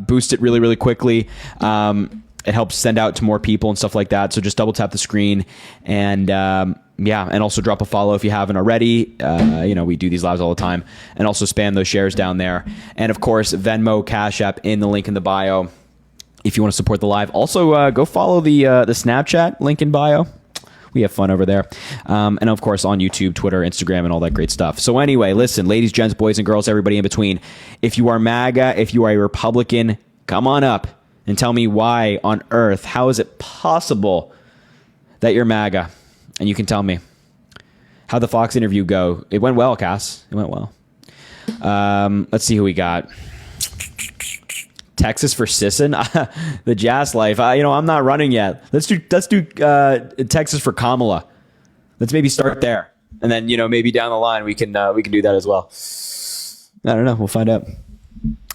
boost it really, really quickly. It helps send out to more people and stuff like that. So just double tap the screen and yeah, and also drop a follow if you haven't already. We do these lives all the time, and also spam those shares down there. And of course, Venmo, Cash App in the link in the bio if you want to support the live. Also, go follow the Snapchat link in bio. We have fun over there. And of course on YouTube, Twitter, Instagram, and all that great stuff. So anyway, listen, ladies, gents, boys, and girls, everybody in between. If you are MAGA, if you are a Republican, come on up and tell me why on earth, how is it possible that you're MAGA? And you can tell me. How'd the Fox interview go? It went well, Cass. It went well. Let's see who we got. Texas for Sisson, the Jazz life. I'm not running yet. Let's do Texas for Kamala. Let's maybe start there, and then maybe down the line we can do that as well. I don't know. We'll find out.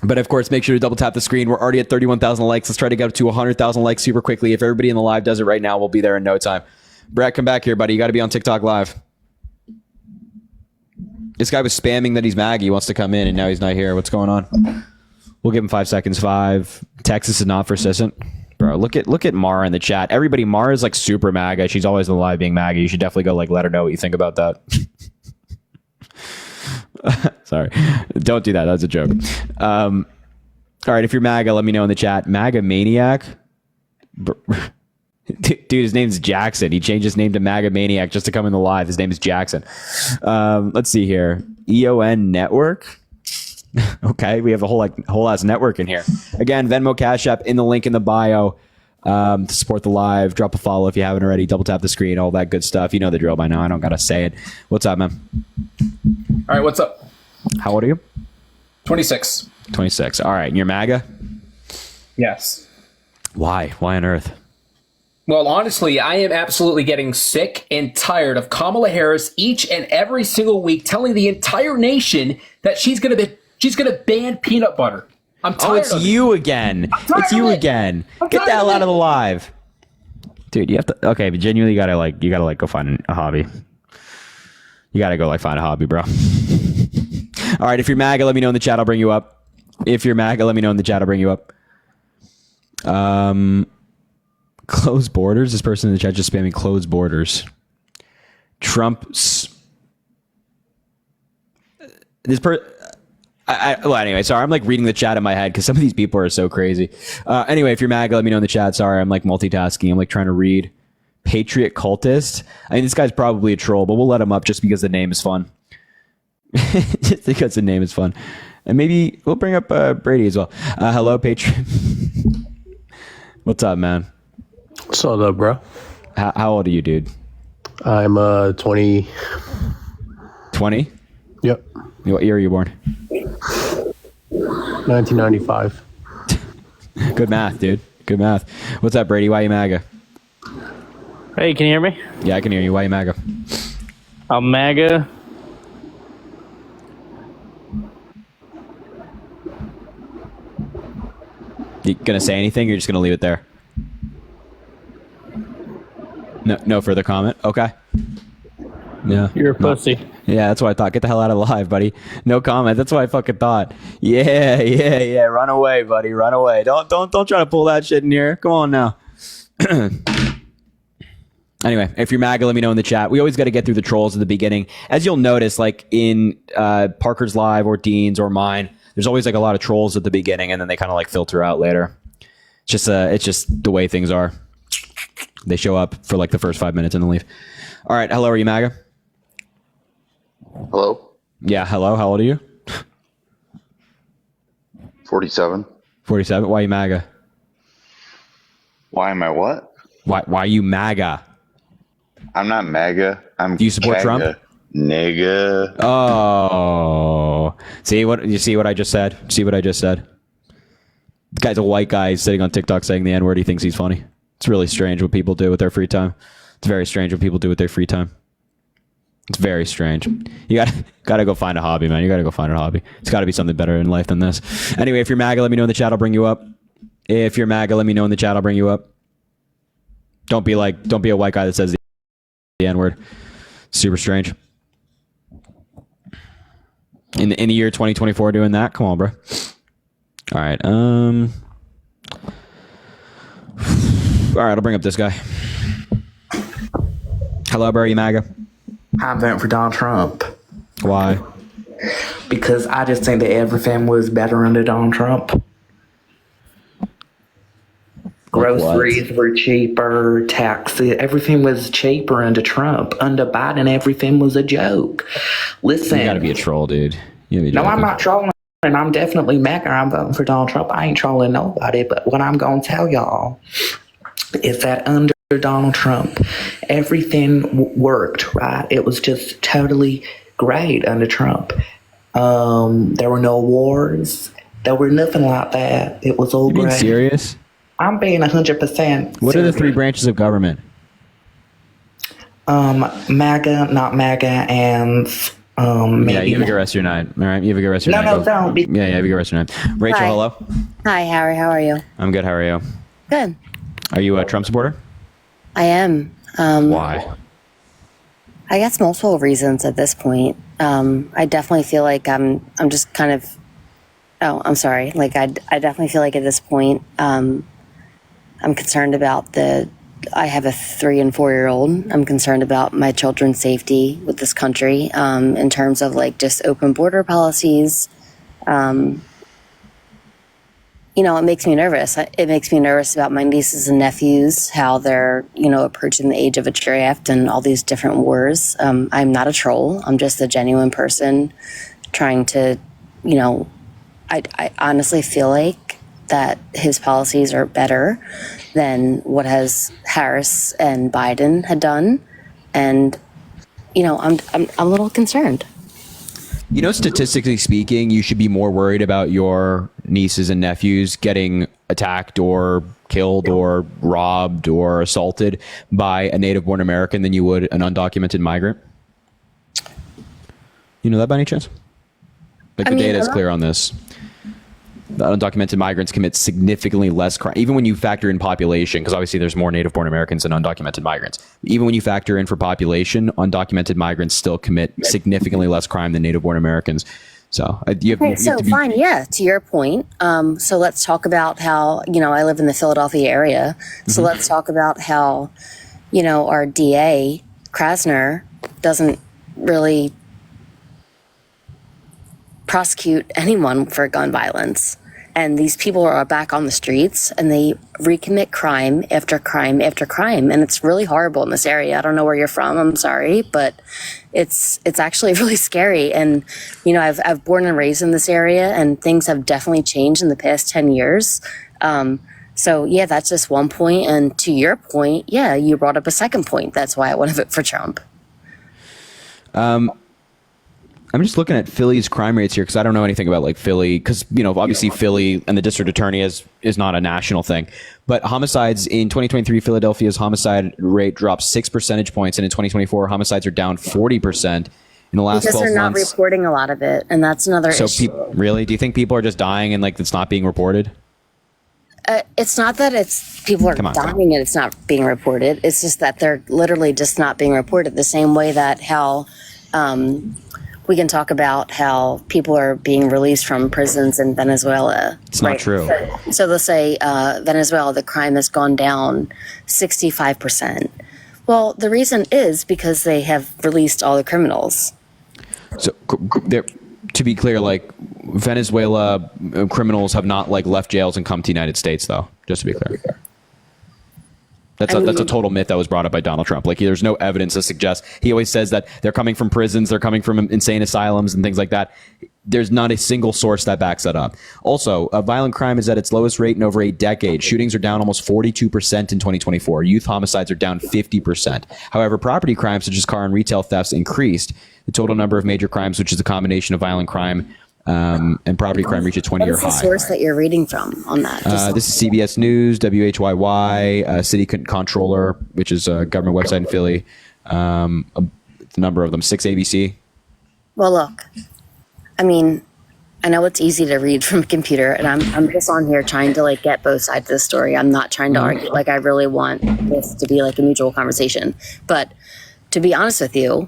But of course, make sure to double tap the screen. We're already at 31,000 likes. Let's try to get to 100,000 likes super quickly. If everybody in the live does it right now, we'll be there in no time. Brett, come back here, buddy. You got to be on TikTok live. This guy was spamming that he's MAGA. He wants to come in, and now he's not here. What's going on? We'll give him 5 seconds. 5. Texas is not for Sisson. Bro, look at Mara in the chat. Everybody, Mara is like super MAGA. She's always in the live being MAGA. You should definitely go let her know what you think about that. Sorry. Don't do that. That's a joke. All right, if you're MAGA, let me know in the chat. MAGA Maniac? Dude, his name's Jackson. He changed his name to MAGA Maniac just to come in the live. His name is Jackson. Let's see here. EON Network? Okay, we have a whole ass network in here. Again, Venmo, Cash App in the link in the bio to support the live. Drop a follow if you haven't already. Double tap the screen, all that good stuff. You know the drill by now. I don't gotta say it. What's up, man? All right, what's up? How old are you? 26. 26. All right, and you're MAGA? Yes. Why? Why on earth? Well, honestly, I am absolutely getting sick and tired of Kamala Harris each and every single week telling the entire nation that she's gonna ban peanut butter. I'm tired. It's you again. It's you again. Get the hell out of the live, dude. You have to. Okay, but genuinely, you gotta go find a hobby. You gotta go find a hobby, bro. All right, if you're MAGA, let me know in the chat. I'll bring you up. If you're MAGA, let me know in the chat. I'll bring you up. Closed borders. This person in the chat just spamming closed borders. Trump's. Well, anyway, sorry. I'm reading the chat in my head because some of these people are so crazy. Anyway, if you're MAGA, let me know in the chat. Sorry, I'm multitasking. I'm trying to read. Patriot cultist. I mean, this guy's probably a troll, but we'll let him up just because the name is fun. Just because the name is fun. And maybe we'll bring up Brady as well. Hello, Patriot. What's up, man? What's up, bro? How old are you, dude? I'm 20. 20? Yep. What year are you born? 1995. Good math, dude. Good math. What's up, Brady? Why are you MAGA? Hey, can you hear me? Yeah, I can hear you. Why are you MAGA? I'm MAGA. You gonna say anything? Or you're just gonna leave it there? No further comment. Okay. Yeah. You're a pussy. Yeah, that's what I thought. Get the hell out of the live, buddy. No comment. That's what I fucking thought. Yeah. Run away, buddy. Run away. Don't try to pull that shit in here. Come on now. Anyway, if you're MAGA, let me know in the chat. We always got to get through the trolls at the beginning. As you'll notice, in Parker's live or Dean's or mine, there's always a lot of trolls at the beginning, and then they kind of filter out later. It's just the way things are. They show up for the first 5 minutes and then leave. All right, hello, are you MAGA? Hello? Yeah, hello. How old are you? 47. 47. Why are you MAGA? Why am I what? Why are you MAGA? I'm not MAGA. Do you support Trump? Nigga. Oh. See what I just said? See what I just said? The guy's a white guy sitting on TikTok saying the N-word. He thinks he's funny. It's really strange what people do with their free time. It's very strange what people do with their free time. It's very strange. You gotta go find a hobby, man. You gotta go find a hobby. It's gotta be something better in life than this. Anyway, if you're MAGA, let me know in the chat. I'll bring you up. If you're MAGA, let me know in the chat. I'll bring you up. Don't be a white guy that says the N-word. Super strange. In the year 2024 doing that? Come on, bro. All right. All right, I'll bring up this guy. Hello, Barry MAGA. I'm voting for Donald Trump Why? because I just think that everything was better under Donald Trump. Groceries were cheaper, taxes, everything was cheaper under Trump. Under Biden, everything was a joke. Listen, You gotta be a troll, dude. You gotta be no, I'm joking. not trolling, and I'm definitely mad. I'm voting for Donald Trump. I ain't trolling nobody, but what I'm going to tell y'all is that under Donald Trump, everything worked, right? It was just totally great under Trump. There were no wars. There were nothing like that. It was all You being great. serious? I'm being 100%. What are the three serious. branches of government? MAGA, not MAGA, and Yeah, maybe. you have a good rest of your night. All right, you have a good rest of your No, night. no, don't. Yeah, you have a good rest of your night. Rachel, Hi. hello. Hi, Harry. How are you? I'm good. How are you? Good. Are you a Trump supporter? I am. Why? I guess multiple reasons at this point. I definitely feel like I'm just kind of. Oh, I'm sorry. Like I definitely feel like at this point, I'm concerned about I have a 3 and 4 year old. I'm concerned about my children's safety with this country, in terms of like just open border policies. It makes me nervous. It makes me nervous about my nieces and nephews, how they're, approaching the age of a draft and all these different wars. I'm not a troll. I'm just a genuine person trying to, I honestly feel like that his policies are better than what has Harris and Biden had done. And, I'm a little concerned. Statistically speaking, you should be more worried about your nieces and nephews getting attacked or killed or robbed or assaulted by a native-born American than you would an undocumented migrant. You know that by any chance? Like the data is clear on this. The undocumented migrants commit significantly less crime, even when you factor in population, because obviously there's more native-born Americans than undocumented migrants. Even when you factor in for population, undocumented migrants still commit significantly less crime than native-born Americans. So you have to be, Fine, yeah, to your point. So let's talk about how, I live in the Philadelphia area. So let's talk about how, our DA, Krasner, doesn't really prosecute anyone for gun violence. And these people are back on the streets and they recommit crime after crime after crime. And it's really horrible in this area. I don't know where you're from. I'm sorry, but it's actually really scary. And, I've born and raised in this area and things have definitely changed in the past 10 years. So yeah, that's just one point. And to your point, yeah, you brought up a second point. That's why I want to vote for Trump. I'm just looking at Philly's crime rates here because I don't know anything about like Philly because, obviously Philly and the district attorney is not a national thing. But homicides in 2023, Philadelphia's homicide rate dropped 6 percentage points. And in 2024, homicides are down 40% in the last Because 12 they're not months. reporting a lot of it. And that's another issue. Really? Do you think people are just dying and like it's not being reported? It's not that people are dying and it's not being reported. It's just that they're literally just not being reported the same way that how we can talk about how people are being released from prisons in Venezuela. It's not true. So they'll say Venezuela, the crime has gone down 65%. Well, the reason is because they have released all the criminals. So to be clear, like Venezuela criminals have not like left jails and come to the United States, though, just to be clear. That's a total myth that was brought up by Donald Trump. Like, there's no evidence to suggest. He always says that they're coming from prisons, they're coming from insane asylums and things like that. There's not a single source that backs that up. Also, violent crime is at its lowest rate in over 8 decades. Shootings are down almost 42% in 2024. Youth homicides are down 50%. However, property crimes such as car and retail thefts increased. The total number of major crimes, which is a combination of violent crime and property crime, reached a 20-year high. What's the source that you're reading from on that? This is CBS News, WHYY, City Comptroller, which is a government website in Philly. The number of them, 6 ABC. Well, look, I mean, I know it's easy to read from a computer, and I'm just on here trying to like get both sides of the story. I'm not trying to argue. Like, I really want this to be like a mutual conversation. But to be honest with you,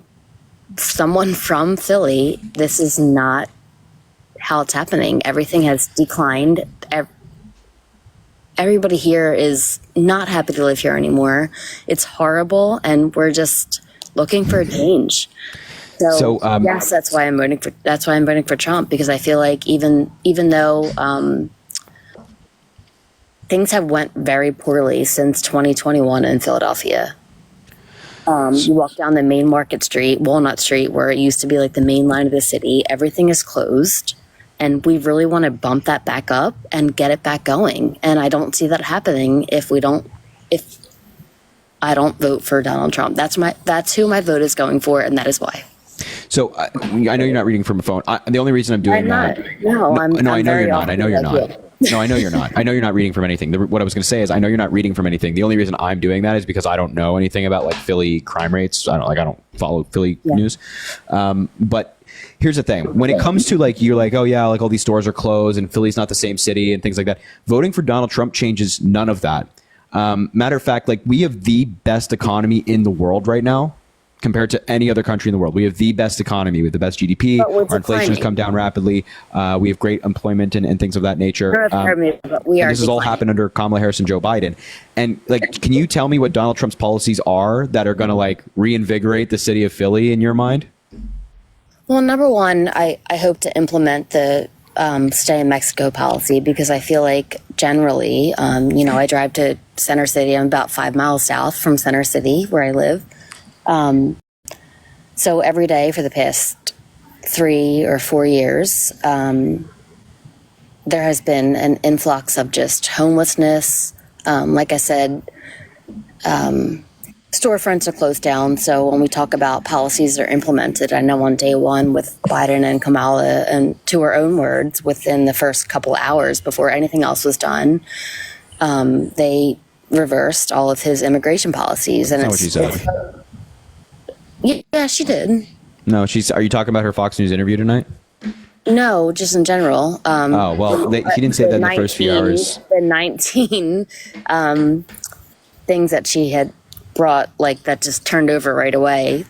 someone from Philly, this is not how it's happening. Everything has declined. Everybody here is not happy to live here anymore. It's horrible, and we're just looking for a change. So yes, that's why I'm voting for Trump, because I feel like even though things have went very poorly since 2021 in Philadelphia. You walk down the main Market Street, Walnut Street, where it used to be like the main line of the city. Everything is closed, and we really want to bump that back up and get it back going. And I don't see that happening if I don't vote for Donald Trump. That's who my vote is going for, and that is why. So I know you're not reading from a phone. The only reason I'm doing that. I know you're not. I know you're not. No, I know you're not. I know you're not reading from anything. What I was going to say is, I know you're not reading from anything. The only reason I'm doing that is because I don't know anything about like Philly crime rates. I don't follow Philly news. But here's the thing: when it comes to like, you're like, oh yeah, like all these stores are closed and Philly's not the same city and things like that. Voting for Donald Trump changes none of that. Matter of fact, like, we have the best economy in the world right now. Compared to any other country in the world, we have the best economy with the best GDP. Our inflation has come down rapidly. We have great employment and things of that nature. This has all happened under Kamala Harris and Joe Biden. And like, can you tell me what Donald Trump's policies are that are going to like reinvigorate the city of Philly in your mind? Well, number one, I hope to implement the stay in Mexico policy, because I feel like generally, I drive to Center City. I'm about 5 miles south from Center City, where I live. So every day for the past 3 or 4 years, there has been an influx of just homelessness. Like I said, storefronts are closed down. So when we talk about policies that are implemented, I know on day one with Biden and Kamala, and to her own words, within the first couple hours before anything else was done, they reversed all of his immigration policies. And That's not what she said. Yeah, she did. No, are you talking about her Fox News interview tonight? No, just in general. Oh, well, he didn't say that in the first few hours. The 19 things that she had brought, like, that just turned over right away.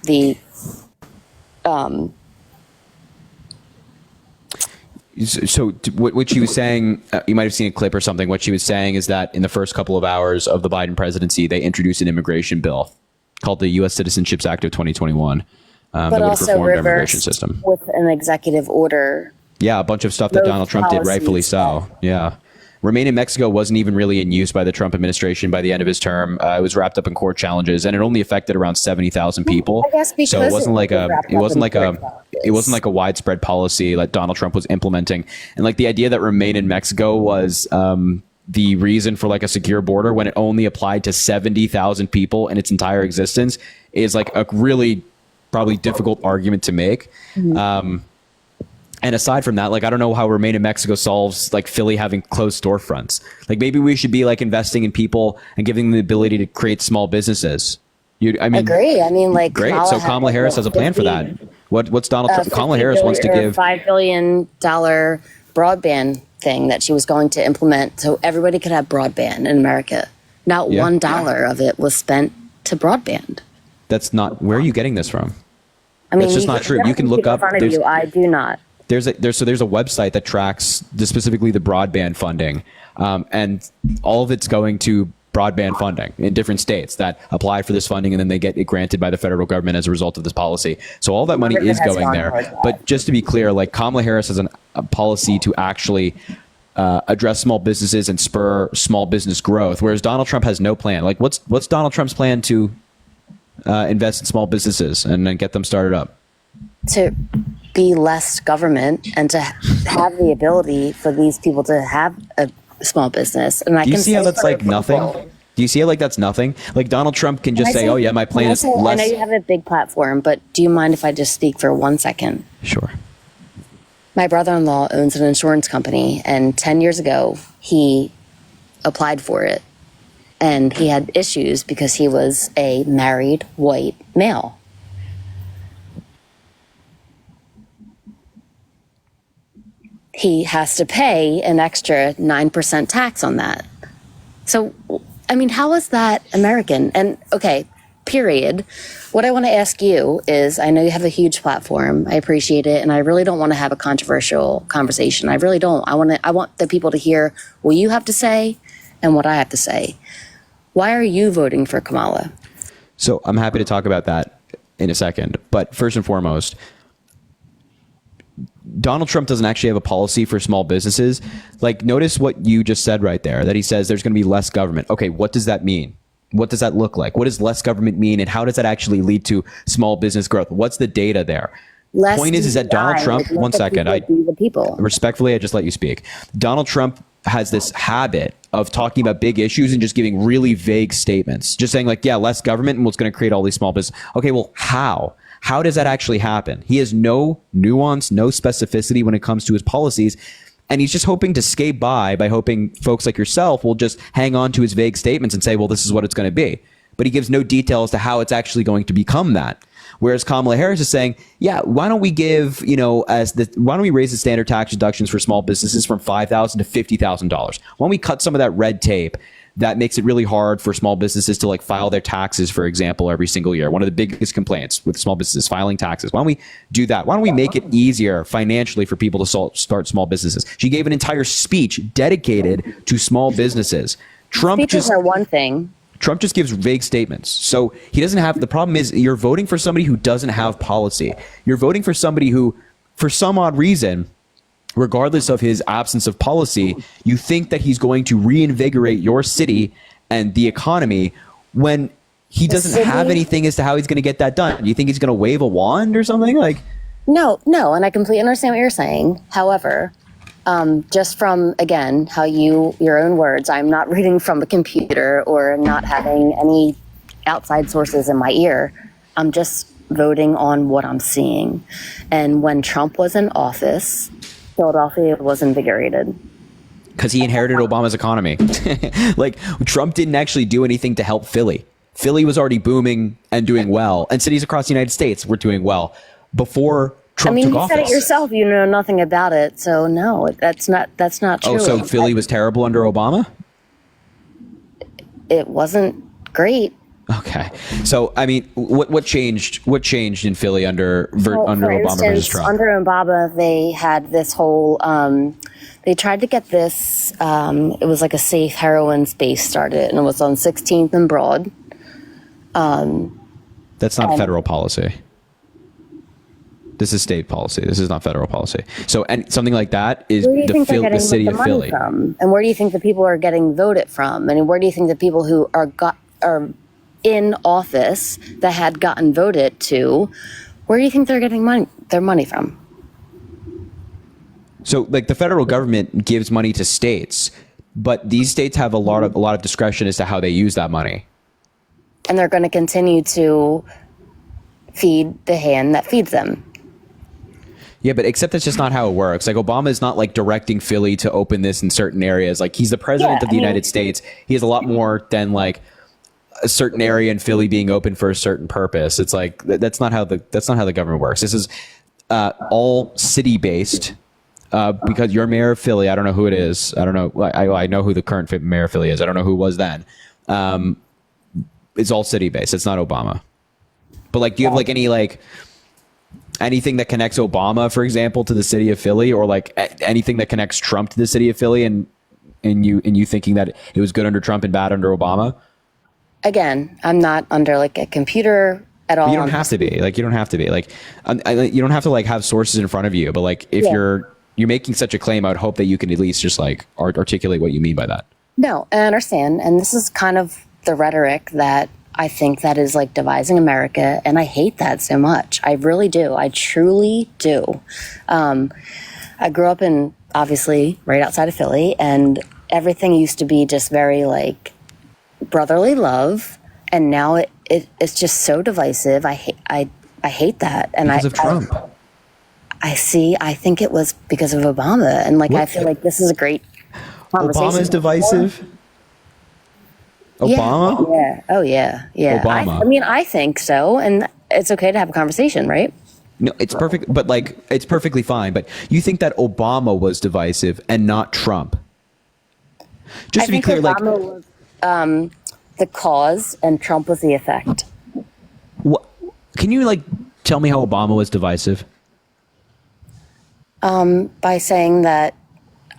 So what she was saying, you might have seen a clip or something. What she was saying is that in the first couple of hours of the Biden presidency, they introduced an immigration bill called the U.S. Citizenships Act of 2021 that would have reformed our immigration system. With an executive order. Yeah, a bunch of stuff that Donald Trump did, rightfully so. Yeah. Remain in Mexico wasn't even really in use by the Trump administration by the end of his term. It was wrapped up in court challenges, and it only affected around 70,000 people. I guess because so it wasn't like a widespread policy like Donald Trump was implementing. And like the idea that Remain in Mexico was the reason for like a secure border when it only applied to 70,000 people in its entire existence is like a really probably difficult argument to make. And aside from that, like, I don't know how Remain in Mexico solves like Philly having closed storefronts. Like, maybe we should be like investing in people and giving them the ability to create small businesses. Agree. I mean, like, great. So Kamala Harris has a plan for that. What's Donald Trump? Kamala Harris wants to give $5 billion broadband thing that she was going to implement so everybody could have broadband in America. Not $1 of it was spent to broadband. That's not, where are you getting this from? I mean, that's just not true. You can look up. I do not. There's a website that tracks specifically the broadband funding, and all of it's going to broadband funding in different states that apply for this funding, and then they get it granted by the federal government as a result of this policy. So all that money is going there. But just to be clear, like, Kamala Harris has a policy to actually address small businesses and spur small business growth, whereas Donald Trump has no plan. Like, what's Donald Trump's plan to invest in small businesses and then get them started up? To be less government and to have the ability for these people to have a small business. And do you see how that's like nothing? Do you see how like that's nothing? Like, Donald Trump can just say, "Oh yeah, my plan is less." I know you have a big platform, but do you mind if I just speak for 1 second? Sure. My brother-in-law owns an insurance company, and 10 years ago, he applied for it. And he had issues because he was a married white male. He has to pay an extra 9% tax on that. So, I mean, how is that American? And okay, period. What I want to ask you is, I know you have a huge platform. I appreciate it. And I really don't want to have a controversial conversation. I really don't. I want the people to hear what you have to say and what I have to say. Why are you voting for Kamala? So I'm happy to talk about that in a second. But first and foremost, Donald Trump doesn't actually have a policy for small businesses. Like, notice what you just said right there, that he says there's going to be less government. Okay, what does that mean? What does that look like? What does less government mean? And how does that actually lead to small business growth? What's the data there? Point is that Donald Trump, one second, respectfully, I just let you speak. Donald Trump has this habit of talking about big issues and just giving really vague statements, just saying like, yeah, less government and what's going to create all these small business. Okay, well, how? How does that actually happen? He has no nuance, no specificity when it comes to his policies. And he's just hoping to skate by hoping folks like yourself will just hang on to his vague statements and say, well, this is what it's going to be. But he gives no detail as to how it's actually going to become that. Whereas Kamala Harris is saying, yeah, why don't we give, why don't we raise the standard tax deductions for small businesses from $5,000 to $50,000? Why don't we cut some of that red tape that makes it really hard for small businesses to like file their taxes, for example, every single year? One of the biggest complaints with small businesses filing taxes. Why don't we do that? Why don't we make it easier financially for people to start small businesses? She gave an entire speech dedicated to small businesses. Speeches are one thing. Trump just gives vague statements. So he doesn't have, the problem is you're voting for somebody who doesn't have policy. You're voting for somebody who, for some odd reason, regardless of his absence of policy, you think that he's going to reinvigorate your city and the economy when he doesn't have anything as to how he's going to get that done. You think he's going to wave a wand or something? Like, No, and I completely understand what you're saying. However, just from, again, how your own words, I'm not reading from a computer or not having any outside sources in my ear. I'm just voting on what I'm seeing. And when Trump was in office, Philadelphia was invigorated. Because he inherited Obama's economy. Like, Trump didn't actually do anything to help Philly. Philly was already booming and doing well. And cities across the United States were doing well before Trump took office. You said it yourself. You know nothing about it. So no, that's not true. Oh, so Philly was terrible under Obama? It wasn't great. Okay. So, I mean, what changed in Philly under Obama versus Trump? Under Obama, they had this whole, they tried to get this, it was like a safe heroin space started, and it was on 16th and Broad. That's not federal policy. This is state policy. This is not federal policy. So, and something like that is the city of Philly. From? And where do you think the people are getting voted from? And where do you think the people who are in office that had gotten voted to, where do you think they're getting their money from? So, like, the federal government gives money to states, but these states have a lot of discretion as to how they use that money. And they're going to continue to feed the hand that feeds them. Yeah, but except that's just not how it works. Like, Obama is not like directing Philly to open this in certain areas. Like, he's the president of the United States. He has a lot more than like a certain area in Philly being open for a certain purpose. It's like that's not how the government works. This is all city based. Because you're mayor of Philly, I don't know who it is. I don't know. I know who the current mayor of Philly is. I don't know who it was then. It's all city based. It's not Obama. But like, do you have like any like anything that connects Obama, for example, to the city of Philly, or like anything that connects Trump to the city of Philly, and you thinking that it was good under Trump and bad under Obama? Again, I'm not under like a computer at all. But you don't have to be. Like, you don't have to be. Like, you don't have to like have sources in front of you. But like, if you're making such a claim, I would hope that you can at least just like articulate what you mean by that. No, I understand. And this is kind of the rhetoric that I think that is like devising America. And I hate that so much. I really do. I truly do. I grew up in, obviously, right outside of Philly, and everything used to be just very like brotherly love. And now it's just so divisive. I hate that. And because of Trump. I think it was because of Obama. And like, I feel like this is a great conversation. Obama's divisive? Obama? Yeah. Oh, yeah. Yeah. Obama. I mean, I think so. And it's okay to have a conversation, right? No, it's perfect. But like, it's perfectly fine. But you think that Obama was divisive and not Trump? Just to be clear, Obama was the cause and Trump was the effect. Can you like tell me how Obama was divisive? By saying that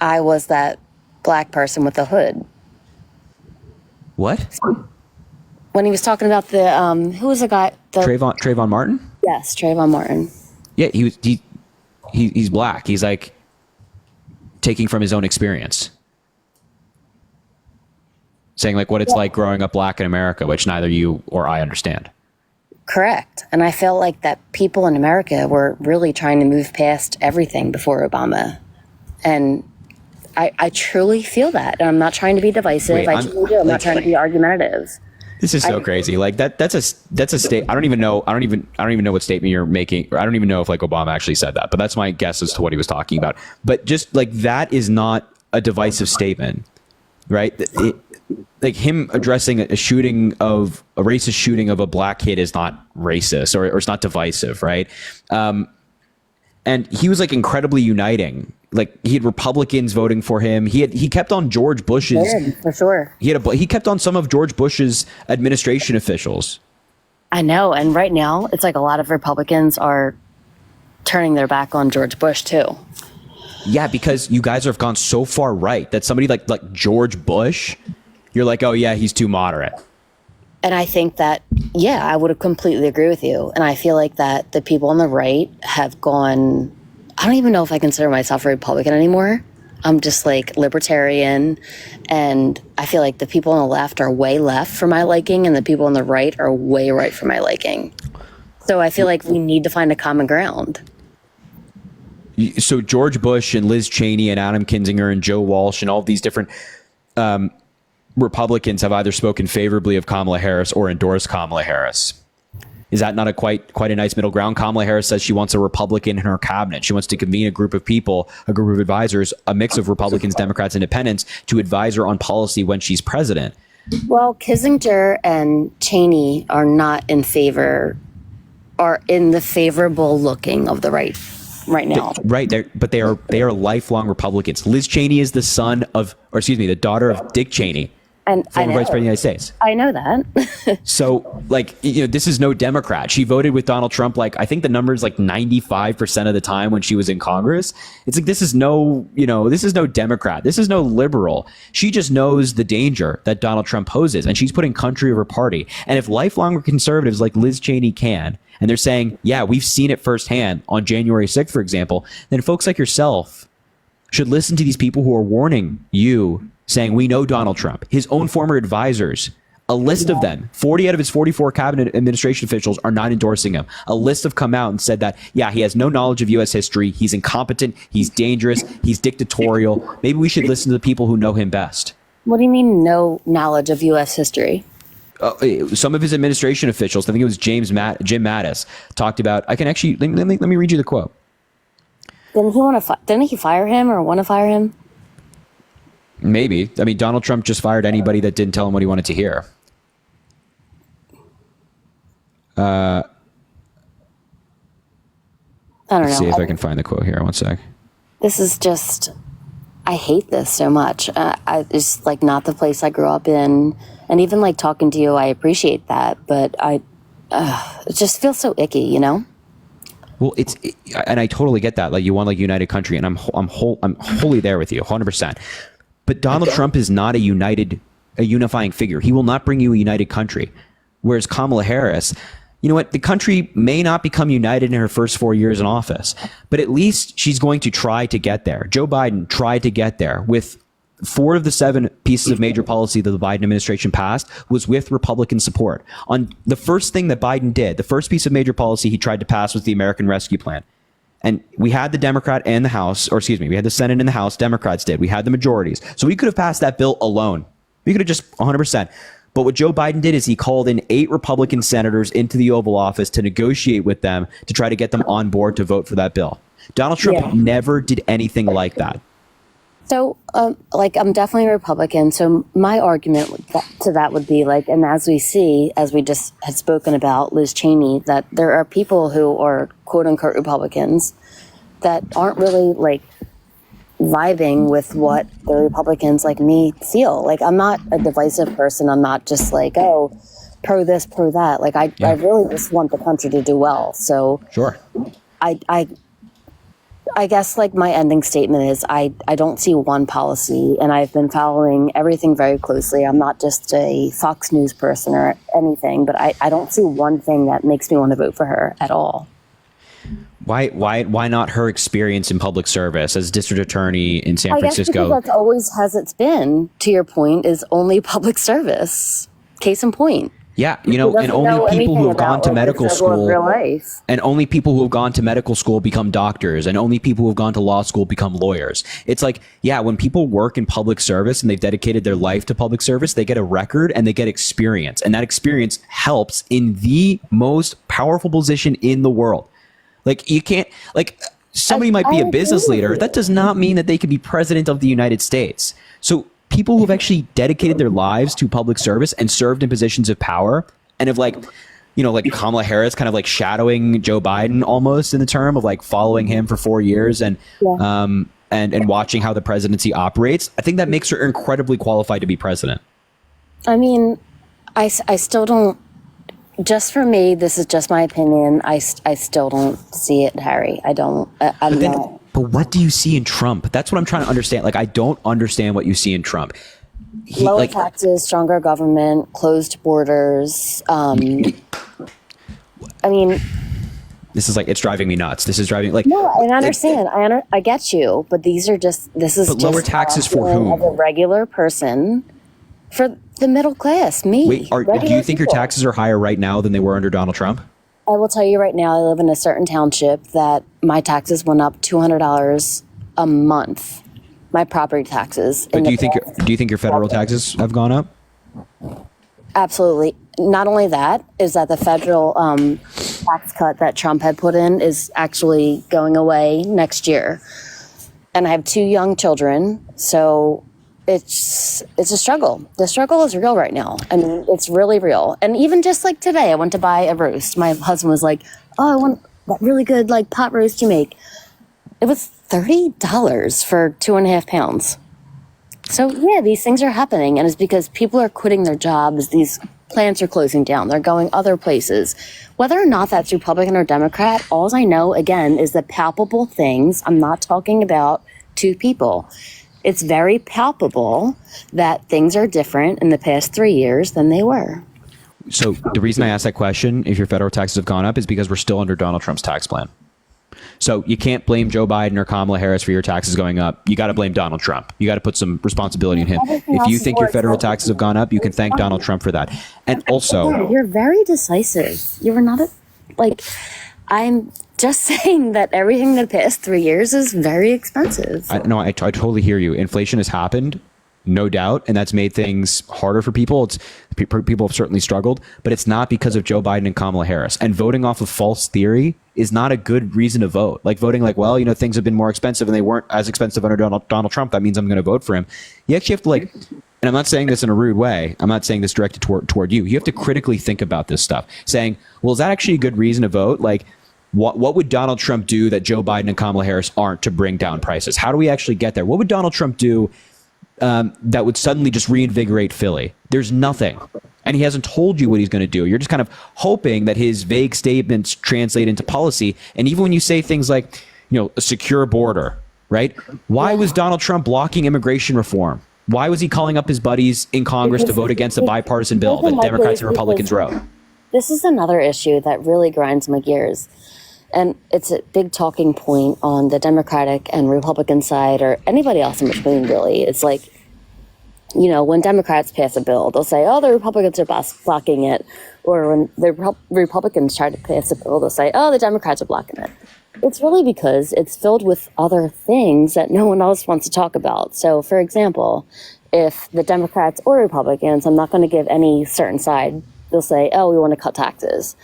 I was that black person with the hood. What? When he was talking about the who was the guy? Trayvon Martin? Yes, Trayvon Martin. Yeah, he's black. He's like taking from his own experience. Saying like what it's like growing up black in America, which neither you or I understand. Correct. And I felt like that people in America were really trying to move past everything before Obama. And I truly feel that. And I'm not trying to be divisive. Wait, I truly do. I'm not trying to be argumentative. This is so crazy. Like that's a state. I don't even know what statement you're making. Or I don't even know if like Obama actually said that, but that's my guess as to what he was talking about. But just like that is not a divisive statement, right? Like him addressing a racist shooting of a black kid is not racist or it's not divisive, right? And he was like incredibly uniting. Like he had Republicans voting for him. He kept on George Bush's For sure. he kept on some of George Bush's administration officials. I know. And right now, it's like a lot of Republicans are turning their back on George Bush, too. Yeah, because you guys have gone so far right that somebody like George Bush, you're like, oh yeah, he's too moderate. And I think that, yeah, I would have completely agree with you. And I feel like that the people on the right have gone, I don't even know if I consider myself a Republican anymore. I'm just like libertarian. And I feel like the people on the left are way left for my liking and the people on the right are way right for my liking. So I feel like we need to find a common ground. So George Bush and Liz Cheney and Adam Kinzinger and Joe Walsh and all of these different Republicans have either spoken favorably of Kamala Harris or endorsed Kamala Harris. Is that not a quite a nice middle ground? Kamala Harris says she wants a Republican in her cabinet. She wants to convene a group of people, a group of advisors, a mix of Republicans, Democrats, Independents to advise her on policy when she's president. Well, Kissinger and Cheney are not in favor or in the favorable looking of the right now. Right. They are lifelong Republicans. Liz Cheney is the daughter of Dick Cheney. And former vice president of the United States. I know that. So, like, this is no Democrat. She voted with Donald Trump, like, I think the number is like 95% of the time when she was in Congress. It's like, this is no Democrat. This is no liberal. She just knows the danger that Donald Trump poses, and she's putting country over party. And if lifelong conservatives like Liz Cheney can, and they're saying, yeah, we've seen it firsthand on January 6th, for example, then folks like yourself should listen to these people who are warning you, saying, we know Donald Trump, his own former advisors, a list of them, 40 out of his 44 cabinet administration officials are not endorsing him. A list have come out and said that, yeah, he has no knowledge of U.S. history. He's incompetent. He's dangerous. He's dictatorial. Maybe we should listen to the people who know him best. What do you mean no knowledge of U.S. history? Some of his administration officials, I think it was Jim Mattis, talked about, I can actually, let me read you the quote. Didn't he fire him or want to fire him? Maybe. I mean, Donald Trump just fired anybody that didn't tell him what he wanted to hear. I don't know. Let's see if I can find the quote here. One sec. This is just, I hate this so much. It's like not the place I grew up in. And even like talking to you, I appreciate that. But it just feels so icky, you know? Well, and I totally get that. Like, you want like united country, and I'm wholly there with you, 100%. But Donald Trump is not a unifying figure. He will not bring you a united country. Whereas Kamala Harris, you know what? The country may not become united in her first 4 years in office, but at least she's going to try to get there. Joe Biden tried to get there with 4 of the 7 pieces of major policy that the Biden administration passed was with Republican support. On the first thing that Biden did, the first piece of major policy he tried to pass was the American Rescue Plan. And we had the Democrat and the House, we had the Senate and the House, Democrats did. We had the majorities. So we could have passed that bill alone. We could have just 100%. But what Joe Biden did is he called in 8 Republican senators into the Oval Office to negotiate with them to try to get them on board to vote for that bill. Donald Trump never did anything like that. So, I'm definitely a Republican. So my argument to that would be like, and as we just had spoken about Liz Cheney, that there are people who are quote unquote Republicans that aren't really like vibing with what the Republicans like me feel. Like, I'm not a divisive person. I'm not just like, oh, pro this, pro that. Like I really just want the country to do well. So Sure. I guess like my ending statement is I don't see one policy, and I've been following everything very closely. I'm not just a Fox News person or anything, but I don't see one thing that makes me want to vote for her at all. Why not her experience in public service as district attorney in San I guess Francisco? because that's always has it's been, to your point, is only public service. Case in point. Yeah, you know, and only people who have gone to medical school, real life. and only people who have gone to medical school become doctors, and only people who have gone to law school become lawyers. It's like, yeah, when people work in public service and they've dedicated their life to public service, they get a record and they get experience, and that experience helps in the most powerful position in the world. Like, you can't, like, somebody might be a business leader. That does not mean that they could be president of the United States. So people who've actually dedicated their lives to public service and served in positions of power and have, like, you know, like Kamala Harris kind of like shadowing Joe Biden almost in the term of like following him for 4 years and watching how the presidency operates. I think that makes her incredibly qualified to be president. I mean, I still don't, just for me, this is just my opinion. I still don't see it, Harry. I don't, I'm not. But what do you see in Trump? That's what I'm trying to understand. Like, I don't understand what you see in Trump. Lower taxes, stronger government, closed borders. I mean, this is like, it's driving me nuts. This is driving like, no, and I understand. I get you, but this is just but lower taxes for whom? As a regular person, for the middle class, me. Wait, do you think your taxes are higher right now than they were under Donald Trump? I will tell you right now, I live in a certain township that my taxes went up $200 a month. My property taxes. But do you think your federal taxes have gone up? Absolutely. Not only that, is that the federal tax cut that Trump had put in is actually going away next year. And I have 2 young children, so it's a struggle. The struggle is real right now. I mean, it's really real. And even just like today, I went to buy a roast. My husband was like, "Oh, I want that really good like pot roast you make." It was $30 for 2.5 pounds. So yeah, these things are happening, and it's because people are quitting their jobs. These plants are closing down. They're going other places. Whether or not that's Republican or Democrat, all I know, again, is the palpable things. I'm not talking about 2 people. It's very palpable that things are different in the past 3 years than they were. So the reason I asked that question, if your federal taxes have gone up, is because we're still under Donald Trump's tax plan. So you can't blame Joe Biden or Kamala Harris for your taxes going up. You got to blame Donald Trump. You got to put some responsibility on him. If you think your federal taxes have gone up, you can thank Donald Trump for that. And also, you're very decisive. You're not I'm just saying that everything in the past 3 years is very expensive. I totally hear you. Inflation has happened, no doubt, and that's made things harder for people. People have certainly struggled, but it's not because of Joe Biden and Kamala Harris. And voting off of false theory is not a good reason to vote. Like voting like, well, you know, things have been more expensive and they weren't as expensive under Donald Trump. That means I'm going to vote for him. You actually have to like, and I'm not saying this in a rude way. I'm not saying this directed toward you. You have to critically think about this stuff, saying, well, is that actually a good reason to vote? Like, what would Donald Trump do that Joe Biden and Kamala Harris aren't to bring down prices? How do we actually get there? What would Donald Trump do that would suddenly just reinvigorate Philly? There's nothing. And he hasn't told you what he's going to do. You're just kind of hoping that his vague statements translate into policy. And even when you say things like, you know, a secure border, right? Why was Donald Trump blocking immigration reform? Why was he calling up his buddies in Congress to vote against a bipartisan bill that Democrats and Republicans wrote? This is another issue that really grinds my gears. And it's a big talking point on the Democratic and Republican side, or anybody else in between, really. It's like, you know, when Democrats pass a bill, they'll say, oh, the Republicans are blocking it. Or when the Republicans try to pass a bill, they'll say, oh, the Democrats are blocking it. It's really because it's filled with other things that no one else wants to talk about. So, for example, if the Democrats or Republicans, I'm not going to give any certain side, they'll say, oh, we want to cut taxes.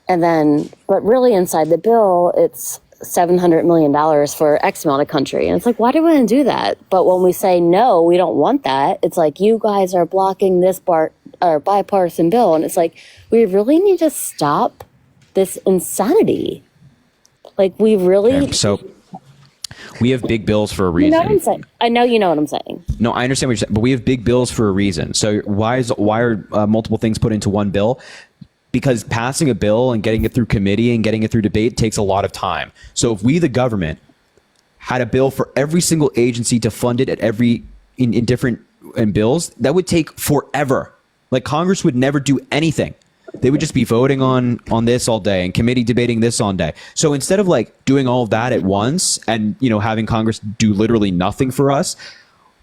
And then, but really inside the bill, it's $700 million for X amount of country. And it's like, why do we want to do that? But when we say, no, we don't want that, it's like, you guys are blocking this bipartisan bill. And it's like, we really need to stop this insanity. Like, we really... Okay, so We have big bills for a You know what I'm reason. saying? I know you know what I'm saying. No, I understand what you're saying, but we have big bills for a reason. So why are multiple things put into one bill? Because passing a bill and getting it through committee and getting it through debate takes a lot of time. So if we, the government, had a bill for every single agency to fund it at in different bills, that would take forever. Like Congress would never do anything. They would just be voting on this all day and committee debating this all day. So instead of like doing all of that at once and, you know, having Congress do literally nothing for us,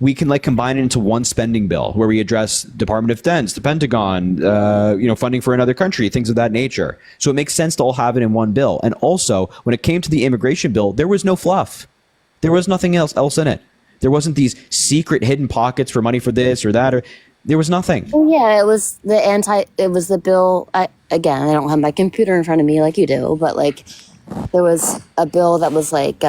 we can like combine it into one spending bill where we address Department of Defense, the Pentagon, you know, funding for another country, things of that nature. So it makes sense to all have it in one bill. And also, when it came to the immigration bill, there was no fluff. There was nothing else in it. There wasn't these secret hidden pockets for money for this or that, or there was nothing. Well, yeah, it was the bill. I don't have my computer in front of me like you do, but like there was a bill that was like,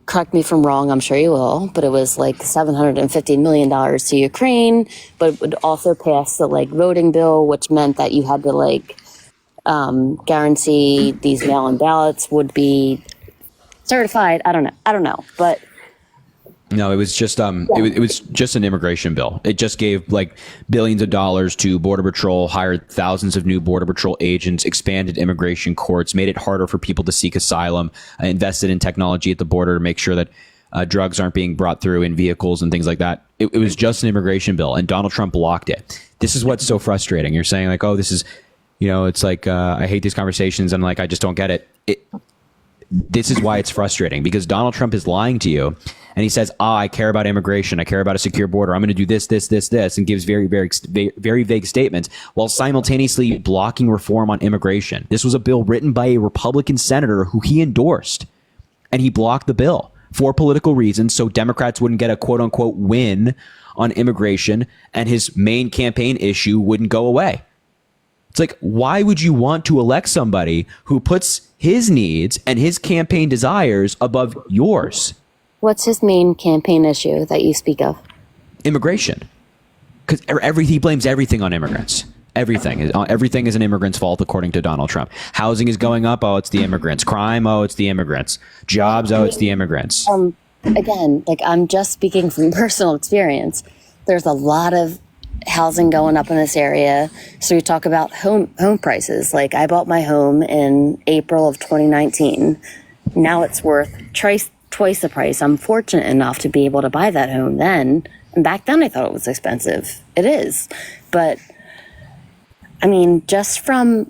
correct me if I'm wrong, I'm sure you will, but it was like $750 million to Ukraine, but it would also pass the like voting bill, which meant that you had to like guarantee these mail-in ballots would be certified. I don't know, but No, it was just it was just an immigration bill. It just gave like billions of dollars to Border Patrol, hired thousands of new Border Patrol agents, expanded immigration courts, made it harder for people to seek asylum, invested in technology at the border to make sure that drugs aren't being brought through in vehicles and things like that. It was just an immigration bill, and Donald Trump blocked it. This is what's so frustrating. You're saying like, oh, this is, you know, it's like I hate these conversations. I'm like, I just don't get it. This is why it's frustrating, because Donald Trump is lying to you, and he says, I care about immigration, I care about a secure border, I'm going to do this, and gives very vague statements while simultaneously blocking reform on immigration. This was a bill written by a Republican senator who he endorsed, and he blocked the bill for political reasons, so Democrats wouldn't get a quote unquote win on immigration, and his main campaign issue wouldn't go away. It's like, why would you want to elect somebody who puts his needs and his campaign desires above yours? what's his main campaign issue that you speak of? Immigration. Because he blames everything on immigrants. Everything is an immigrant's fault, according to Donald Trump. Housing is going up. Oh, it's the immigrants. Crime. Oh, it's the immigrants. Jobs. Oh, it's the immigrants. Again, like I'm just speaking from personal experience. There's a lot of housing going up in this area. So we talk about home prices. Like I bought my home in April of 2019. Now it's worth twice the price. I'm fortunate enough to be able to buy that home then. And back then I thought it was expensive. It is. But I mean, just from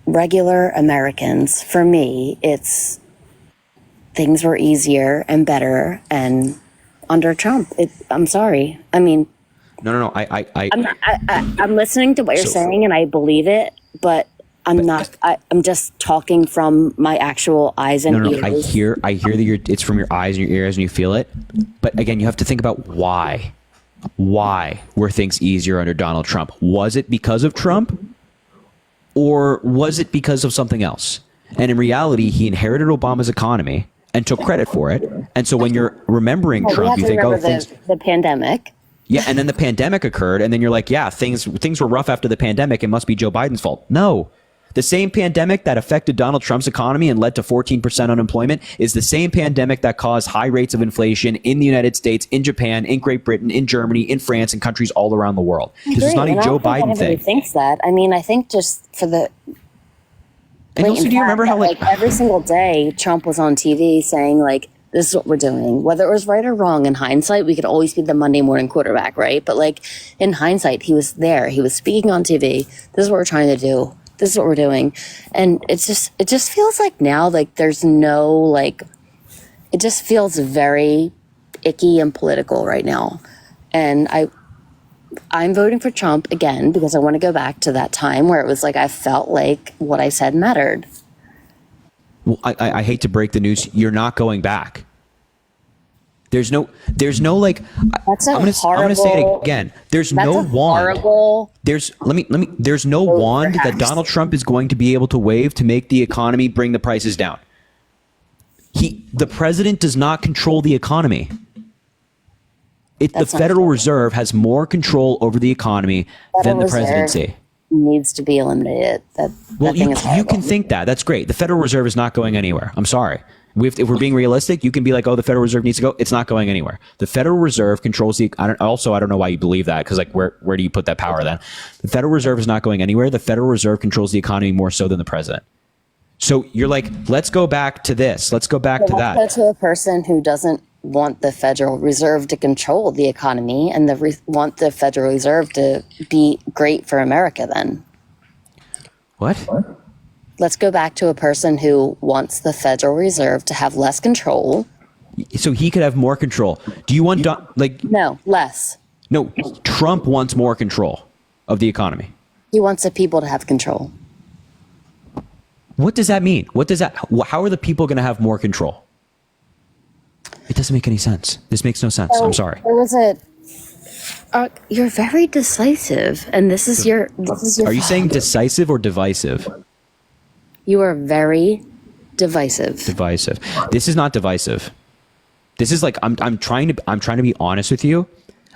regular Americans, for me, it's things were easier and better. And under Trump, I'm sorry. I mean, No. I'm listening to what you're saying and I believe it, but I'm just talking from my actual eyes and ears. I hear that it's from your eyes and your ears and you feel it. But again, you have to think about why. Why were things easier under Donald Trump? Was it because of Trump? Or was it because of something else? And in reality, he inherited Obama's economy and took credit for it. And so when you're remembering Trump, you think, the pandemic. Yeah, and then the pandemic occurred, and then you're like, yeah, things were rough after the pandemic. It must be Joe Biden's fault. No. The same pandemic that affected Donald Trump's economy and led to 14% unemployment is the same pandemic that caused high rates of inflation in the United States, in Japan, in Great Britain, in Germany, in France, and countries all around the world. This is not a Joe Biden thing. Thinks that. I mean, I think just for the... And also, do you remember how like every single day Trump was on TV saying like, this is what we're doing. Whether it was right or wrong in hindsight, we could always be the Monday morning quarterback, right? But like in hindsight, he was there. He was speaking on TV. This is what we're trying to do. This is what we're doing. And it just feels like now, like there's no, like, it just feels very icky and political right now. And I'm voting for Trump again because I want to go back to that time where it was like I felt like what I said mattered. Well, I hate to break the news. You're not going back. There's no like. That's I'm gonna say it again. There's no wand. There's no wand that Donald Trump is going to be able to wave to make the economy bring the prices down. The president does not control the economy. The Federal Reserve has more control over the economy than the presidency. needs to be eliminated. That Well, thing you is horrible. can think that. That's great. The Federal Reserve is not going anywhere. I'm sorry. If we're being realistic, you can be like, oh, the Federal Reserve needs to go. It's not going anywhere. The Federal Reserve controls the. I don't know why you believe that, because like where do you put that power then? The Federal Reserve is not going anywhere. The Federal Reserve controls the economy more so than the president. So you're like, let's go back to this. Let's go back to that. Let's go to a person who doesn't want the Federal Reserve to control the economy and want the Federal Reserve to be great for America then. What? Let's go back to a person who wants the Federal Reserve to have less control. So he could have more control. Do you want No, less. No, Trump wants more control of the economy. He wants the people to have control. What does that mean? How are the people going to have more control? It doesn't make any sense. This makes no sense. I'm sorry. There was you're very decisive, and this is your. Are you saying decisive or divisive? You are very divisive. Divisive. This is not divisive. This is like I'm trying to be honest with you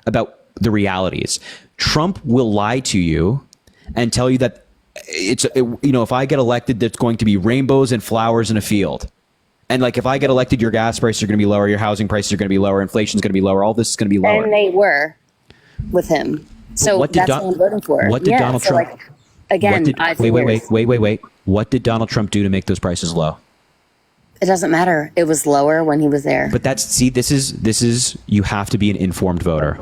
about the realities. Trump will lie to you and tell you that if I get elected, there's going to be rainbows and flowers in a field. And like, if I get elected, your gas prices are going to be lower, your housing prices are going to be lower, inflation's going to be lower, all this is going to be lower. And they were with him. So that's what I'm voting for. What did Donald Trump? Like, again, wait. What did Donald Trump do to make those prices low? It doesn't matter. It was lower when he was there. But this is you have to be an informed voter.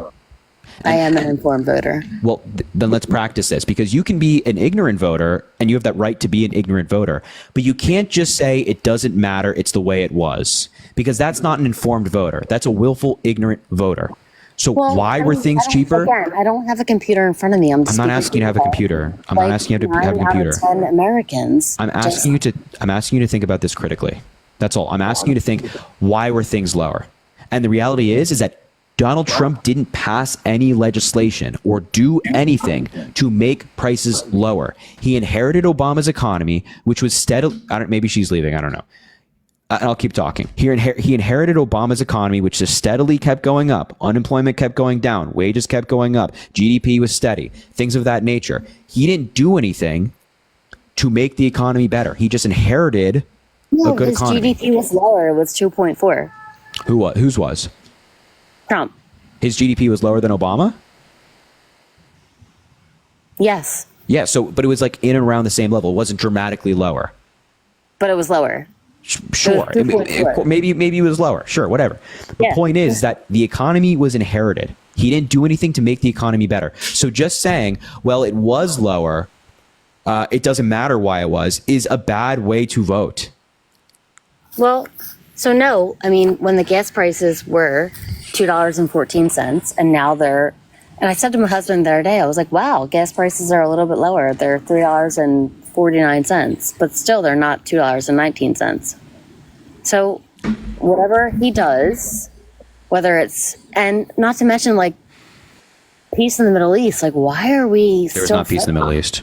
I am an informed voter. Well, then let's practice this, because you can be an ignorant voter and you have that right to be an ignorant voter. But you can't just say it doesn't matter, it's the way it was, because that's not an informed voter. That's a willful, ignorant voter. So why were things cheaper? Again, I don't have a computer in front of me. I'm not asking you to have a computer. I'm not asking you to have a computer. 9 out of 10 Americans. I'm asking you to think about this critically. That's all. I'm asking you to think, why were things lower? And the reality is that Donald Trump didn't pass any legislation or do anything to make prices lower. He inherited Obama's economy, which was steadily. Maybe she's leaving. I don't know. I'll keep talking. He inherited Obama's economy, which just steadily kept going up. Unemployment kept going down. Wages kept going up. GDP was steady. Things of that nature. He didn't do anything to make the economy better. He just inherited a good economy. His GDP was lower. It was 2.4. Whose was? Trump. His GDP was lower than Obama? Yes. Yeah, but it was like in and around the same level. It wasn't dramatically lower. But it was lower. Sure. Maybe it was lower. Sure, whatever. The point is that the economy was inherited. He didn't do anything to make the economy better. So just saying, well, it was lower, it doesn't matter why it was, is a bad way to vote. Well, so no. I mean, when the gas prices were $2.14 and now and I said to my husband the other day, I was like, wow, gas prices are a little bit lower. They're $3.49, but still they're not $2.19. So whatever he does, whether it's, and not to mention like peace in the Middle East, like why are we There was not peace in the Middle East.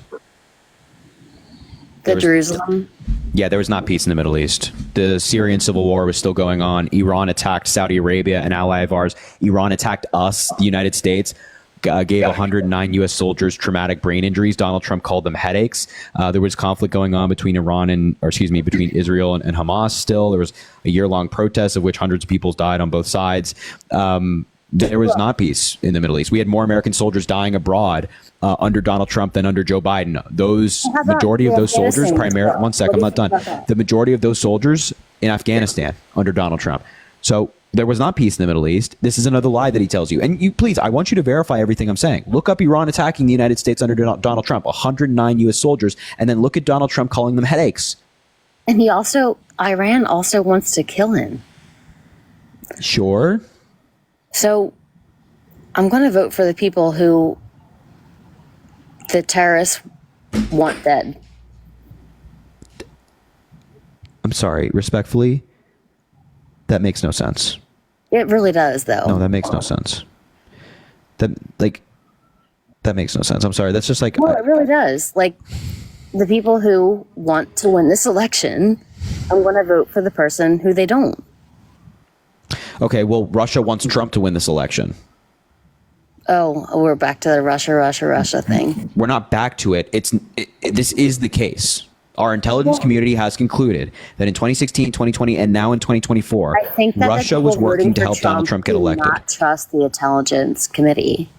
Jerusalem? Yeah, there was not peace in the Middle East. The Syrian civil war was still going on. Iran attacked Saudi Arabia, an ally of ours. Iran attacked us, the United States, gave 109 U.S. soldiers traumatic brain injuries. Donald Trump called them headaches. There was conflict going on between between Israel and Hamas still. There was a year-long protest of which hundreds of people died on both sides. There was not peace in the Middle East. We had more American soldiers dying abroad under Donald Trump than under Joe Biden. The majority of those soldiers, I'm not done. The majority of those soldiers in Afghanistan under Donald Trump. So there was not peace in the Middle East. This is another lie that he tells you. And please, I want you to verify everything I'm saying. Look up Iran attacking the United States under Donald Trump, 109 U.S. soldiers, and then look at Donald Trump calling them headaches. And Iran also wants to kill him. Sure. So I'm going to vote for the people who the terrorists want dead. I'm sorry, respectfully, that makes no sense. It really does, though. No, that makes no sense. That makes no sense. I'm sorry. That's just like... No, it really does. Like, the people who want to win this election, I'm going to vote for the person who they don't. Okay, well, Russia wants Trump to win this election. Oh, we're back to the Russia thing. We're not back to it. This is the case. Our intelligence community has concluded that in 2016, 2020, and now in 2024, I think that Russia was working to help Donald Trump get elected. Not trust the intelligence committee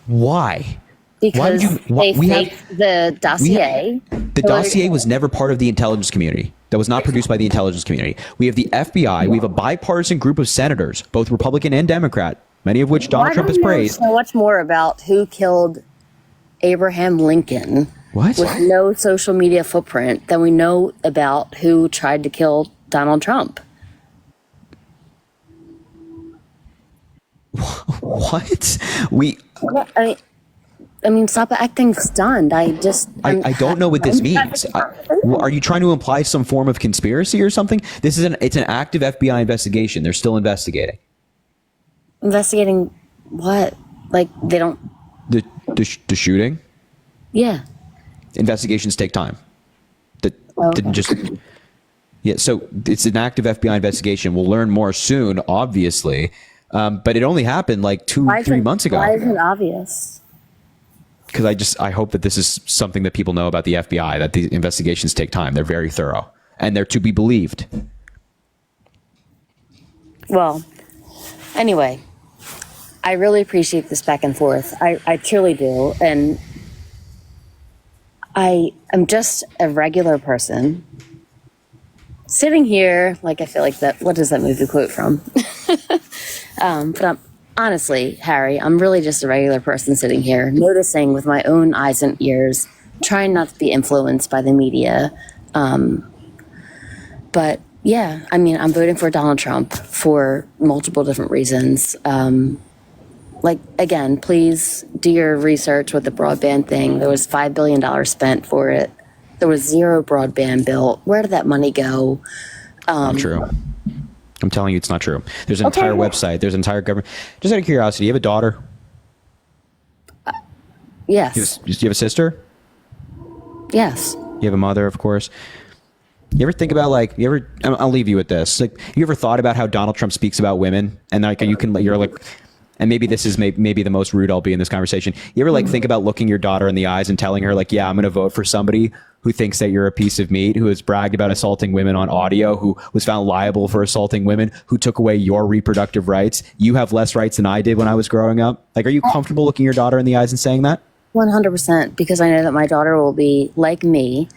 Why? because they we have- faked the dossier. The dossier was never part of the intelligence community. That was not produced by the intelligence community. We have the FBI. We have a bipartisan group of senators, both Republican and Democrat, many of which Donald Trump has praised. So much more about who killed Abraham Lincoln What? with no social media footprint than we know about who tried to kill Donald Trump. What? I mean, stop acting stunned. I don't know what this means. Are you trying to imply some form of conspiracy or something? It's an active FBI investigation. They're still investigating. Investigating what? Like they don't. The shooting? Yeah. Investigations take time. Didn't just. Yeah, so it's an active FBI investigation. We'll learn more soon, obviously. But it only happened like 2-3 months ago. Why isn't it obvious? Because I hope that this is something that people know about the FBI, that the investigations take time. They're very thorough and they're to be believed. Well, anyway, I really appreciate this back and forth. I truly do. And I am just a regular person sitting here, like I feel like that. What is that movie quote from? But honestly, Harry, I'm really just a regular person sitting here, noticing with my own eyes and ears, trying not to be influenced by the media. But yeah, I mean, I'm voting for Donald Trump for multiple different reasons. Like, again, please do your research with the broadband thing. There was $5 billion spent for it. There was zero broadband built. Where did that money go? Not true. I'm telling you, it's not true. There's an entire website. There's an entire government. Just out of curiosity, you have a daughter? Yes. Do you have a sister? Yes. You have a mother, of course. You ever think about I'll leave you with this. Like, you ever thought about how Donald Trump speaks about women and and maybe this is maybe the most rude I'll be in this conversation. You ever think about looking your daughter in the eyes and telling her yeah, I'm going to vote for somebody who thinks that you're a piece of meat, who has bragged about assaulting women on audio, who was found liable for assaulting women, who took away your reproductive rights. You have less rights than I did when I was growing up. Are you comfortable looking your daughter in the eyes and saying that? 100%, because I know that my daughter will be, like me,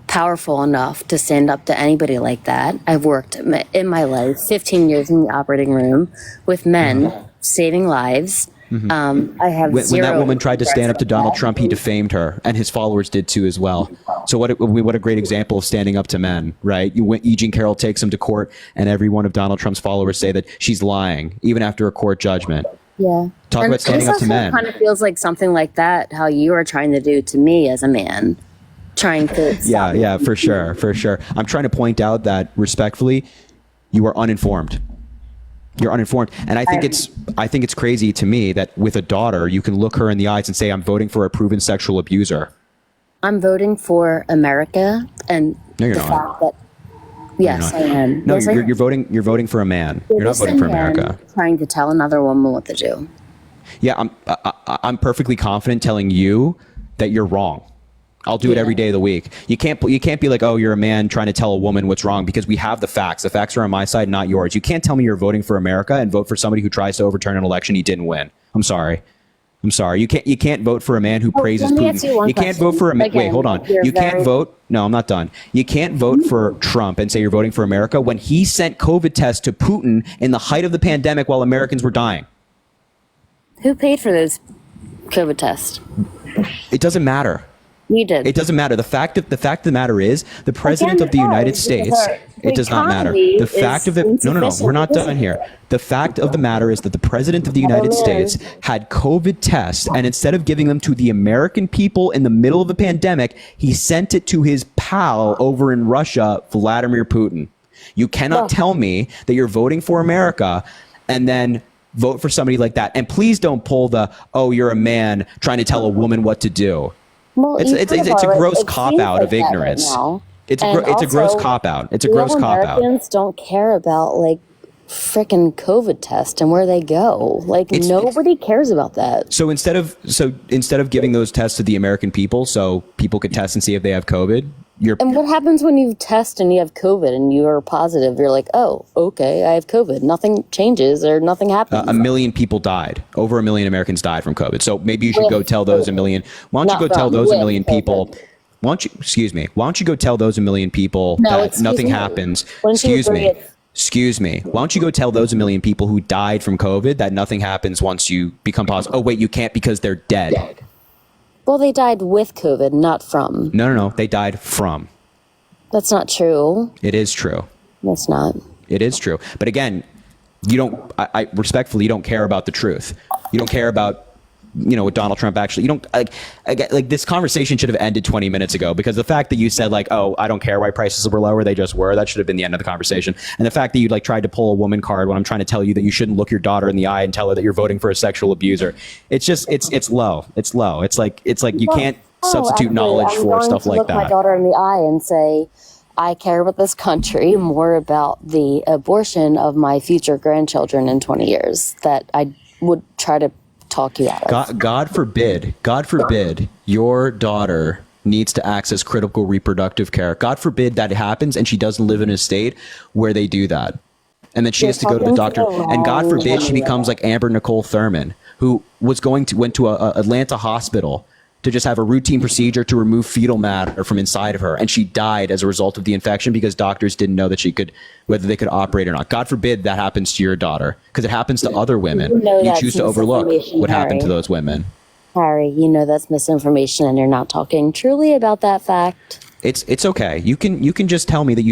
powerful enough to stand up to anybody like that. I've worked in my life 15 years in the operating room with men saving lives. I have when that woman tried to stand up to Donald Trump, he defamed her, and his followers did too as well. So what a great example of standing up to men, right? E. Jean Carroll takes him to court, and every one of Donald Trump's followers say that she's lying, even after a court judgment. Yeah. Talk about standing up to men. It kind of feels like something like that, how you are trying to do to me as a man. Trying to Yeah, for sure. I'm trying to point out that respectfully, you are uninformed. You're uninformed, and I think it's crazy to me that with a daughter, you can look her in the eyes and say, "I'm voting for a proven sexual abuser." I'm voting for America, and No, you're the not. fact that yes, I am. No, Yes, I am. you're voting. You're voting for a man. You're not Just a voting for man America. Trying to tell another woman what to do. Yeah, I'm perfectly confident telling you that you're wrong. I'll do it every day of the week. You can't be like, oh, you're a man trying to tell a woman what's wrong, because we have the facts. The facts are on my side, not yours. You can't tell me you're voting for America and vote for somebody who tries to overturn an election he didn't win. I'm sorry. You can't vote for a man who praises let me ask Putin. you one Can't vote for a man. Wait, hold on. You can't vote. No, I'm not done. You can't vote for Trump and say you're voting for America when he sent COVID tests to Putin in the height of the pandemic while Americans were dying. Who paid for those COVID tests? It doesn't matter. You did. It doesn't matter. The fact of the matter is, the president of the United States. It does not matter. The fact of the no. We're not done here. The fact of the matter is that the president of the United States had COVID tests, and instead of giving them to the American people in the middle of a pandemic, he sent it to his pal over in Russia, Vladimir Putin. You cannot tell me that you're voting for America and then vote for somebody like that. And please don't pull the, oh, you're a man trying to tell a woman what to do. Well, It's a gross cop out of ignorance. It's a gross cop out. It's a gross cop out. Americans don't care about freaking COVID test and where they go. Like, nobody cares about that. So instead of giving those tests to the American people, so people could test and see if they have COVID, And what happens when you test and you have COVID and you are positive? You're like, oh, okay, I have COVID. Nothing changes or nothing happens. a million people died. Over 1 million Americans died from COVID. So maybe you should go tell those 1 million. Why don't you go tell those 1 million people? Why don't you? Excuse me. Why don't you go tell those 1 million people that nothing happens? Excuse me. Excuse me. Why don't you go tell those 1 million people who died from COVID that nothing happens once you become positive? Oh wait, you can't because they're dead. Well, they died with COVID, not from. No. They died from. That's not true. It is true. That's not. It is true. But again, you don't. I respectfully, you don't care about the truth. You don't care about. What Donald Trump actually, you don't like this conversation should have ended 20 minutes ago, because the fact that you said like, oh, I don't care why prices were lower, they just were, that should have been the end of the conversation. And the fact that you like tried to pull a woman card when I'm trying to tell you that you shouldn't look your daughter in the eye and tell her that you're voting for a sexual abuser. It's just, it's low. It's low. It's like you can't substitute knowledge for stuff like that. I'm going to look my daughter in the eye and say, I care about this country more about the abortion of my future grandchildren in 20 years that I would try to talk you out of. God forbid your daughter needs to access critical reproductive care. God forbid that happens and she doesn't live in a state where they do that. And then she has to go to the doctor. And God forbid she becomes like Amber Nicole Thurman, who went to a Atlanta hospital to just have a routine procedure to remove fetal matter from inside of her. And she died as a result of the infection because doctors didn't know that whether they could operate or not. God forbid that happens to your daughter, because it happens to other women. You choose to overlook what happened to those women. Harry, that's misinformation and you're not talking truly about that fact. It's okay. You can just tell me that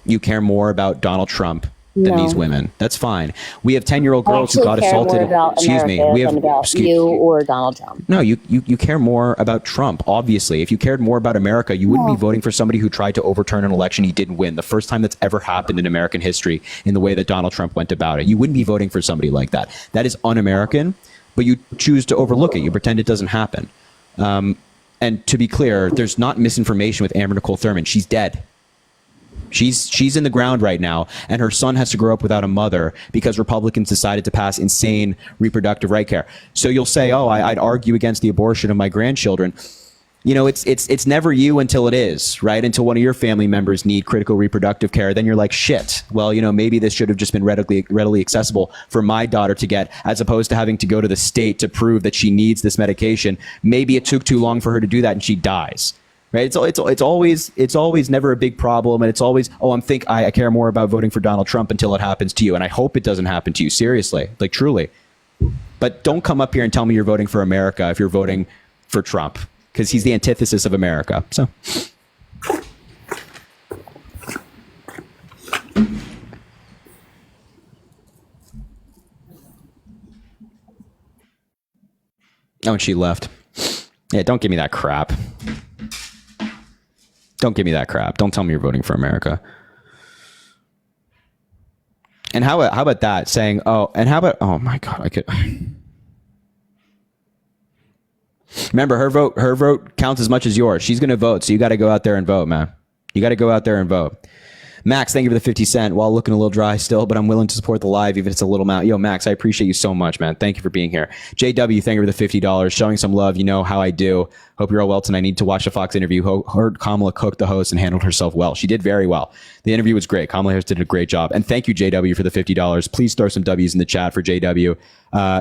you care more about Donald Trump than these women. That's fine. We have 10-year-old girls who got assaulted. We have you or Donald Trump. No, you care more about Trump. Obviously, if you cared more about America, you wouldn't be voting for somebody who tried to overturn an election he didn't win. The first time that's ever happened in American history in the way that Donald Trump went about it. You wouldn't be voting for somebody like that. That is un-American, but you choose to overlook it. You pretend it doesn't happen. And to be clear, there's not misinformation with Amber Nicole Thurman. She's dead. She's in the ground right now, and her son has to grow up without a mother because Republicans decided to pass insane reproductive right care. So you'll say, oh, I'd argue against the abortion of my grandchildren. It's never you until it is, right? Until one of your family members need critical reproductive care. Then you're like, shit, well, maybe this should have just been readily accessible for my daughter to get, as opposed to having to go to the state to prove that she needs this medication. Maybe it took too long for her to do that and she dies. Right? It's always never a big problem, and it's always, I care more about voting for Donald Trump until it happens to you, and I hope it doesn't happen to you. Seriously, like truly. But don't come up here and tell me you're voting for America if you're voting for Trump, because he's the antithesis of America. So. Oh, and she left. Yeah, don't give me that crap. Don't give me that crap. Don't tell me you're voting for America. And how about that saying, oh my God, I could. Remember, her vote counts as much as yours. She's going to vote. So you got to go out there and vote, man. You got to go out there and vote. Max, thank you for the 50 cent. While looking a little dry still, but I'm willing to support the live, even if it's a little amount. Yo, Max, I appreciate you so much, man. Thank you for being here. JW, thank you for the $50. Showing some love. You know how I do. Hope you're all well tonight. I need to watch the Fox interview. Heard Kamala cook the host and handled herself well. She did very well. The interview was great. Kamala Harris did a great job. And thank you, JW, for the $50. Please throw some W's in the chat for JW.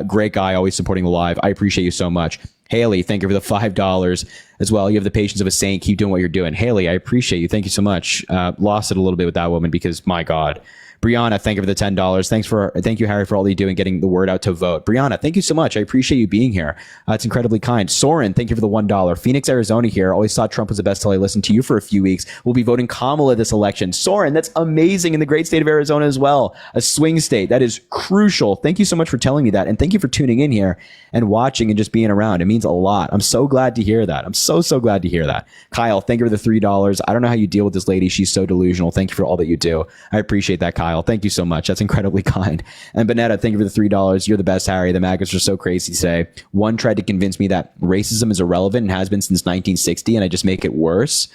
Great guy, always supporting the live. I appreciate you so much. Haley, thank you for the $5 as well. You have the patience of a saint. Keep doing what you're doing. Haley, I appreciate you. Thank you so much. Lost it a little bit with that woman because, my God. Brianna, thank you for the $10. Thank you, Harry, for all that you do and getting the word out to vote. Brianna, thank you so much. I appreciate you being here. It's incredibly kind. Soren, thank you for the $1. Phoenix, Arizona here. Always thought Trump was the best till I listened to you for a few weeks. We'll be voting Kamala this election. Soren, that's amazing. In the great state of Arizona as well. A swing state. That is crucial. Thank you so much for telling me that. And thank you for tuning in here and watching and just being around. It means a lot. I'm so glad to hear that. I'm so glad to hear that. Kyle, thank you for the $3. I don't know how you deal with this lady. She's so delusional. Thank you for all that you do. I appreciate that, Kyle. Thank you so much. That's incredibly kind. And Bonetta, thank you for the $3. You're the best, Harry. The maggots are so crazy today. One tried to convince me that racism is irrelevant and has been since 1960, and I just make it worse.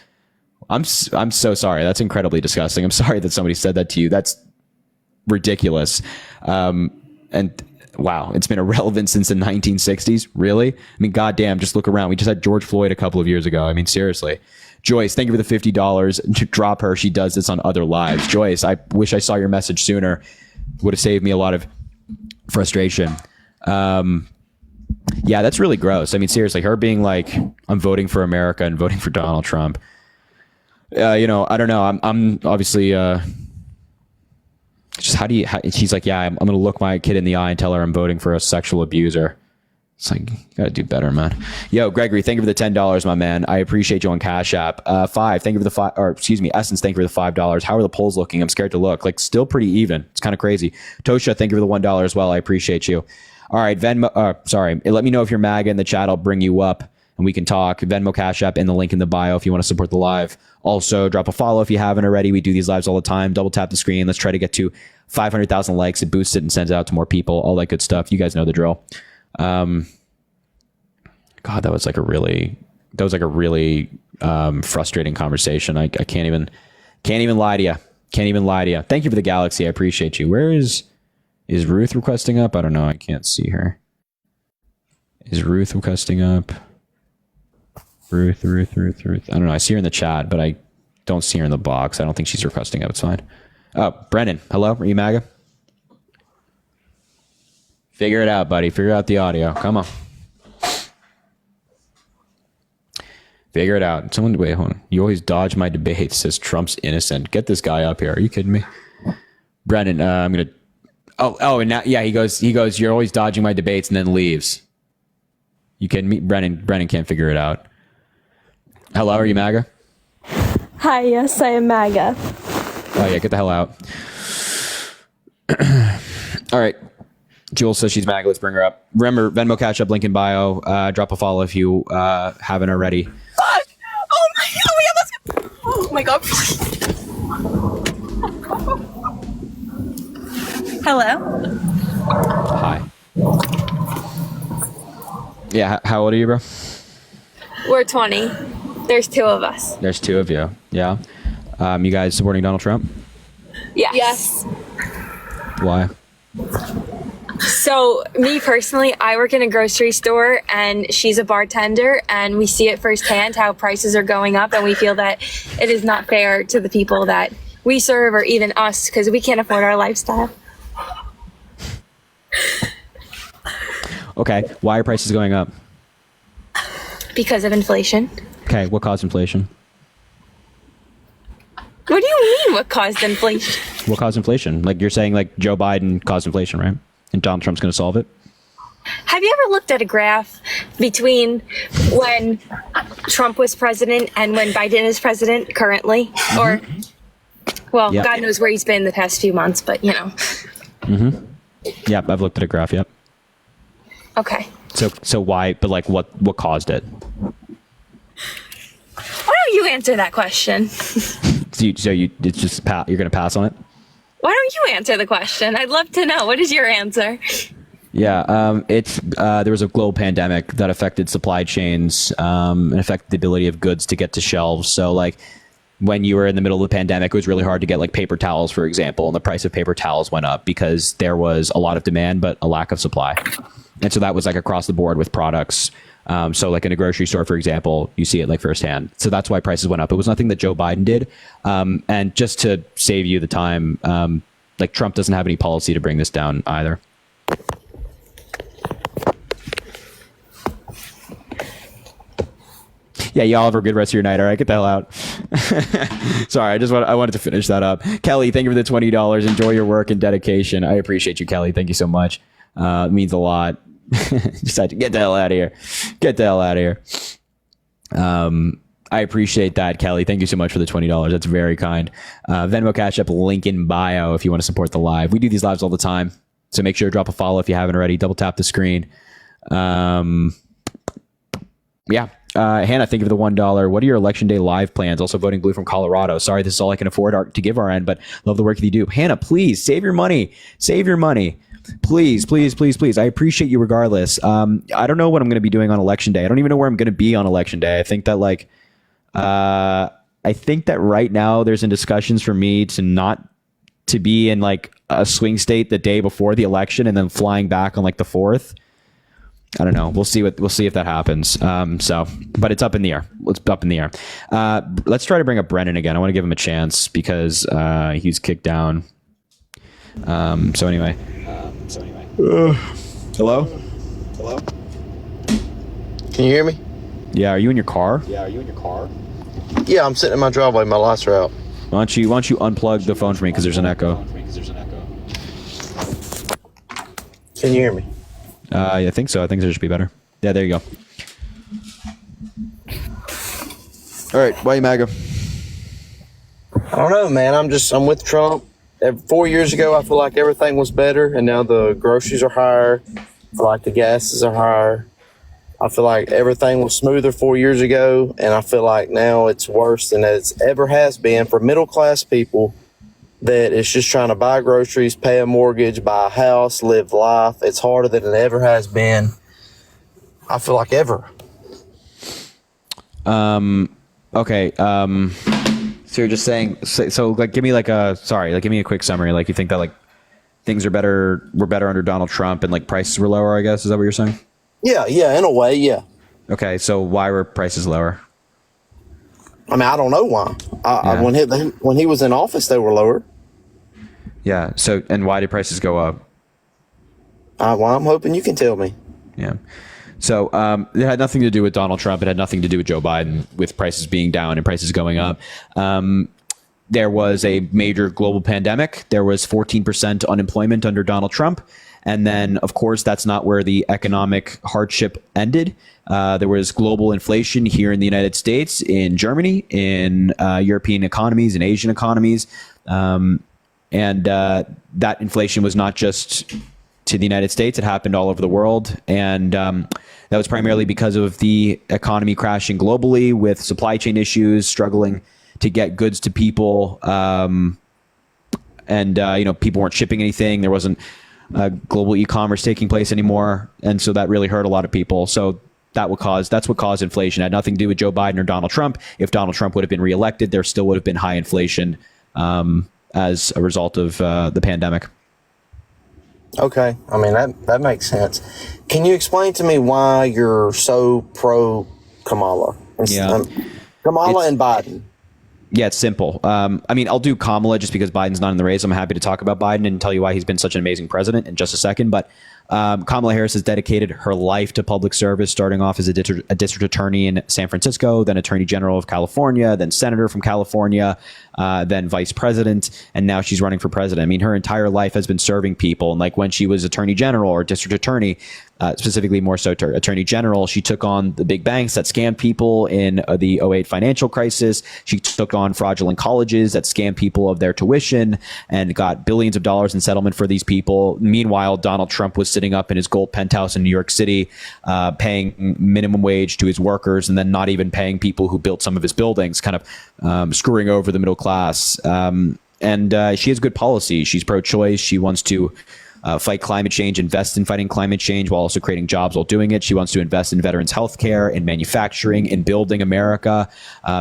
I'm so sorry. That's incredibly disgusting. I'm sorry that somebody said that to you. ridiculous. And wow, it's been irrelevant since the 1960s. Really? I mean, goddamn, just look around. We just had George Floyd a couple of years ago. I mean, seriously. Joyce, thank you for the $50 to drop her. She does this on other lives. Joyce, I wish I saw your message sooner. Would have saved me a lot of frustration. Yeah, that's really gross. I mean, seriously, her being like, I'm voting for America and voting for Donald Trump. I don't know. I'm obviously, just she's like, yeah, I'm going to look my kid in the eye and tell her I'm voting for a sexual abuser. It's like, you got to do better, man. Yo, Gregory, thank you for the $10, my man. I appreciate you on Cash App. Thank you for the Essence, thank you for the $5. How are the polls looking? I'm scared to look. Like, still pretty even. It's kind of crazy. Tosha, thank you for the $1 as well. I appreciate you. All right, Venmo, let me know if you're MAGA in the chat. I'll bring you up and we can talk. Venmo, Cash App, and the link in the bio if you want to support the live. Also, drop a follow if you haven't already. We do these lives all the time. Double tap the screen. Let's try to get to 500,000 likes. It boosts it and sends it out to more people. All that good stuff. You guys know the drill. God, that was like a really frustrating conversation. I can't even lie to you. Can't even lie to you. Thank you for the galaxy. I appreciate you. Where is Ruth requesting up? I don't know. I can't see her. Is Ruth requesting up? Ruth. I don't know. I see her in the chat, but I don't see her in the box. I don't think she's requesting up. It's fine. Oh, Brendan. Hello. Are you MAGA? Figure it out, buddy. Figure out the audio. Come on. Figure it out. Wait, hold on. You always dodge my debates, says Trump's innocent. Get this guy up here. Are you kidding me? Brendan, I'm going to... Oh, and now, yeah, he goes, you're always dodging my debates and then leaves. You kidding me? Brendan can't figure it out. Hello, are you MAGA? Hi, yes, I am MAGA. Oh, yeah, get the hell out. All right. Jules says she's MAGA. Let's bring her up. Remember, Venmo, Cash App, link in bio. Drop a follow if you haven't already. Fuck! Oh my god! Hello? Hi. Yeah, how old are you, bro? We're 20. There's two of us. There's two of you. Yeah. You guys supporting Donald Trump? Yes. Why? So, me personally, I work in a grocery store and she's a bartender, and we see it firsthand how prices are going up, and we feel that it is not fair to the people that we serve or even us because we can't afford our lifestyle. Okay. Why are prices going up? Because of inflation. Okay. What caused inflation? What do you mean what caused inflation? What caused inflation? Like, you're saying like Joe Biden caused inflation, right? And Donald Trump's going to solve it? Have you ever looked at a graph between when Trump was president and when Biden is president currently? Or, well, Yeah. God knows where he's been the past few months, but you know. Yeah, I've looked at a graph. Yep. Okay. So why? But like, what caused it? Why don't you answer that question? It's just you're going to pass on it? Why don't you answer the question? I'd love to know. What is your answer? Yeah, there was a global pandemic that affected supply chains and affected the ability of goods to get to shelves. So like, when you were in the middle of the pandemic, it was really hard to get like paper towels, for example, and the price of paper towels went up because there was a lot of demand but a lack of supply. And so that was like across the board with products. So like in a grocery store, for example, you see it like firsthand. So that's why prices went up. It was nothing that Joe Biden did. And just to save you the time, like Trump doesn't have any policy to bring this down either. Yeah, y'all have a good rest of your night. All right, get the hell out. Sorry, I wanted to finish that up. Kelly, thank you for the $20. Enjoy your work and dedication. I appreciate you, Kelly. Thank you so much. It means a lot. Just had to get the hell out of here. Get the hell out of here. I appreciate that, Kelly. Thank you so much for the $20. That's very kind. Venmo, Cash App, link in bio if you want to support the live. We do these lives all the time, so make sure to drop a follow if you haven't already. Double tap the screen. Yeah. Hannah, thank you for the $1. What are your election day live plans? Also voting blue from Colorado. Sorry, this is all I can afford to give our end, but love the work that you do. Hannah, please save your money. Save your money. Please, please, please, please. I appreciate you regardless. I don't know what I'm going to be doing on election day. I don't even know where I'm going to be on election day. I think that right now there's in discussions for me to be in like a swing state the day before the election and then flying back on like the 4th. I don't know. We'll see if that happens. But it's up in the air. It's up in the air. Let's try to bring up Brennan again. I want to give him a chance because he's kicked down. So anyway. Hello? Can you hear me? Yeah. Are you in your car? Yeah, I'm sitting in my driveway. My lights are out. Why don't you unplug the phone for me because there's an echo. Can you hear me? I think so. I think it should be better. Yeah, there you go. All right, why you MAGA? I don't know, man. I'm with Trump. 4 years ago, I feel like everything was better, and now the groceries are higher. I feel like the gases are higher. I feel like everything was smoother 4 years ago, and I feel like now it's worse than it's ever has been for middle-class people that is just trying to buy groceries, pay a mortgage, buy a house, live life. It's harder than it ever has been. I feel like ever. Okay. So you're just saying, so like, give me give me a quick summary. Like, you think that like things were better under Donald Trump and like prices were lower, I guess. Is that what you're saying? Yeah, in a way, yeah. Okay. So why were prices lower? I mean, I don't know why. When he was in office, they were lower. Yeah. So, and why did prices go up? Well, I'm hoping you can tell me. Yeah. So it had nothing to do with Donald Trump. It had nothing to do with Joe Biden, with prices being down and prices going up. There was a major global pandemic. There was 14% unemployment under Donald Trump. And then, of course, that's not where the economic hardship ended. There was global inflation here in the United States, in Germany, in European economies, in Asian economies. And that inflation was not just to the United States. It happened all over the world. And that was primarily because of the economy crashing globally, with supply chain issues, struggling to get goods to people. People weren't shipping anything. There wasn't global e-commerce taking place anymore. And so that really hurt a lot of people. So that's what caused inflation. It had nothing to do with Joe Biden or Donald Trump. If Donald Trump would have been reelected, there still would have been high inflation as a result of the pandemic. Okay. I mean, that makes sense. Can you explain to me why you're so pro Kamala? Yeah. Kamala and Biden. Yeah, it's simple. I'll do Kamala just because Biden's not in the race. I'm happy to talk about Biden and tell you why he's been such an amazing president in just a second. But Kamala Harris has dedicated her life to public service, starting off as a district attorney in San Francisco, then attorney general of California, then senator from California, then vice president, and now she's running for president. I mean, her entire life has been serving people. And like when she was attorney general or district attorney, specifically more so to attorney general, she took on the big banks that scammed people in the 2008 financial crisis. She took on fraudulent colleges that scammed people of their tuition and got billions of dollars in settlement for these people. Meanwhile, Donald Trump was sitting up in his gold penthouse in New York City, paying minimum wage to his workers and then not even paying people who built some of his buildings, kind of screwing over the middle class. And she has good policy. She's pro-choice. She wants to fight climate change, invest in fighting climate change while also creating jobs while doing it. She wants to invest in veterans' health care, in manufacturing, in building America,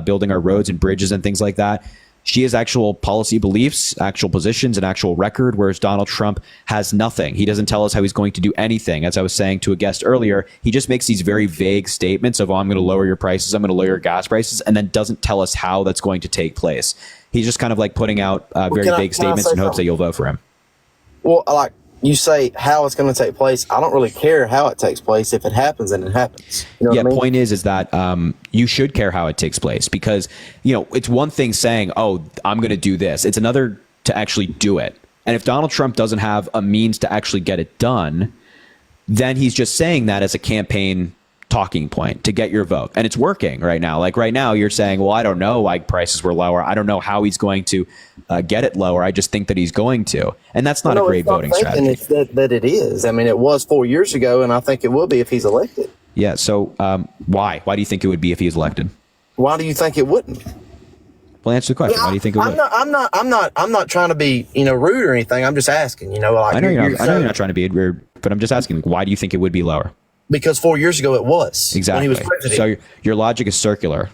building our roads and bridges and things like that. She has actual policy beliefs, actual positions, and actual record, whereas Donald Trump has nothing. He doesn't tell us how he's going to do anything. As I was saying to a guest earlier, he just makes these very vague statements of, oh, I'm going to lower your prices, I'm going to lower your gas prices, and then doesn't tell us how that's going to take place. He's just kind of like putting out very vague statements in hopes that you'll vote for him. Well, like you say, how it's going to take place. I don't really care how it takes place. If it happens, then it happens. You know what I mean? Point is that you should care how it takes place because, it's one thing saying, oh, I'm going to do this. It's another to actually do it. And if Donald Trump doesn't have a means to actually get it done, then he's just saying that as a campaign talking point to get your vote. And it's working right now. Like right now you're saying, well, I don't know why prices were lower. I don't know how he's going to get it lower. I just think that he's going to. And that's not a great voting strategy. It's that it is. I mean, it was 4 years ago, and I think it will be if he's elected. Yeah. So why? Why do you think it would be if he is elected? Why do you think it wouldn't? Well, answer the question. Why do you think it would? I'm not trying to be, rude or anything. I'm just asking, like I know you're not trying to be rude, but I'm just asking, why do you think it would be lower? Because 4 years ago it was. Exactly. When he was president. So your logic is circular.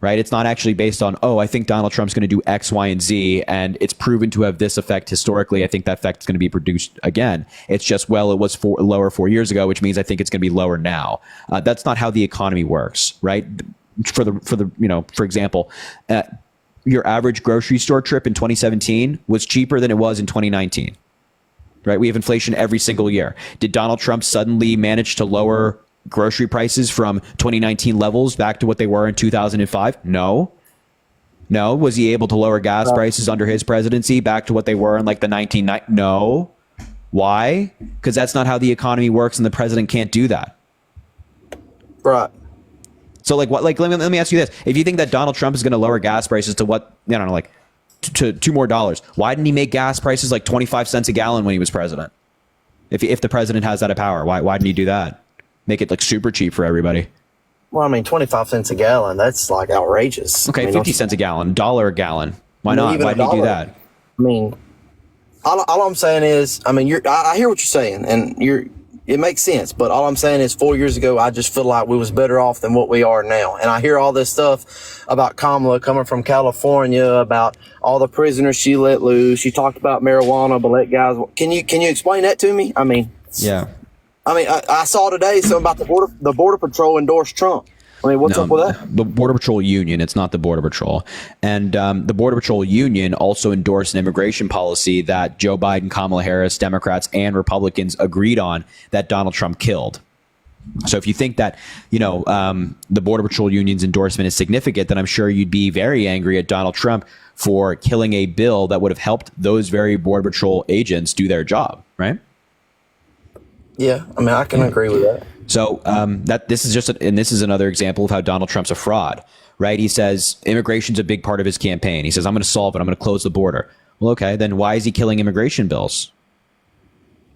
right? It's not actually based on, oh, I think Donald Trump's going to do X, Y, and Z, and it's proven to have this effect historically. I think that effect is going to be produced again. It's just, well, it was lower 4 years ago, which means I think it's going to be lower now. That's not how the economy works, right? For example, your average grocery store trip in 2017 was cheaper than it was in 2019, right? We have inflation every single year. Did Donald Trump suddenly manage to lower grocery prices from 2019 levels back to what they were in 2005? No. Was he able to lower gas prices under his presidency back to what they were in like the 1990s? No. Why? Because that's not how the economy works, and the president can't do that. Right. So like what? Like let me ask you this: if you think that Donald Trump is going to lower gas prices to what, I don't know, like to $2 more, why didn't he make gas prices like 25 cents a gallon when he was president? If the president has that power, why didn't he do that? Make it like super cheap for everybody. Well, I mean, 25 cents a gallon, that's like outrageous. Okay, I mean, 50 cents a gallon, $1 a gallon. Why not? Why did he do that? I mean, all I'm saying is, I mean, I hear what you're saying, and it makes sense. But all I'm saying is 4 years ago, I just feel like we was better off than what we are now. And I hear all this stuff about Kamala coming from California, about all the prisoners she let loose. She talked about marijuana, but let guys. Can you explain that to me? I mean, yeah. I mean, I saw today something about the border patrol endorsed Trump. I mean, what's up with that? The Border Patrol Union, it's not the Border Patrol. And the Border Patrol Union also endorsed an immigration policy that Joe Biden, Kamala Harris, Democrats, and Republicans agreed on that Donald Trump killed. So if you think that, the Border Patrol Union's endorsement is significant, then I'm sure you'd be very angry at Donald Trump for killing a bill that would have helped those very Border Patrol agents do their job, right? Yeah, I mean, I can agree with that. So this is another example of how Donald Trump's a fraud, right? He says immigration's a big part of his campaign. He says, I'm going to solve it. I'm going to close the border. Well, okay, then why is he killing immigration bills?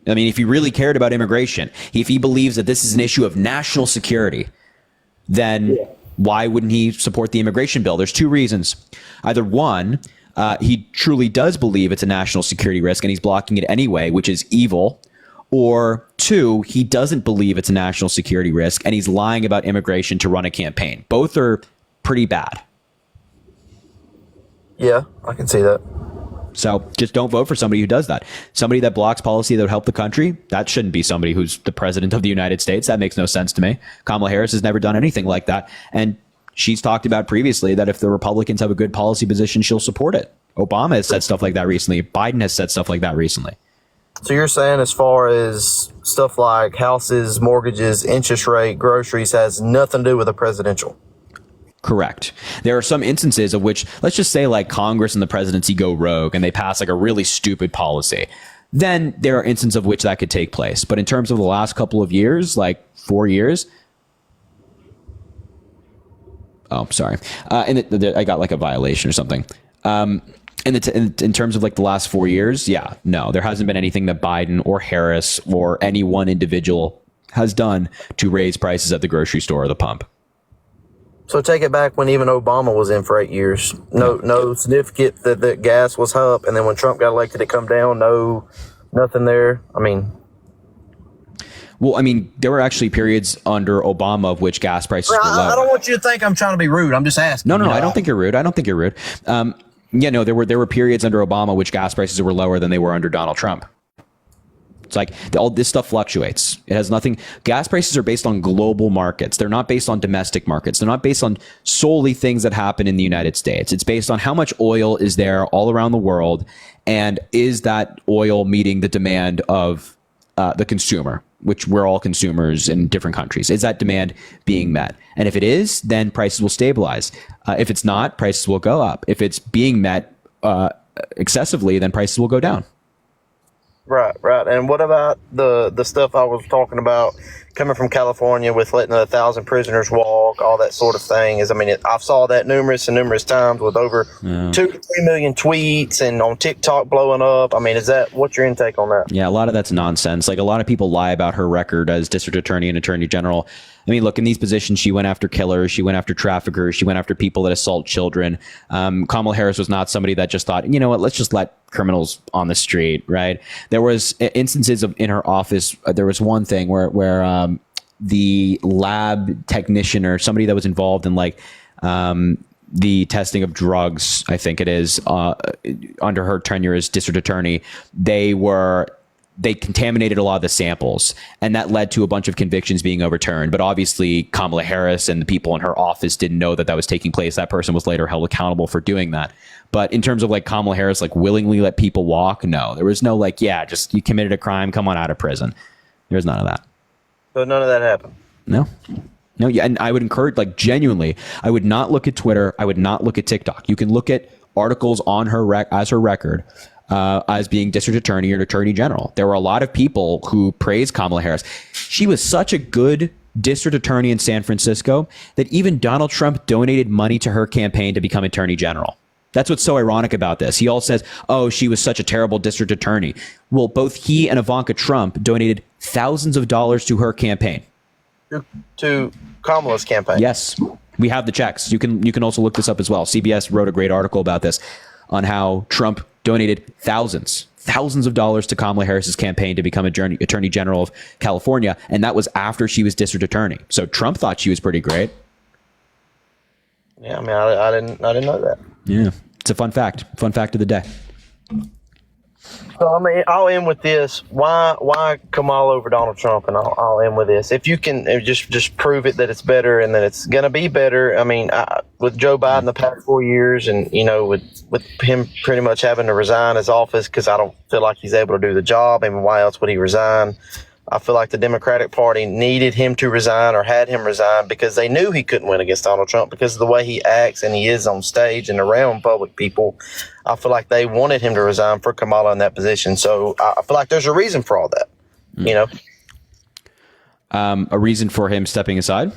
I mean, if he really cared about immigration, if he believes that this is an issue of national security, then why wouldn't he support the immigration bill? There's two reasons. Either one, he truly does believe it's a national security risk and he's blocking it anyway, which is evil. Or two, he doesn't believe it's a national security risk and he's lying about immigration to run a campaign. Both are pretty bad. Yeah, I can see that. So just don't vote for somebody who does that. Somebody that blocks policy that would help the country, that shouldn't be somebody who's the president of the United States. That makes no sense to me. Kamala Harris has never done anything like that. And she's talked about previously that if the Republicans have a good policy position, she'll support it. Obama has said stuff like that recently. Biden has said stuff like that recently. So you're saying as far as stuff like houses, mortgages, interest rate, groceries has nothing to do with the presidential? Correct. There are some instances of which, let's just say like Congress and the presidency go rogue and they pass like a really stupid policy. Then there are instances of which that could take place. But in terms of the last couple of years, like 4 years. Oh, sorry. I got like a violation or something. In terms of like the last 4 years, yeah, no, there hasn't been anything that Biden or Harris or any one individual has done to raise prices at the grocery store or the pump. So take it back when even Obama was in for 8 years. No significant that gas was up, and then when Trump got elected, it come down. Nothing there. I mean, there were actually periods under Obama of which gas prices were low. I don't want you to think I'm trying to be rude. I'm just asking. No, I don't think you're rude. There were periods under Obama which gas prices were lower than they were under Donald Trump. It's like all this stuff fluctuates. It has nothing. Gas prices are based on global markets. They're not based on domestic markets. They're not based on solely things that happen in the United States. It's based on how much oil is there all around the world, and is that oil meeting the demand of the consumer, which we're all consumers in different countries. Is that demand being met? And if it is, then prices will stabilize. If it's not, prices will go up. If it's being met excessively, then prices will go down. Right. And what about the stuff I was talking about coming from California with letting 1,000 prisoners walk, all that sort of thing? I've saw that numerous times with over 2 to 3 million tweets and on TikTok blowing up. What's your intake on that? Yeah, a lot of that's nonsense. Like a lot of people lie about her record as district attorney and attorney general. Look, in these positions, she went after killers, she went after traffickers, she went after people that assault children. Kamala Harris was not somebody that just thought, you know what, let's just let criminals on the street, right? There was instances in her office. There was one thing where the lab technician or somebody that was involved in the testing of drugs, I think it is, under her tenure as district attorney, they contaminated a lot of the samples, and that led to a bunch of convictions being overturned. But obviously Kamala Harris and the people in her office didn't know that was taking place. That person was later held accountable for doing that. But in terms of like Kamala Harris, like willingly let people walk, no, there was no like, yeah, just you committed a crime, come on out of prison. There's none of that. So none of that happened. No. Yeah. And I would encourage, like, genuinely, I would not look at Twitter. I would not look at TikTok. You can look at articles on her as her record as being district attorney or attorney general. There were a lot of people who praised Kamala Harris. She was such a good district attorney in San Francisco that even Donald Trump donated money to her campaign to become attorney general. That's what's so ironic about this. He all says, oh, she was such a terrible district attorney. Well, both he and Ivanka Trump donated thousands of dollars to her campaign. To Kamala's campaign. Yes, we have the checks. You can also look this up as well. CBS wrote a great article about this on how Trump donated thousands of dollars to Kamala Harris's campaign to become attorney general of California, and that was after she was district attorney. So Trump thought she was pretty great. Yeah, I mean, I didn't know that. Yeah, it's a fun fact of the day. So I mean, I'll end with this. Why Kamala over Donald Trump? And I'll end with this. If you can just prove it that it's better and that it's going to be better. I mean, with Joe Biden the past 4 years, and with him pretty much having to resign his office because I don't feel like he's able to do the job. I mean, why else would he resign? I feel like the Democratic Party needed him to resign or had him resign because they knew he couldn't win against Donald Trump because of the way he acts and he is on stage and around public people. I feel like they wanted him to resign for Kamala in that position. So I feel like there's a reason for all that, A reason for him stepping aside?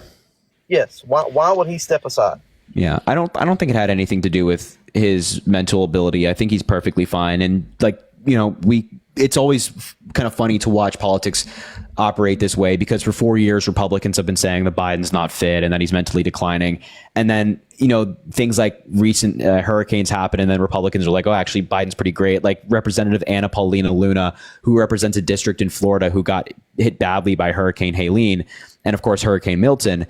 Yes. Why would he step aside? Yeah, I don't think it had anything to do with his mental ability. I think he's perfectly fine. And it's always kind of funny to watch politics operate this way because for 4 years, Republicans have been saying that Biden's not fit and that he's mentally declining. And then, things like recent hurricanes happen and then Republicans are like, oh, actually, Biden's pretty great. Like Representative Anna Paulina Luna, who represents a district in Florida who got hit badly by Hurricane Helene and, of course, Hurricane Milton.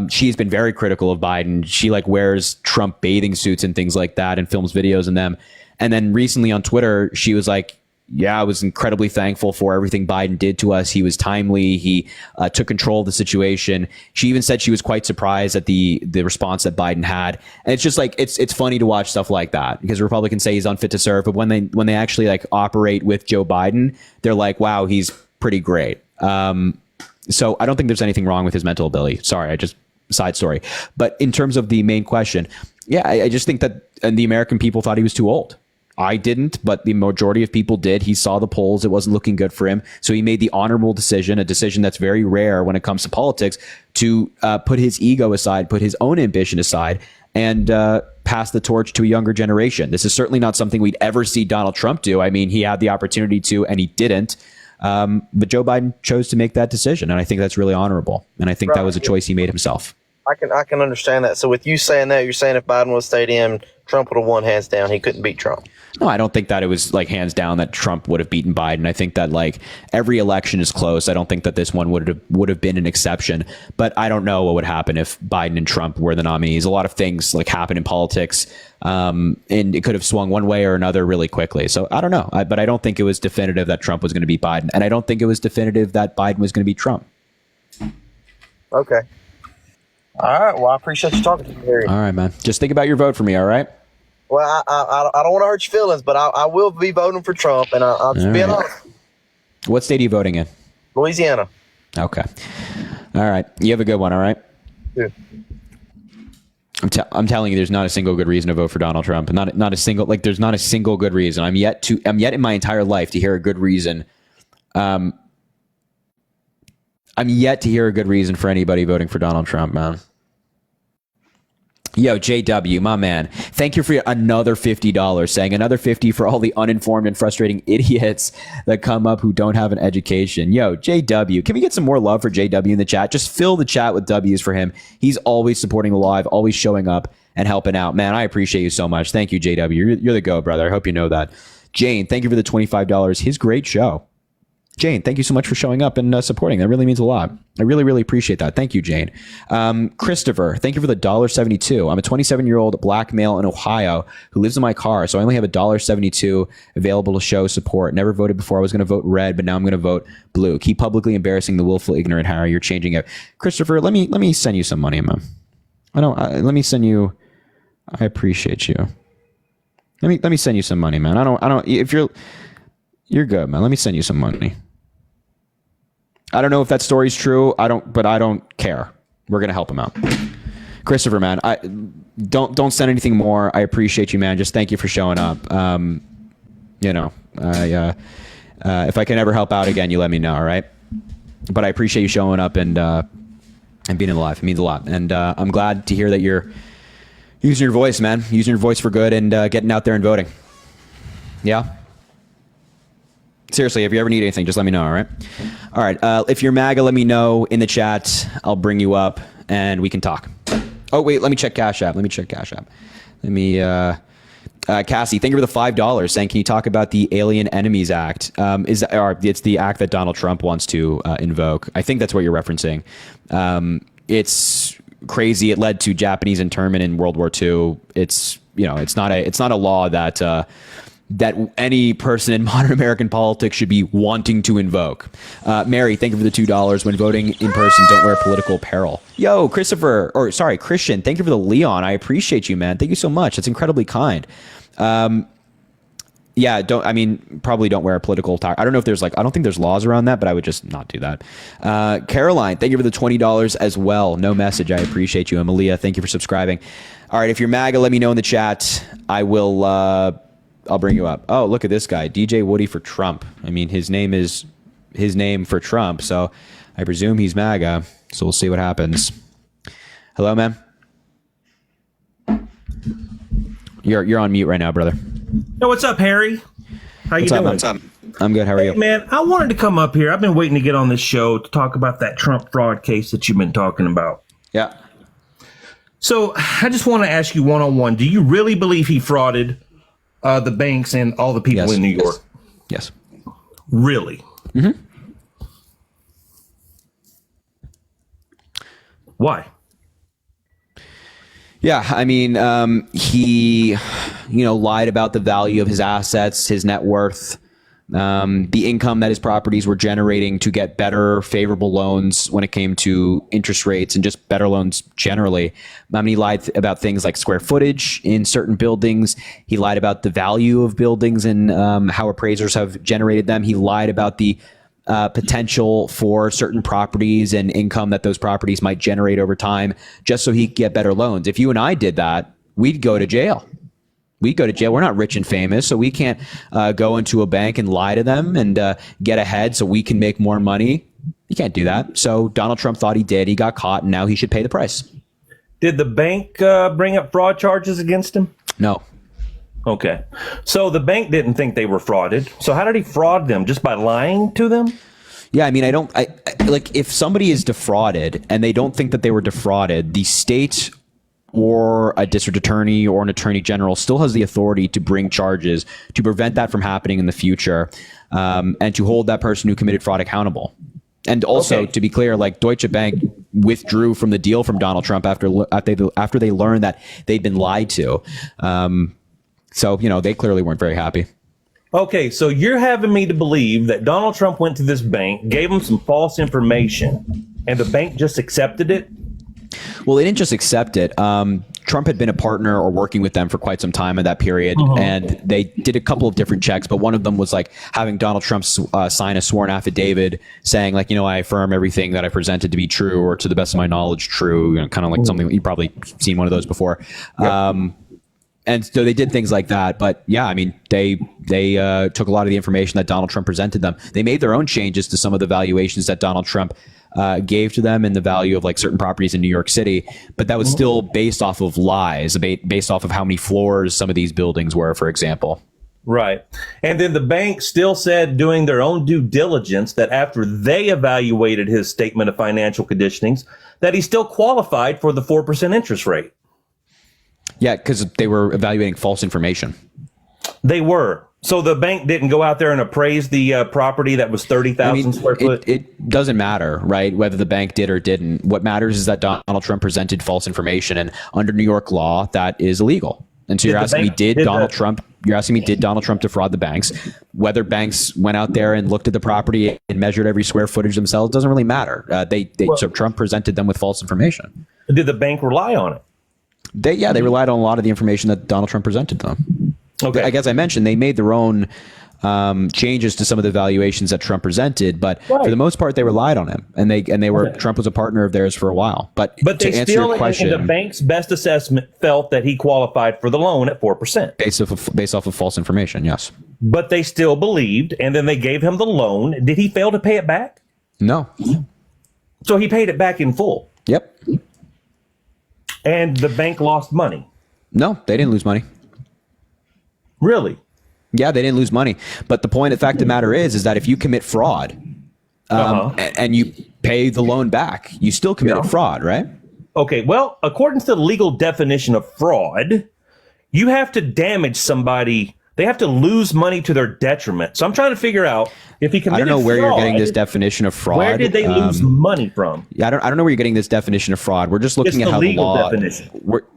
She's been very critical of Biden. She wears Trump bathing suits and things like that and films videos in them. And then recently on Twitter, she was like, yeah, I was incredibly thankful for everything Biden did to us. He was timely. He took control of the situation. She even said she was quite surprised at the response that Biden had. And it's just like, it's funny to watch stuff like that because Republicans say he's unfit to serve. But when they actually operate with Joe Biden, they're like, wow, he's pretty great. So I don't think there's anything wrong with his mental ability. Sorry, side story. But in terms of the main question, yeah, I just think that the American people thought he was too old. I didn't, but the majority of people did. He saw the polls. It wasn't looking good for him. So he made the honorable decision, a decision that's very rare when it comes to politics, to put his ego aside, put his own ambition aside, and pass the torch to a younger generation. This is certainly not something we'd ever see Donald Trump do. I mean, he had the opportunity to, and he didn't. But Joe Biden chose to make that decision, and I think that's really honorable. And I think that was a choice he made himself. I can understand that. So with you saying that, you're saying if Biden would have stayed in, Trump would have won hands down. He couldn't beat Trump. No, I don't think that it was hands down that Trump would have beaten Biden. I think that every election is close. I don't think that this one would have been an exception. But I don't know what would happen if Biden and Trump were the nominees. A lot of things happen in politics, and it could have swung one way or another really quickly. So I don't know. But I don't think it was definitive that Trump was going to beat Biden, and I don't think it was definitive that Biden was going to beat Trump. Okay. All right. Well, I appreciate you talking to me, Harry. All right, man. Just think about your vote for me. All right. Well, I don't want to hurt your feelings, but I will be voting for Trump, and I'll just be honest. What state are you voting in? Louisiana. Okay. All right. You have a good one. All right. Yeah. I'm telling you, there's not a single good reason to vote for Donald Trump. Not a single there's not a single good reason. I'm yet in my entire life to hear a good reason. I'm yet to hear a good reason for anybody voting for Donald Trump, man. Yo, JW, my man. Thank you for another $50, saying another 50 for all the uninformed and frustrating idiots that come up who don't have an education. Yo, JW, can we get some more love for JW in the chat? Just fill the chat with W's for him. He's always supporting the live, always showing up and helping out. Man, I appreciate you so much. Thank you, JW. You're the go, brother. I hope you know that. Jane, thank you for the $25. His great show. Jane, thank you so much for showing up and supporting. That really means a lot. I really, really appreciate that. Thank you, Jane. Christopher, thank you for the $1.72. I'm a 27-year-old black male in Ohio who lives in my car, so I only have $1.72 available to show support. Never voted before. I was going to vote red, but now I'm going to vote blue. Keep publicly embarrassing the willful ignorant Harry. You're changing it. Christopher, let me send you some money, man. Let me send you. I appreciate you. Let me send you some money, man. I don't. If you're good, man. Let me send you some money. I don't know if that story's true. But I don't care. We're gonna help him out. Christopher, man. I don't send anything more. I appreciate you, man. Just thank you for showing up. If I can ever help out again, you let me know. All right. But I appreciate you showing up and being alive. It means a lot. And I'm glad to hear that you're using your voice, man. Using your voice for good and getting out there and voting. Yeah. Seriously, if you ever need anything, just let me know, all right? All right, if you're MAGA, let me know in the chat. I'll bring you up, and we can talk. Oh, wait, let me check Cash App. Let me, Cassie, thank you for the $5, saying, can you talk about the Alien Enemies Act? It's the act that Donald Trump wants to invoke. I think that's what you're referencing. It's crazy. It led to Japanese internment in World War II. It's not a law that any person in modern American politics should be wanting to invoke. Mary, thank you for the $2. When voting in person, don't wear political apparel. Yo, Christian, thank you for the Leon. I appreciate you, man. Thank you so much. That's incredibly kind. Probably don't wear a political attire. I don't know if I don't think there's laws around that, but I would just not do that. Caroline, thank you for the $20 as well. No message. I appreciate you. Amalia, thank you for subscribing. All right. If you're MAGA, let me know in the chat. I'll bring you up. Oh, look at this guy, DJ Woody for Trump. I mean, his name is his name for Trump, so I presume he's MAGA. So we'll see what happens. Hello, man. You're on mute right now, brother. Yo, what's up, Harry? How you doing? What's up? I'm good. How are you? Hey, man, I wanted to come up here. I've been waiting to get on this show to talk about that Trump fraud case that you've been talking about. Yeah. So I just want to ask you one-on-one. Do you really believe he frauded the banks and all the people in New York? Yes. Really? Mm-hmm. Why? Yeah, I mean, he, lied about the value of his assets, his net worth, the income that his properties were generating to get better, favorable loans when it came to interest rates and just better loans generally. I mean, he lied about things like square footage in certain buildings. He lied about the value of buildings and how appraisers have generated them. He lied about the potential for certain properties and income that those properties might generate over time just so he could get better loans. If you and I did that, we'd go to jail. We're not rich and famous, so we can't go into a bank and lie to them and get ahead so we can make more money. You can't do that. So Donald Trump thought he did. He got caught, and now he should pay the price. Did the bank bring up fraud charges against him? No. Okay. So the bank didn't think they were frauded. So how did he fraud them? Just by lying to them? Yeah, I mean, if somebody is defrauded and they don't think that they were defrauded, the state or a district attorney or an attorney general still has the authority to bring charges to prevent that from happening in the future, and to hold that person who committed fraud accountable. And also, to be clear, Deutsche Bank withdrew from the deal from Donald Trump after they learned that they'd been lied to. So, they clearly weren't very happy. Okay, so you're having me to believe that Donald Trump went to this bank, gave them some false information, and the bank just accepted it? Well, they didn't just accept it. Trump had been a partner or working with them for quite some time in that period, and they did a couple of different checks, but one of them was having Donald Trump sign a sworn affidavit saying I affirm everything that I presented to be true or to the best of my knowledge true, kind of like something you've probably seen one of those before. Yep. And so they did things like that. But yeah, I mean, they took a lot of the information that Donald Trump presented them. They made their own changes to some of the valuations that Donald Trump gave to them and the value of certain properties in New York City. But that was still based off of lies, based off of how many floors some of these buildings were, for example. Right. And then the bank still said, doing their own due diligence, that after they evaluated his statement of financial conditionings, that he still qualified for the 4% interest rate. Yeah, because they were evaluating false information. They were. So the bank didn't go out there and appraise the property that was 30,000 square foot? It doesn't matter, right? Whether the bank did or didn't. What matters is that Donald Trump presented false information, and under New York law, that is illegal. And so you're asking me, did Donald Trump defraud the banks? Whether banks went out there and looked at the property and measured every square footage themselves doesn't really matter. So Trump presented them with false information. Did the bank rely on it? They relied on a lot of the information that Donald Trump presented to them. Okay. I guess I mentioned they made their own changes to some of the valuations that Trump presented, but for the most part, they relied on him, and they were Trump was a partner of theirs for a while. But they to answer still, your question, in the bank's best assessment, felt that he qualified for the loan at 4%, based off of false information. Yes, but they still believed, and then they gave him the loan. Did he fail to pay it back? No. So he paid it back in full. Yep. And the bank lost money. No, they didn't lose money. Really? Yeah, they didn't lose money. But the point of the fact of the matter is that if you commit fraud and you pay the loan back, you still committed fraud, right? Okay, well, according to the legal definition of fraud, you have to damage somebody. They have to lose money to their detriment. So I'm trying to figure out if he committed I don't know where fraud, you're getting this definition of fraud. Where did they lose money from? Yeah, I don't know where you're getting this definition of fraud. We're just looking at how the law. Definition.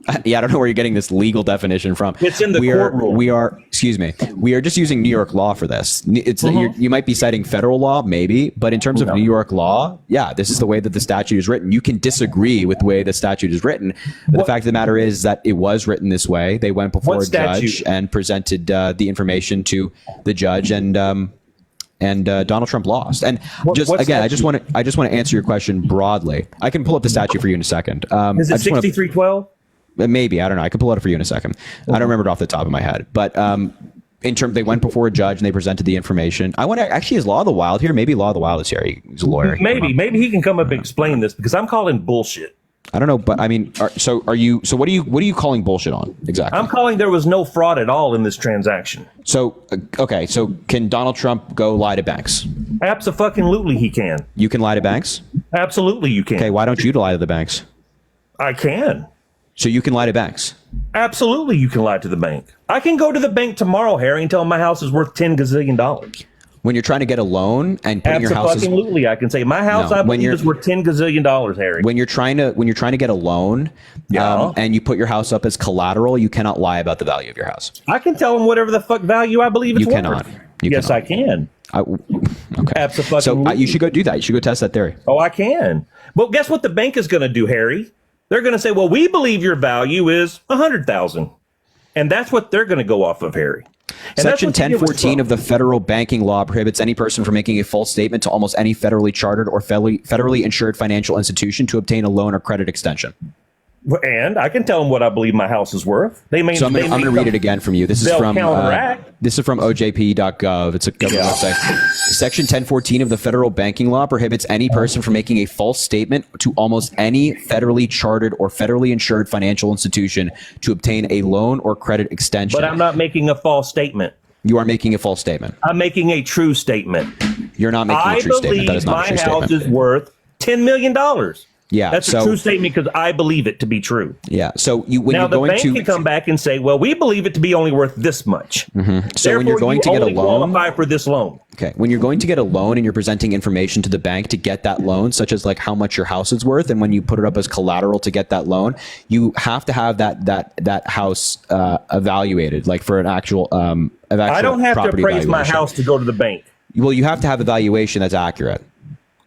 I don't know where you're getting this legal definition from. It's in the court rule. We are just using New York law for this. It's you might be citing federal law, maybe, but in terms of New York law, this is the way that the statute is written. You can disagree with the way the statute is written, but the fact of the matter is that it was written this way. They went before a judge and presented the information to the judge, and Donald Trump lost. And I just want to answer your question broadly. I can pull up the statute for you in a second. Is it 6312? Maybe, I don't know. I can pull it up for you in a second. I don't remember it off the top of my head, but in terms, they went before a judge and they presented the information. I want to actually, is Law of the Wild here? Maybe Law of the Wild is here. He's a lawyer. Maybe he can come up and explain this, because I'm calling bullshit. I don't know, but I mean, so what are you calling bullshit on exactly? I'm calling there was no fraud at all in this transaction. So, okay, so can Donald Trump go lie to banks? Absolutely, he can. You can lie to banks? Absolutely, you can. Okay, why don't you lie to the banks? I can. So you can lie to banks? Absolutely, you can lie to the bank. I can go to the bank tomorrow, Harry, and tell them my house is worth $10 gazillion. When you're trying to get a loan and putting your house, absolutely, I can say my house, I believe, is worth $10 gazillion, Harry. When you're trying to get a loan, and you put your house up as collateral, you cannot lie about the value of your house. I can tell them whatever the fuck value I believe it's worth. Cannot. Yes, I can. Okay. Absolutely. So you should go do that. You should go test that theory. Oh, I can. Well, guess what the bank is going to do, Harry? They're going to say, well, we believe your value is $100,000. And that's what they're going to go off of, Harry. And Section 1014 of the federal banking law prohibits any person from making a false statement to almost any federally chartered or federally insured financial institution to obtain a loan or credit extension. And I can tell them what I believe my house is worth. I'm going to read it again from you. This is from OJP.gov. It's a government website. Section 1014 of the federal banking law prohibits any person from making a false statement to almost any federally chartered or federally insured financial institution to obtain a loan or credit extension. But I'm not making a false statement. You are making a false statement. I'm making a true statement. You're not making a true statement. That is not a true statement. My house is worth $10 million. Yeah, that's a true statement because I believe it to be true. Yeah. So when now you're going the bank can come back and say, "Well, we believe it to be only worth this much." Mm-hmm. So therefore, when you're going to get a loan, qualify for this loan. Okay. When you're going to get a loan and you're presenting information to the bank to get that loan, such as like how much your house is worth, and when you put it up as collateral to get that loan, you have to have that house evaluated, like for an actual I don't have to appraise my house to go to the bank. Well, you have to have a valuation that's accurate.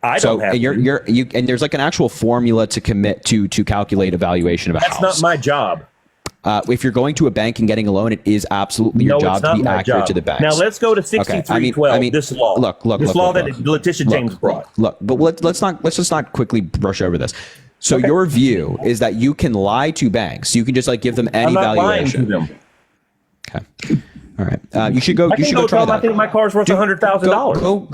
I don't have to. And there's like an actual formula to commit to calculate a valuation of a house. That's not my job. If you're going to a bank and getting a loan, it is absolutely your job to be accurate to the banks. Now let's go to 6312. This law. Look. This law that Letitia James brought. Look, but let's just not quickly brush over this. So your view is that you can lie to banks. You can just like give them any valuation. Lying to them. Okay. All right. You should go. You should go try that. I think my car's worth $100,000.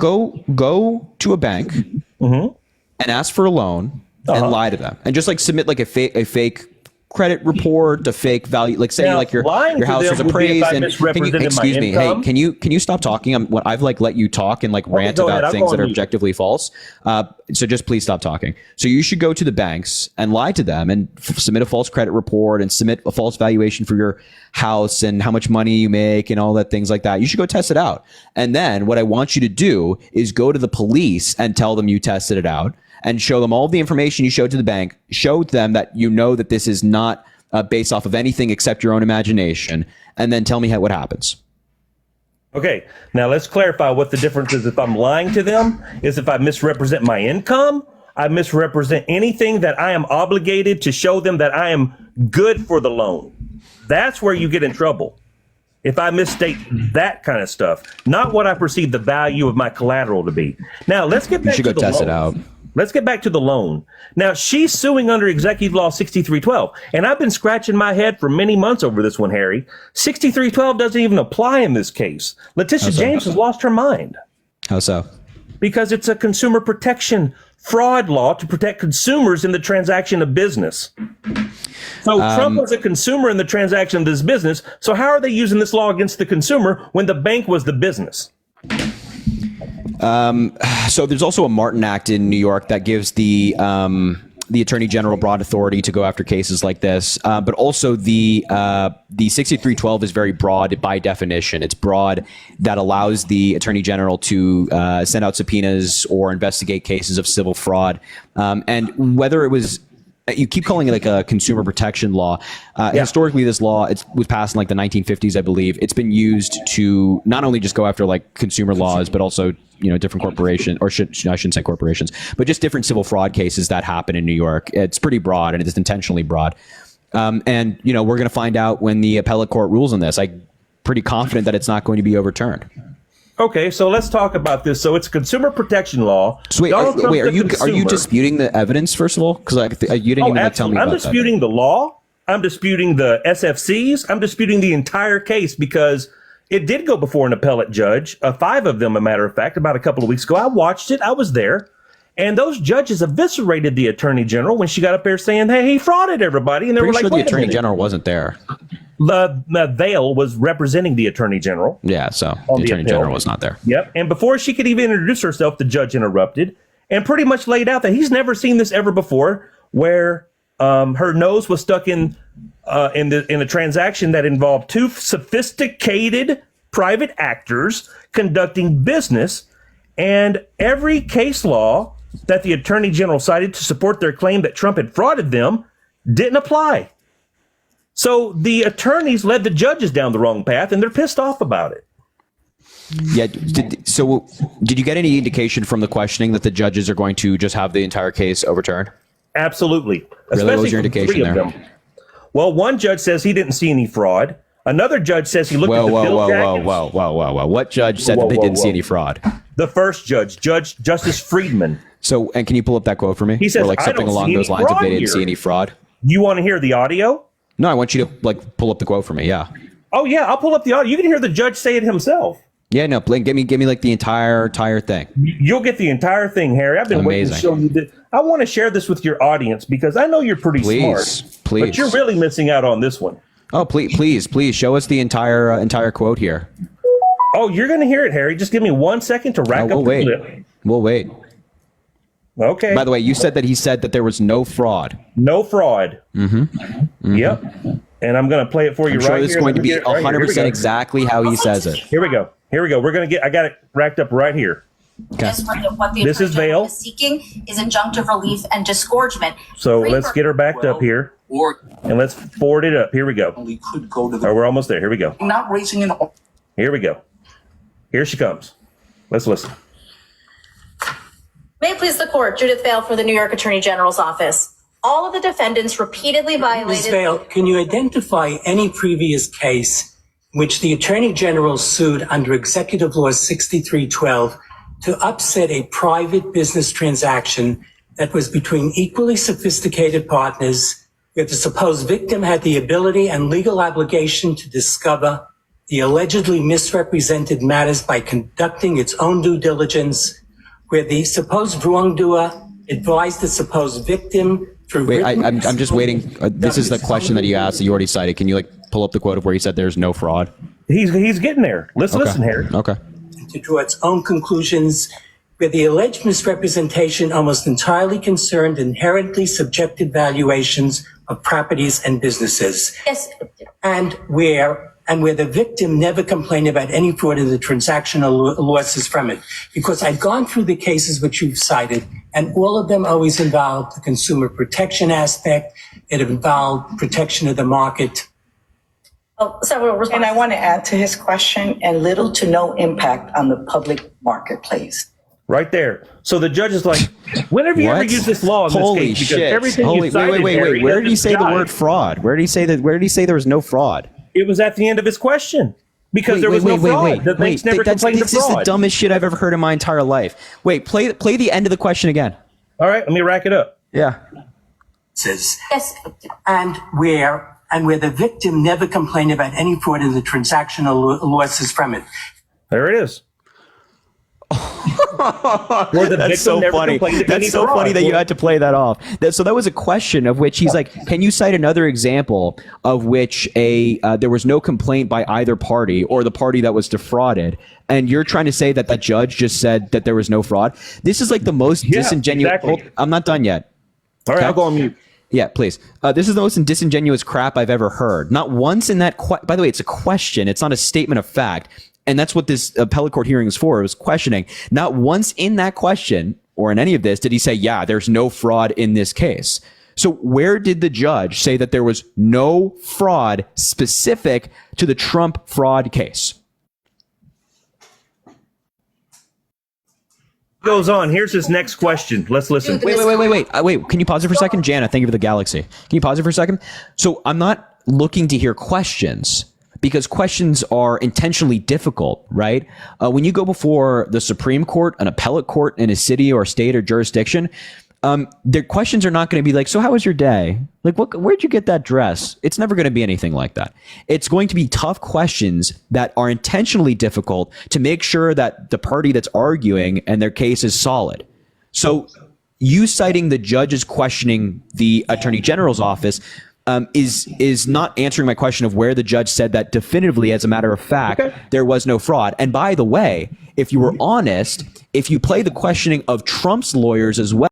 Go to a bank and ask for a loan and lie to them, and just like submit like a fake credit report, a fake value, like saying Now, like your lying to house them was would be if appraised. I And misrepresented my excuse me, hey, income. can you stop talking? I've like let you talk and like rant go ahead. about I'll things go that are on mute. objectively false. So just please stop talking. So you should go to the banks and lie to them and submit a false credit report and submit a false valuation for your house and how much money you make and all that things like that. You should go test it out. And then what I want you to do is go to the police and tell them you tested it out and show them all the information you showed to the bank. Show them that you know that this is not based off of anything except your own imagination, and then tell me what happens. Okay, now let's clarify what the difference is. If I'm lying to them, is if I misrepresent my income, I misrepresent anything that I am obligated to show them that I am good for the loan. That's where you get in trouble. If I misstate that kind of stuff, not what I perceive the value of my collateral to be. Now let's get back You should to go the test loan. it out. Let's get back to the loan. Now, she's suing under Executive Law 6312, and I've been scratching my head for many months over this one, Harry. 6312 doesn't even apply in this case. Letitia James has lost her mind How so? because it's a consumer protection fraud law to protect consumers in the transaction of business. So Trump was a consumer in the transaction of this business. So how are they using this law against the consumer when the bank was the business? So there's also a Martin Act in New York that gives the Attorney General broad authority to go after cases like this. But also the 6312 is very broad by definition. It's broad that allows the Attorney General to send out subpoenas or investigate cases of civil fraud. And whether it was, you keep calling it like a consumer protection law. Historically, this law was passed in like the 1950s, I believe. It's been used to not only just go after like consumer laws, but also different corporations, or I shouldn't say corporations, but just different civil fraud cases that happen in New York. It's pretty broad, and it is intentionally broad. And we're going to find out when the appellate court rules on this. I'm pretty confident that it's not going to be overturned. Okay, so let's talk about this. So it's a consumer protection law. So wait, are you disputing the evidence first of all? Because you didn't even tell me about I'm disputing the law. I'm disputing the SFCs. I'm disputing the entire case because it did go before an appellate judge, 5 of them, a matter of fact, about a couple of weeks ago. I watched it. I was there. And those judges eviscerated the Attorney General when she got up there saying, hey, he frauded everybody. And they were like, sure the wait a Attorney minute. General wasn't there. The Vail was representing the Attorney General. Yeah, so On the the Attorney appeal. General was not there. Yep. And before she could even introduce herself, the judge interrupted and pretty much laid out that he's never seen this ever before, where her nose was stuck in a transaction that involved 2 sophisticated private actors conducting business, and every case law that the Attorney General cited to support their claim that Trump had frauded them didn't apply. So the attorneys led the judges down the wrong path, and they're pissed off about it. Yeah. Did you get any indication from the questioning that the judges are going to just have the entire case overturned? Absolutely. Really? What was your from indication 3 of there? them. Well, one judge says he didn't see any fraud. Another judge says he looked at the bill jackets. Whoa. What judge said that they didn't see any fraud? The first judge, Justice Friedman. So, and can you pull up that quote for me? He says, or like "I something don't along see those any lines if fraud they didn't here." see any fraud. You want to hear the audio? No, I want you to like pull up the quote for me. Yeah. Oh yeah, I'll pull up the audio. You can hear the judge say it himself. Yeah, no, give me like the entire thing. You'll get the entire thing, Harry. I've been waiting to show you this. I want to share this with your audience because I know you're pretty smart. Please. But you're really missing out on this one. Oh, please show us the entire quote here. Oh, you're going to hear it, Harry. Just give me 1 second to rack up the clip. We'll wait. Okay. By the way, you said that he said that there was no fraud. No fraud. Mm-hmm. Yep. And I'm going to play it for you I'm right sure here. this is going to be 100% exactly how he says it. Here we go. We're going to get, I got it racked up right here. Okay. What the This is Attorney General Vail. is seeking is injunctive relief and disgorgement. So let's get her backed up here. And let's forward it up. Here we go. Could go to Oh, we're almost there. Here we go. not raising an. Here we go. Here she comes. Let's listen. May it please the court, Judith Vail for the New York Attorney General's office. All of the defendants repeatedly Ms. violated. Vail, can you identify any previous case in which the Attorney General sued under Executive Law 6312 to upset a private business transaction that was between equally sophisticated partners, where the supposed victim had the ability and legal obligation to discover the allegedly misrepresented matters by conducting its own due diligence, where the supposed wrongdoer advised the supposed victim Wait, I'm just waiting. This is the question that he asked that you already cited. Can you like pull up the quote of where he said there's no fraud? He's getting there. Listen, Harry. Okay. To draw its own conclusions, where the alleged misrepresentation almost entirely concerned inherently subjective valuations of properties and businesses. Yes. And where the victim never complained about any fraud in the transactional losses from it. Because I've gone through the cases which you've cited, and all of them always involved the consumer protection aspect. It involved protection of the market. And I want to add to his question, and little to no impact on the public marketplace. Right there. So the judge is like, when have you ever used this law in Holy this case? Because shit. everything you cited, Wait. Harry, Where did he is say the jive. word fraud? Where did he say there was no fraud? It was at the end of his question. Because there was no fraud. The banks never complained of This is the fraud. dumbest shit I've ever heard in my entire life. Wait, play the end of the question again. All right, let me rack it up. Yeah. Yes. And where the victim never complained about any fraud in the transactional losses from it. There it is. That's so funny. That's so funny that you had to play that off. So that was a question of which he's like, can you cite another example of which there was no complaint by either party or the party that was defrauded? And you're trying to say that the judge just said that there was no fraud? This is like the most disingenuous. Exactly. I'm not done yet. All right, I'll go on mute. Yeah, please. This is the most disingenuous crap I've ever heard. Not once in that. By the way, it's a question. It's not a statement of fact. And that's what this appellate court hearing is for. It was questioning. Not once in that question or in any of this did he say, yeah, there's no fraud in this case. So where did the judge say that there was no fraud specific to the Trump fraud case? Goes on. Here's his next question. Let's listen. Wait. Can you pause it for a second? Jana, thank you for the galaxy. Can you pause it for a second? So I'm not looking to hear questions, because questions are intentionally difficult, right? When you go before the Supreme Court, an appellate court in a city or state or jurisdiction, their questions are not going to be like, so how was your day? Like, where'd you get that dress? It's never going to be anything like that. It's going to be tough questions that are intentionally difficult to make sure that the party that's arguing and their case is solid. So you citing the judges questioning the Attorney General's office is not answering my question of where the judge said that definitively, as a matter of fact, there was no fraud. And by the way, if you were honest, if you play the questioning of Trump's lawyers as well,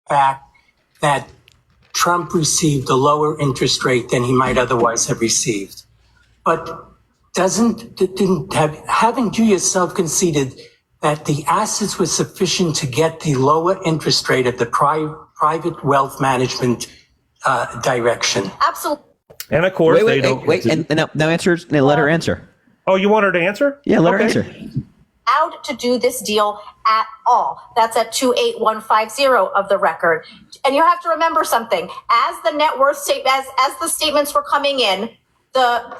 fact that Trump received a lower interest rate than he might otherwise have received. But haven't you yourself conceded that the assets were sufficient to get the lower interest rate of the private wealth management direction? Absolutely. And of course, and now answers. Now let her answer. Oh, you want her to answer? Yeah, let her answer. Allowed to do this deal at all. That's at 28150 of the record. And you have to remember something. As the net worth as the statements were coming in, the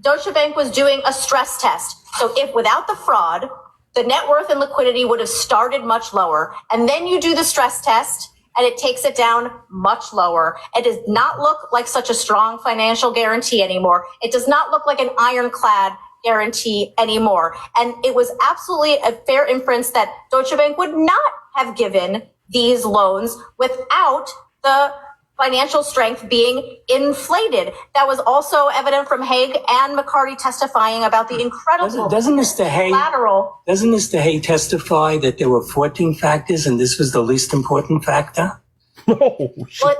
Deutsche Bank was doing a stress test. So if without the fraud, the net worth and liquidity would have started much lower, and then you do the stress test and it takes it down much lower. It does not look like such a strong financial guarantee anymore. It does not look like an ironclad guarantee anymore. And it was absolutely a fair inference that Deutsche Bank would not have given these loans without the financial strength being inflated. That was also evident from Haig and McCarty testifying about the incredible Doesn't Mr. Hay testify that there were 14 factors and this was the least important factor? Well,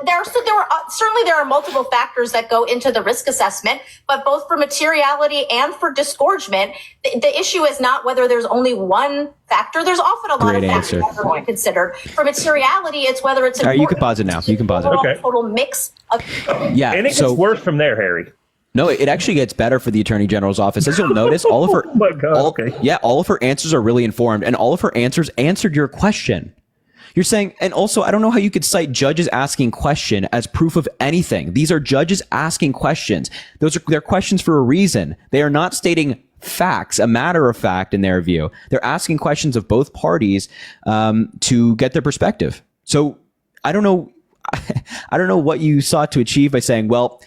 there are multiple factors that go into the risk assessment, but both for materiality and for disgorgement, the issue is not whether there's only one factor. There's often a lot of factors that are considered. For materiality, it's whether it's all right. You can pause it now. You can pause it. Okay. Total mix of yeah, and it gets worse from there, Harry. No, it actually gets better for the Attorney General's office. As you'll notice, all of her all of her answers are really informed, and all of her answers answered your question. You're saying, and also, I don't know how you could cite judges asking question as proof of anything. These are judges asking questions. They're questions for a reason. They are not stating facts, a matter of fact in their view. They're asking questions of both parties to get their perspective. So I don't know what you sought to achieve by saying, well,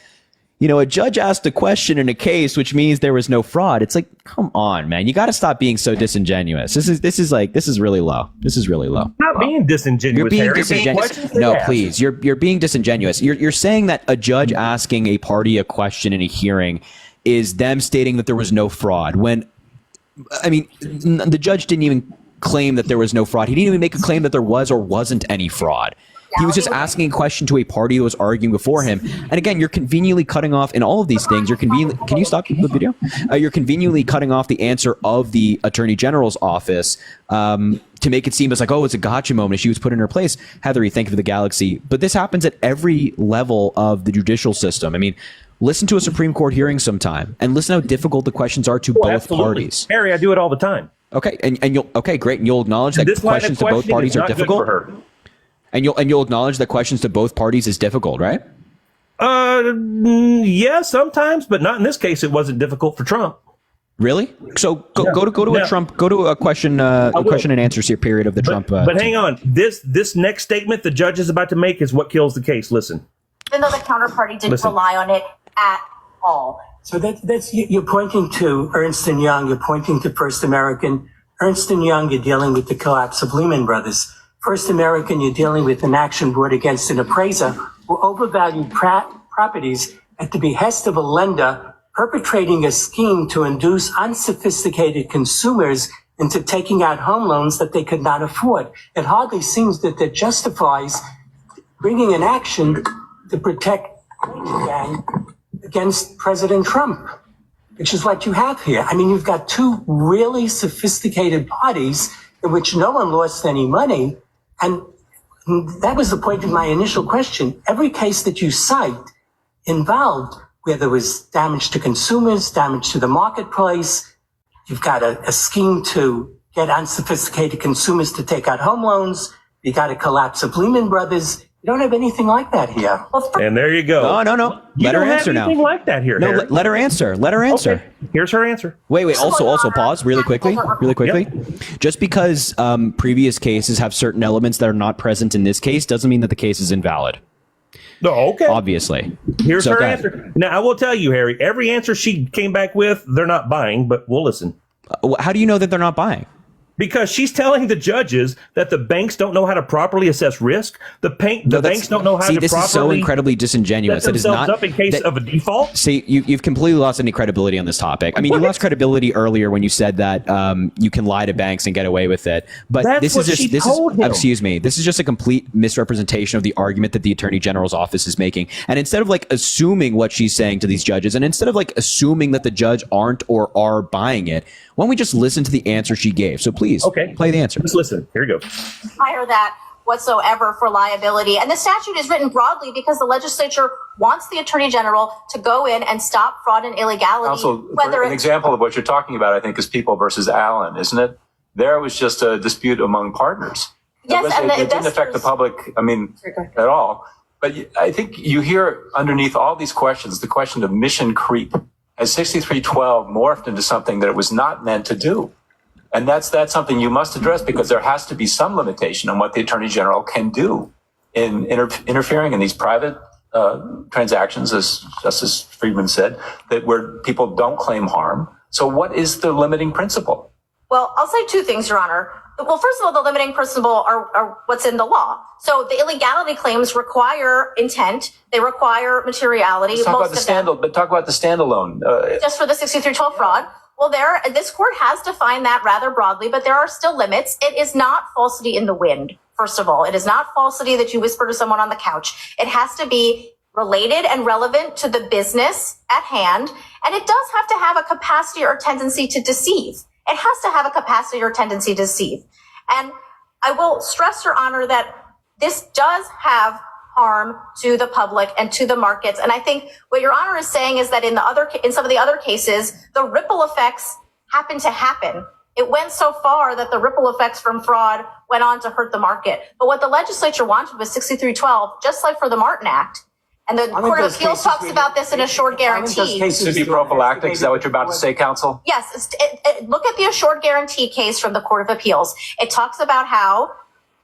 you know, a judge asked a question in a case, which means there was no fraud. It's like, come on, man, you got to stop being so disingenuous. This is really low. This is really low. Not being disingenuous. You're being Harry. disingenuous. No, please. You're being disingenuous. You're saying that a judge asking a party a question in a hearing is them stating that there was no fraud. When, I mean, the judge didn't even claim that there was no fraud. He didn't even make a claim that there was or wasn't any fraud. He was just asking a question to a party that was arguing before him. And again, you're conveniently cutting off in all of these things. Can you stop the video? You're conveniently cutting off the answer of the Attorney General's office to make it seem as like, oh, it's a gotcha moment. She was put in her place. Heathery, thank you for the galaxy. But this happens at every level of the judicial system. I mean, listen to a Supreme Court hearing sometime and listen how difficult the questions are to both absolutely. parties. Harry, I do it all the time. Okay, and you'll great, and you'll acknowledge that questions to both parties are difficult. And you'll acknowledge that questions to both parties is difficult, right? Yeah, sometimes, but not in this case. It wasn't difficult for Trump. Really? So go to a question and answer period of the Trump. But hang on, this next statement the judge is about to make is what kills the case. Listen. Even though the counterparty didn't rely on it at all. So that's you're pointing to Ernst & Young. You're pointing to First American. Ernst & Young, you're dealing with the collapse of Lehman Brothers. First American, you're dealing with an action brought against an appraiser who overvalued properties at the behest of a lender perpetrating a scheme to induce unsophisticated consumers into taking out home loans that they could not afford. It hardly seems that justifies bringing an action to protect gang against President Trump, which is what you have here. I mean, you've got two really sophisticated parties in which no one lost any money. And that was the point of my initial question. Every case that you cite involved where there was damage to consumers, damage to the marketplace. You've got a scheme to get unsophisticated consumers to take out home loans. You got a collapse of Lehman Brothers. You don't have anything like that here. And there you go. No. Let her answer now. Anything like that here. No, let her answer. Let her answer. Okay. Here's her answer. Wait. Also pause really quickly. Yep. Just because previous cases have certain elements that are not present in this case doesn't mean that the case is invalid. No, okay. Obviously. Here's her answer. Now, I will tell you, Harry, every answer she came back with, they're not buying, but we'll listen. How do you know that they're not buying? Because she's telling the judges that the banks don't know how to properly assess risk. The banks don't know how to properly. This is so incredibly disingenuous. Set themselves up in case of a default. See, you've completely lost any credibility on this topic. I mean, you lost credibility earlier when you said that you can lie to banks and get away with it. But this is just a complete misrepresentation of the argument that the Attorney General's office is making. And instead of like assuming what she's saying to these judges, and instead of like assuming that the judge aren't or are buying it, why don't we just listen to the answer she gave? So please, play the answer. Let's listen. Here we go. Hire that whatsoever for liability. And the statute is written broadly because the legislature wants the Attorney General to go in and stop fraud and illegality. Also, an example of what you're talking about, I think, is People versus Allen, isn't it? There was just a dispute among partners. Yes, and it didn't affect the public, at all. But I think you hear underneath all these questions, the question of mission creep. Has 6312 morphed into something that it was not meant to do? And that's something you must address, because there has to be some limitation on what the Attorney General can do in interfering in these private transactions, as Justice Friedman said, where people don't claim harm. So what is the limiting principle? Well, I'll say two things, Your Honor. Well, first of all, the limiting principle are what's in the law. So the illegality claims require intent. They require materiality. Let's talk about the standalone. Just for the 6312 fraud. Well, this court has defined that rather broadly, but there are still limits. It is not falsity in the wind, first of all. It is not falsity that you whisper to someone on the couch. It has to be related and relevant to the business at hand. And it does have to have a capacity or tendency to deceive. It has to have a capacity or tendency to deceive. And I will stress, Your Honor, that this does have harm to the public and to the markets. And I think what Your Honor is saying is that in some of the other cases, the ripple effects happen to happen. It went so far that the ripple effects from fraud went on to hurt the market. But what the legislature wanted was 6312, just like for the Martin Act. And the Court of Appeals talks about this in assured guarantee. To be prophylactic, is that what you're about to say, counsel? Yes, look at the assured guarantee case from the Court of Appeals. It talks about how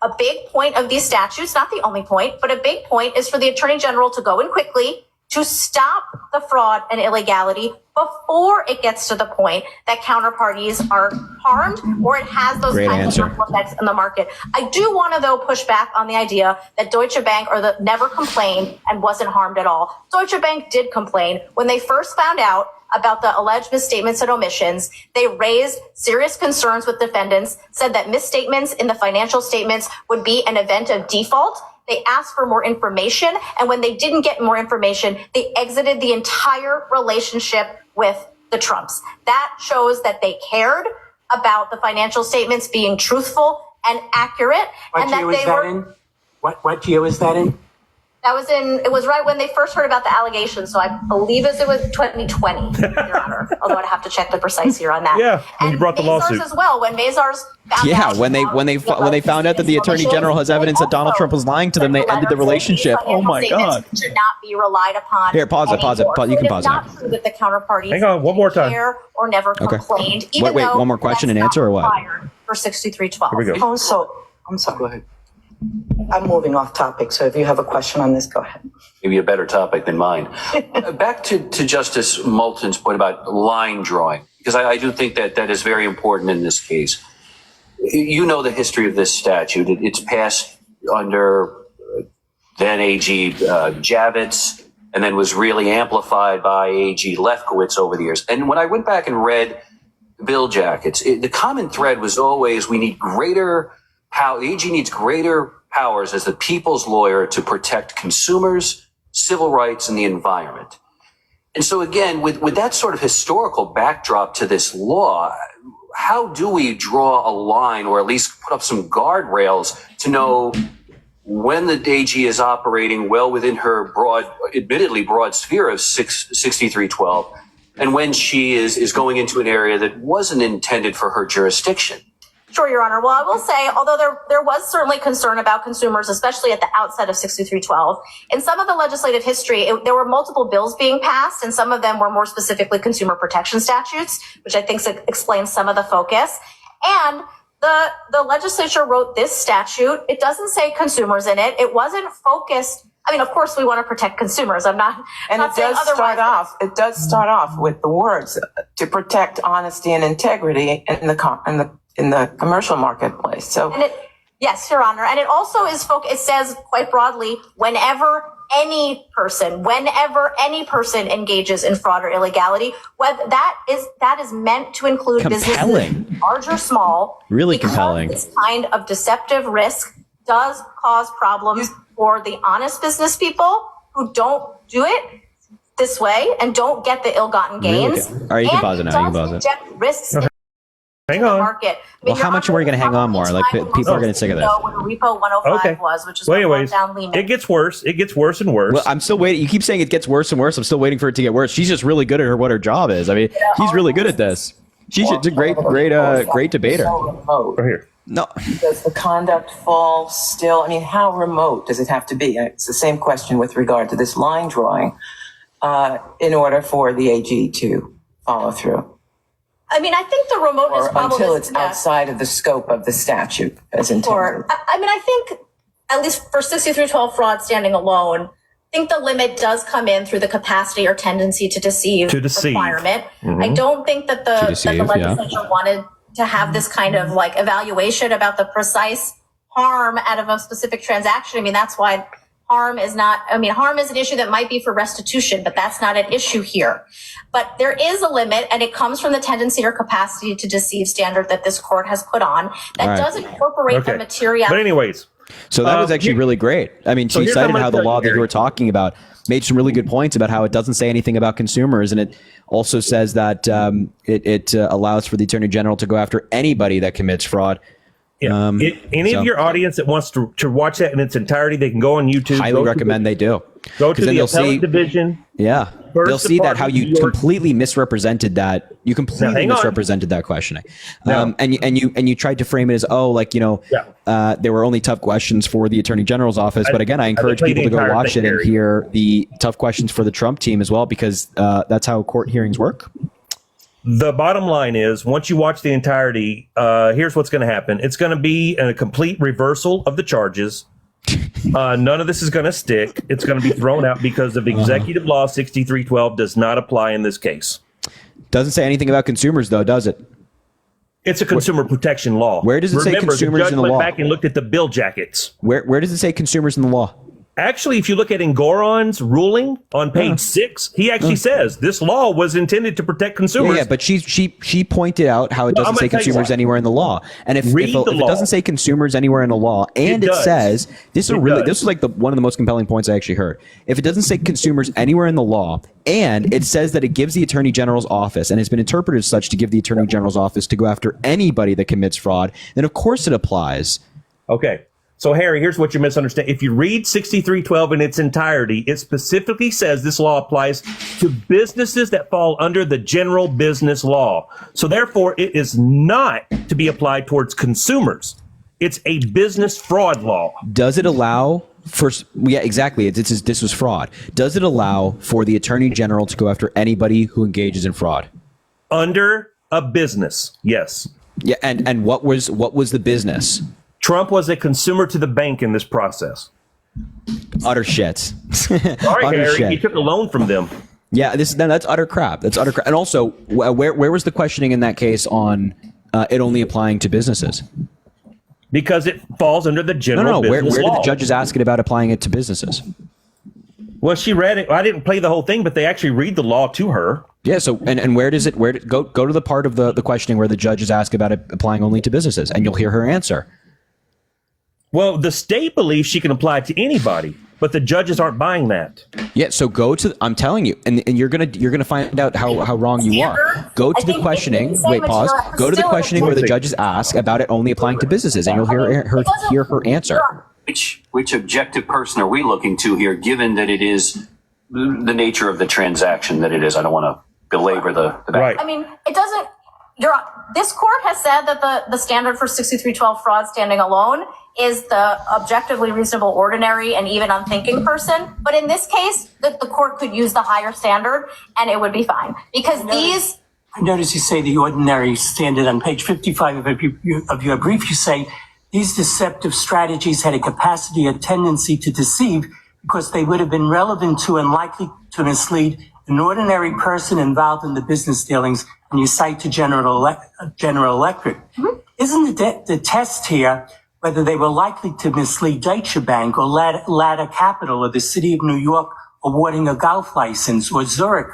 a big point of these statutes, not the only point, but a big point is for the Attorney General to go in quickly to stop the fraud and illegality before it gets to the point that counterparties are harmed or it has those kinds of harmful effects in the market. I do want to, though, push back on the idea that Deutsche Bank never complained and wasn't harmed at all. Deutsche Bank did complain. When they first found out about the alleged misstatements and omissions, they raised serious concerns with defendants, said that misstatements in the financial statements would be an event of default. They asked for more information, and when they didn't get more information, they exited the entire relationship with the Trumps. That shows that they cared about the financial statements being truthful and accurate. What year was that in? What year was that in? It was right when they first heard about the allegations, so I believe it was 2020, Your Honor, although I'd have to check the precise year on that. Yeah, when you brought the lawsuit. as well, when Mazars found out. When they found out that the Attorney General has evidence that Donald Trump was lying to them, they ended the relationship. Oh my God. Should not be relied upon. Here, pause it. You can pause it. It's not true that the counterparties hang on, one more time. care or never complained. Even Wait, though one more question and that's answer or what? not required For 6312. Here we go. I'm sorry. Go ahead. I'm moving off topic, so if you have a question on this, go ahead. Maybe a better topic than mine. Back to Justice Moulton's point about line drawing, because I do think that is very important in this case. You know the history of this statute. It's passed under then AG Javits, and then was really amplified by AG Lefkowitz over the years. And when I went back and read bill jackets, the common thread was always we need greater power. AG needs greater powers as the people's lawyer to protect consumers, civil rights, and the environment. And so again, with that sort of historical backdrop to this law, how do we draw a line or at least put up some guardrails to know when the AG is operating well within her admittedly broad sphere of 6312, and when she is going into an area that wasn't intended for her jurisdiction? Sure, Your Honor. Well, I will say, although there was certainly concern about consumers, especially at the outset of 6312, in some of the legislative history, there were multiple bills being passed, and some of them were more specifically consumer protection statutes, which I think explains some of the focus. And the legislature wrote this statute. It doesn't say consumers in it. It wasn't focused. I mean, of course, we want to protect consumers. I'm not. And not it saying does otherwise. It does start off with the words to protect honesty and integrity in the commercial marketplace. So, yes, Your Honor, and it also is it says quite broadly, whenever any person engages in fraud or illegality, whether that is meant to include businesses large or small. Really compelling. This kind of deceptive risk does cause problems for the honest business people who don't do it this way and don't get the ill-gotten gains. All right, you can pause it now. You can pause it. Inject risks hang on. market. Well, how much more are you going to hang on more? Like, people are getting sick of this. What a repo 105 was, which is what brought down Lehman. It gets worse. It gets worse and worse. Well, I'm still waiting. You keep saying it gets worse and worse. I'm still waiting for it to get worse. She's just really good at what her job is. I mean, she's really good at this. She's a great debater. Remote. Right here. No. Does the conduct fall still? I mean, how remote does it have to be? It's the same question with regard to this line drawing in order for the AG to follow through. I mean, I think the remoteness problem until is, it's outside of the scope of the statute as intended. I mean, I think at least for 6312 fraud standing alone, I think the limit does come in through the capacity or tendency to deceive requirement. Mm-hmm. I don't think that the legislature wanted to have this kind of like evaluation about the precise harm out of a specific transaction. I mean, that's why harm is an issue that might be for restitution, but that's not an issue here. But there is a limit, and it comes from the tendency or capacity to deceive standard that this court has put on that does incorporate the materiality. But anyways. So that was actually really great. I mean, she cited how the law that you were talking about made some really good points about how it doesn't say anything about consumers. And it also says that it allows for the Attorney General to go after anybody that commits fraud Yeah. Any of your audience that wants to watch that in its entirety, they can go on YouTube. Highly recommend they do. Go to then the they'll appellate see- division. Yeah. First They'll see that how Department, you New York. completely misrepresented that. You completely hang on. misrepresented that questioning. No. And you tried to frame it as, there were only tough questions for the Attorney General's office. But again, I encourage played people to the go entire watch thing, it and Harry. hear the tough questions for the Trump team as well, because that's how court hearings work. The bottom line is, once you watch the entirety, here's what's going to happen. It's going to be a complete reversal of the charges. None of this is going to stick. It's going to be thrown out because of Executive Law 6312 does not apply in this case. Doesn't say anything about consumers, though, does it? It's a consumer protection law. Where does it say Remember, consumers the judge in the went law? back and looked at the bill jackets. Where does it say consumers in the law? Actually, if you look at Engoron's ruling on page 6, he actually says this law was intended to protect consumers. Yeah, but she pointed out how it No, doesn't I'm say gonna tell you consumers what. anywhere in the law. And if Read the it law. doesn't say consumers anywhere in the law, and It it does. says this It does. was like one of the most compelling points I actually heard. If it doesn't say consumers anywhere in the law, and it says that it gives the Attorney General's office, and it's been interpreted as such to give the Attorney General's office to go after anybody that commits fraud, then of course it applies. Okay. So, Harry, here's what you misunderstand. If you read 6312 in its entirety, it specifically says this law applies to businesses that fall under the general business law. So, therefore, it is not to be applied towards consumers. It's a business fraud law. Does it allow for? Yeah, exactly. This was fraud. Does it allow for the Attorney General to go after anybody who engages in fraud? Under a business, yes. Yeah, and what was the business? Trump was a consumer to the bank in this process. Utter shit. Sorry, Utter Harry, shit. he took a loan from them. Yeah, that's utter crap. That's utter crap. And also, where was the questioning in that case on it only applying to businesses? Because it falls under the general No. Where business did law. the judges ask it about applying it to businesses? Well, she read it. I didn't play the whole thing, but they actually read the law to her. Yeah. So and where does it? Go to the part of the questioning where the judges ask about it applying only to businesses, and you'll hear her answer. Well, the state believes she can apply it to anybody, but the judges aren't buying that. Yeah. So go to. I'm telling you, and you're gonna find out how wrong you are. Go to the questioning. Wait, pause. Go to the questioning where the judges ask about it only applying to businesses, and you'll hear her answer. Which objective person are we looking to here, given that it is the nature of the transaction that it is? I don't want to belabor the back. Right. I mean, it doesn't. This court has said that the standard for 6312 fraud standing alone is the objectively reasonable, ordinary, and even unthinking person. But in this case, the court could use the higher standard, and it would be fine because these. I notice you say the ordinary standard on page 55 of your brief. You say these deceptive strategies had a capacity, a tendency to deceive because they would have been relevant to and likely to mislead an ordinary person involved in the business dealings. And you cite to General Electric. Mm-hmm. Isn't the test here whether they were likely to mislead Deutsche Bank or Ladder Capital or the city of New York awarding a golf license, or Zurich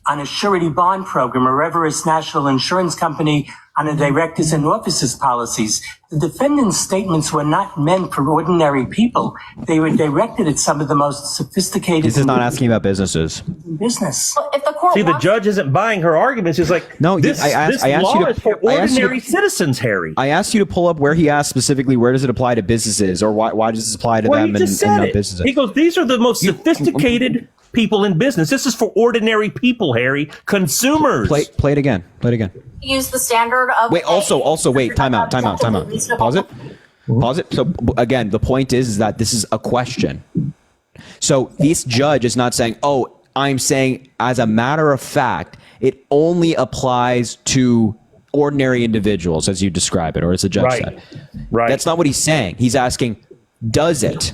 on a surety bond program, or Everest National Insurance Company on a directors and officers policies? The defendant's statements were not meant for ordinary people. They were directed at some of the most sophisticated. This is not asking about businesses. Business. If the court See, the judge isn't buying her arguments. He's like, No, this, I asked law you to. is for I asked you to- ordinary citizens, Harry. I asked you to pull up where he asked specifically where does it apply to businesses, or why does this apply to Well, them he just and said not it. businesses? He goes, these are the most sophisticated people in business. This is for ordinary people, Harry. Consumers. Play it again. Play it again. Use the standard of. Wait. Also. Wait. Time out. Pause it. Pause it. So again, the point is that this is a question. So this judge is not saying, "Oh, I'm saying as a matter of fact, it only applies to ordinary individuals," as you describe it, or as the judge Right. said. Right. That's not what he's saying. He's asking, "Does it?"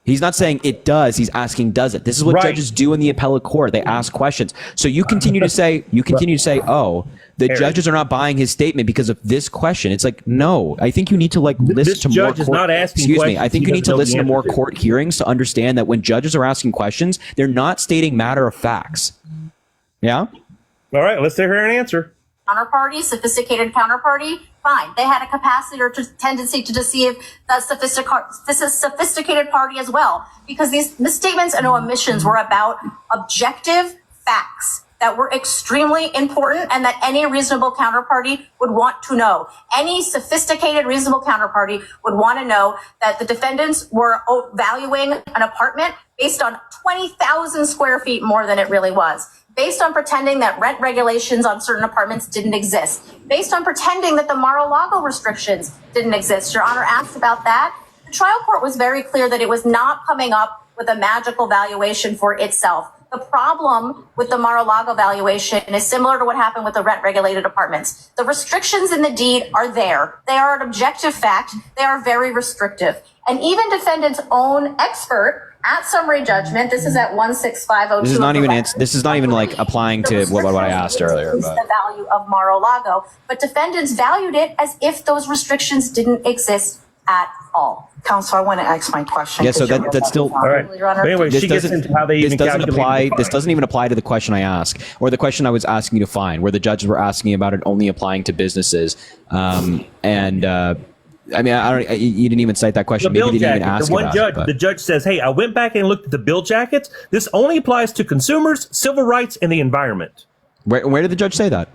He's not saying it does. He's asking, does it? This is what Right. judges do in the appellate court. They ask questions. So you continue to say, oh, the Harry. judges are not buying his statement because of this question. It's like, no, I think you need to listen This to more judge is court. not asking Excuse me. questions I think he you need to doesn't know listen the to more answer to. court hearings to understand that when judges are asking questions, they're not stating matter of facts. Yeah? All right, let's hear her answer. Counterparty, sophisticated counterparty, fine. They had a capacity or tendency to deceive the sophisticated party as well, because these misstatements and omissions were about objective facts that were extremely important and that any reasonable counterparty would want to know. Any sophisticated reasonable counterparty would want to know that the defendants were valuing an apartment based on 20,000 square feet more than it really was, based on pretending that rent regulations on certain apartments didn't exist, based on pretending that the Mar-a-Lago restrictions didn't exist. Your Honor asked about that. The trial court was very clear that it was not coming up with a magical valuation for itself. The problem with the Mar-a-Lago valuation is similar to what happened with the rent-regulated apartments. The restrictions in the deed are there. They are an objective fact. They are very restrictive. And even defendant's own expert at summary judgment, this is at 16502. This is not even this is not even like applying to what I asked earlier. But the value of Mar-a-Lago, but defendants valued it as if those restrictions didn't exist at all. Counsel, I want to ask my question. Yeah, so that's still all right. But anyway, she gets into how they even apply. This doesn't even apply to the question I asked, or the question I was asking you to find, where the judges were asking about it only applying to businesses. I mean, you didn't even cite that question. Maybe you didn't even ask about it. The judge says, "Hey, I went back and looked at the bill jackets. This only applies to consumers, civil rights, and the environment." Where did the judge say that?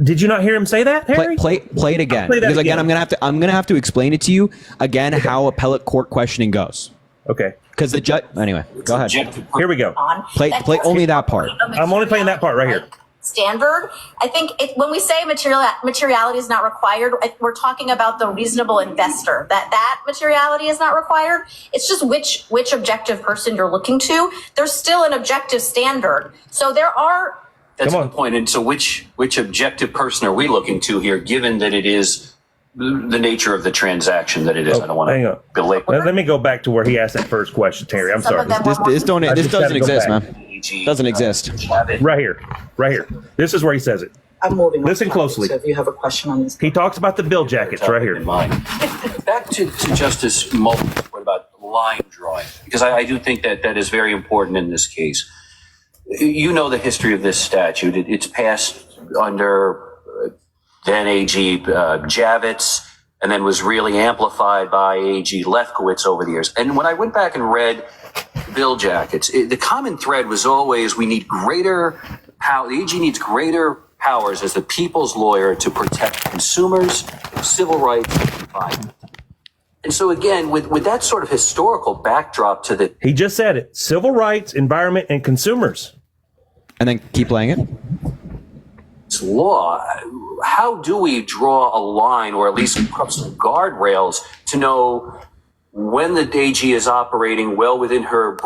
Did you not hear him say that, Harry? Play it again. Because again, I'm gonna have to explain it to you again how appellate court questioning goes. Okay. Because the judge. Anyway, go ahead. Here we go. Play only that part. I'm only playing that part right here. Standard. I think when we say materiality is not required, we're talking about the reasonable investor. That materiality is not required. It's just which objective person you're looking to. There's still an objective standard. So there are. That's the point. And so which objective person are we looking to here, given that it is the nature of the transaction that it is? I don't want to belabor. Let me go back to where he asked that first question, Terry. I'm sorry. This doesn't exist, man. Doesn't exist. Right here. This is where he says it. I'm moving. Listen closely. So if you have a question on this, he talks about the bill jackets right here. Back to Justice Moulton's point about line drawing, because I do think that is very important in this case. You know the history of this statute. It's passed under then AG Javits, and then was really amplified by AG Lefkowitz over the years. And when I went back and read bill jackets, the common thread was always we need greater power. The AG needs greater powers as the people's lawyer to protect consumers, civil rights, and the environment. And so again, with that sort of historical backdrop to the... He just said it. Civil rights, environment, and consumers. And then keep playing it. Law, how do we draw a line, or at least put some guardrails to know when the AG is operating well within her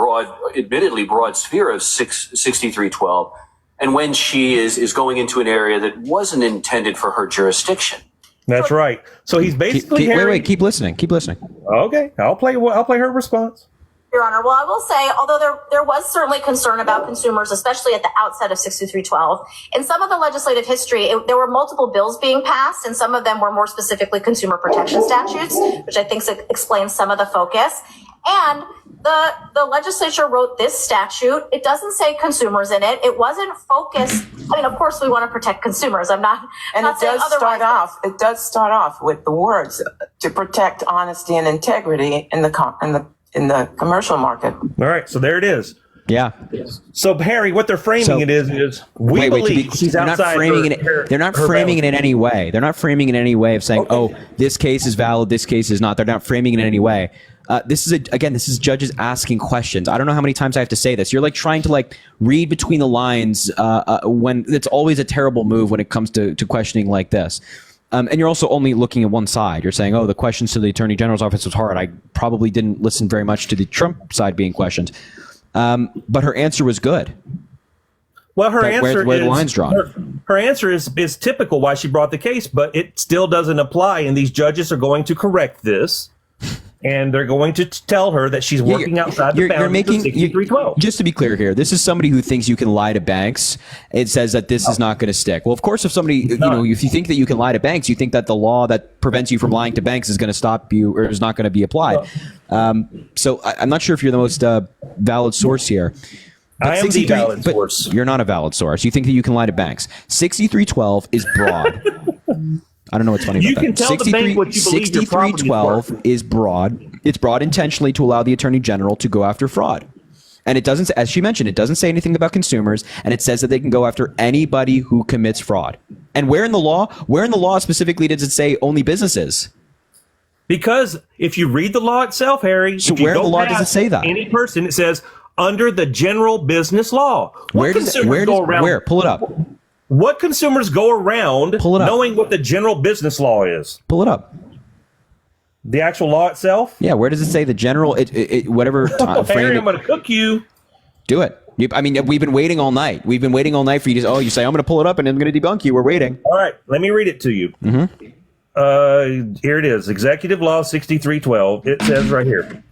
admittedly broad sphere of 6312, and when she is going into an area that wasn't intended for her jurisdiction? That's right. So he's basically wait. Keep listening. Okay, I'll play her response. Your Honor, well, I will say, although there was certainly concern about consumers, especially at the outset of 6312, in some of the legislative history, there were multiple bills being passed, and some of them were more specifically consumer protection statutes, which I think explains some of the focus. And the legislature wrote this statute. It doesn't say consumers in it. It wasn't focused. I mean, of course, we want to protect consumers. I'm not. And not it does start off with the words to protect honesty and integrity in the commercial market. All right, so there it is. Yeah. So Harry, what they're framing it is we believe she's outside. They're not framing it in any way. They're not framing it in any way of saying, "Oh, this case is valid, this case is not." They're not framing it in any way. This is judges asking questions. I don't know how many times I have to say this. You're like trying to read between the lines when it's always a terrible move when it comes to questioning like this. And you're also only looking at one side. You're saying, "Oh, the questions to the Attorney General's office was hard." I probably didn't listen very much to the Trump side being questioned. But her answer was good. Well, her answer where the line's drawn. Her answer is typical why she brought the case, but it still doesn't apply. And these judges are going to correct this, and they're going to tell her that she's working outside the boundaries of 6312. Just to be clear here, this is somebody who thinks you can lie to banks. It says that this is not going to stick. Well, of course, if somebody, if you think that you can lie to banks, you think that the law that prevents you from lying to banks is going to stop you or is not going to be applied. So I'm not sure if you're the most valid source here. But I am the valid source. You're not a valid source. You think that you can lie to banks. 6312 is broad. I don't know what's funny about that. You can tell the bank what you believe your property is worth. 6312 is broad. It's broad intentionally to allow the Attorney General to go after fraud. And it doesn't, as she mentioned, it doesn't say anything about consumers, and it says that they can go after anybody who commits fraud. And where in the law specifically does it say only businesses? Because if you read the law itself, Harry, so if you where in go the law does it past say that? Any person, it says under the general business law. Where does it, where? Pull it up. What consumers go around knowing what the general business law is? Pull it up. The actual law itself? Yeah, where does it say the general, whatever time frame? Harry, I'm going to cook you. Do it. I mean, we've been waiting all night. We've been waiting all night for you to, you say, I'm going to pull it up and I'm going to debunk you. We're waiting. All right, let me read it to you. Here it is. Executive Law 6312. It says right here.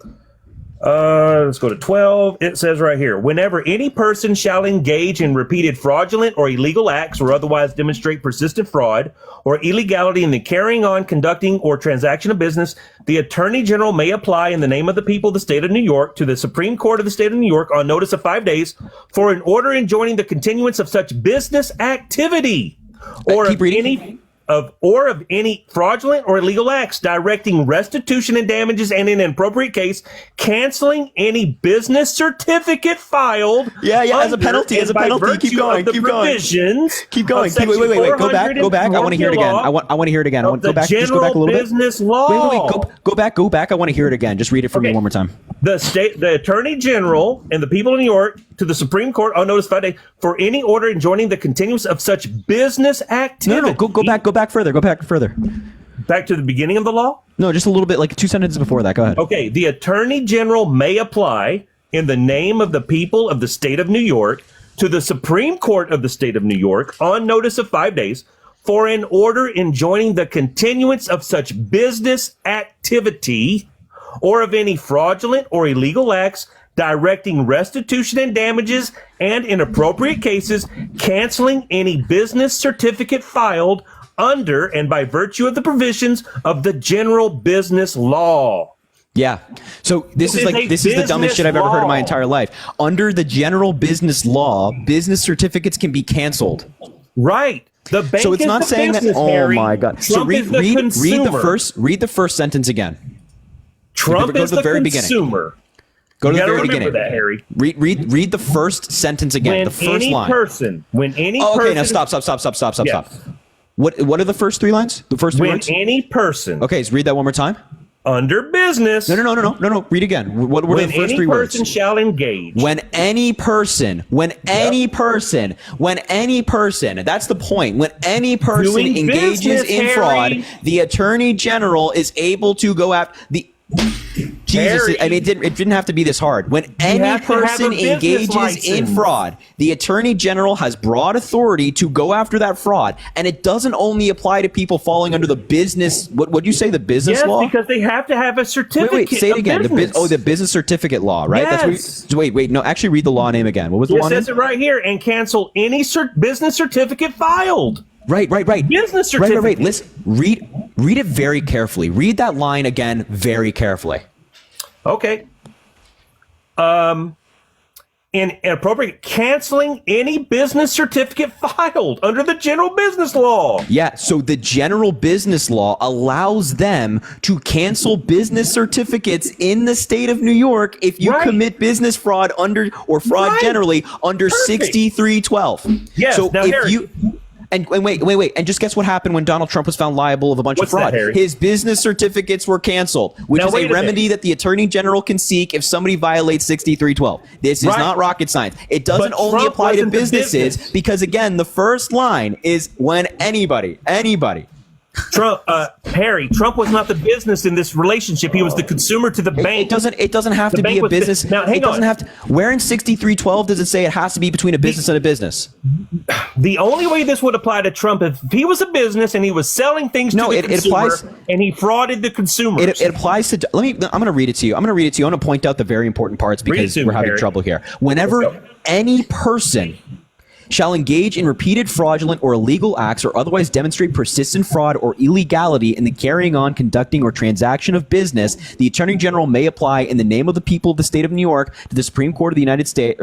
Let's go to 12. It says right here, whenever any person shall engage in repeated fraudulent or illegal acts or otherwise demonstrate persistent fraud or illegality in the carrying on, conducting, or transaction of business, the Attorney General may apply in the name of the people of the state of New York to the Supreme Court of the state of New York on notice of 5 days for an order enjoining the continuance of such business activity or of any fraudulent or illegal acts, directing restitution and damages, and in an appropriate case, canceling any business certificate filed. As a penalty. Keep going. Keep going. Keep going. Wait. Go back. I want to hear it again. I want to hear it again. Go back. Just go back a little bit. Business law. Wait. Go back. I want to hear it again. Just read it for me one more time. The Attorney General and the people of New York to the Supreme Court on notice 5 days for any order enjoining the continuance of such business activity. No. Go back further. Go back further. Back to the beginning of the law? No, just a little bit, like 2 sentences before that. Go ahead. Okay. The Attorney General may apply in the name of the people of the state of New York to the Supreme Court of the state of New York on notice of 5 days for an order enjoining the continuance of such business activity or of any fraudulent or illegal acts, directing restitution and damages, and in appropriate cases, canceling any business certificate filed under and by virtue of the provisions of the general business law. Yeah. So this is the dumbest shit I've ever heard in my entire life. Under the general business law, business certificates can be canceled. Right. The bank so it's is not the saying business, that. Oh Harry. my God. So Trump is the consumer. read the first sentence again. Trump is the very consumer. Beginning. Go to you the very remember beginning. That, Harry. Read the first sentence again. The first line. When any okay, person. Now stop. What are the first 3 lines? The first 3 words? When any person. Okay, so read that one more time. Under business. No. Read again. What were the first 3 words? When any person shall engage. When any person. That's the point. When any person Doing engages business, in Harry. fraud, the Attorney General is able to go after the. Jesus, Harry, I mean, it didn't have to be this hard. When any person engages in fraud, the Attorney General has broad authority to go after that fraud, and it doesn't only apply to people falling under the business. What would you say, the business law? Yes, because they have to have a certificate. Wait, say it again. Business. The business certificate law, right? Yes. That's wait. No, actually, read the law name again. What was the law name? It says it right here, and cancel any business certificate filed. Right. Business certificate. Right. Listen, read it very carefully. Read that line again very carefully. Okay. Inappropriate canceling any business certificate filed under the general business law. Yeah, so the general business law allows them to cancel business certificates in the state of New York if you commit business fraud generally under 6312. Yes. So now, if Harry, you And wait. And just guess what happened when Donald Trump was found liable of a bunch of fraud? That, Harry? His business certificates were canceled, which is a remedy that the Attorney General can seek if somebody violates 6312. This is not rocket science. It doesn't only apply to businesses because, again, the first line is when anybody. Trump, Harry, Trump was not the business in this relationship. He was the consumer to the bank. It doesn't have to be a business. Now, hang on. Where in 6312 does it say it has to be between a business and a business? The only way this would apply to Trump if he was a business and he was selling things to the consumer and he frauded the consumer. It applies to. I'm going to read it to you. I'm going to point out the very important parts because we're having trouble here. Whenever any person shall engage in repeated fraudulent or illegal acts or otherwise demonstrate persistent fraud or illegality in the carrying on, conducting, or transaction of business, the Attorney General may apply in the name of the people of the state of New York to the Supreme Court of the United States,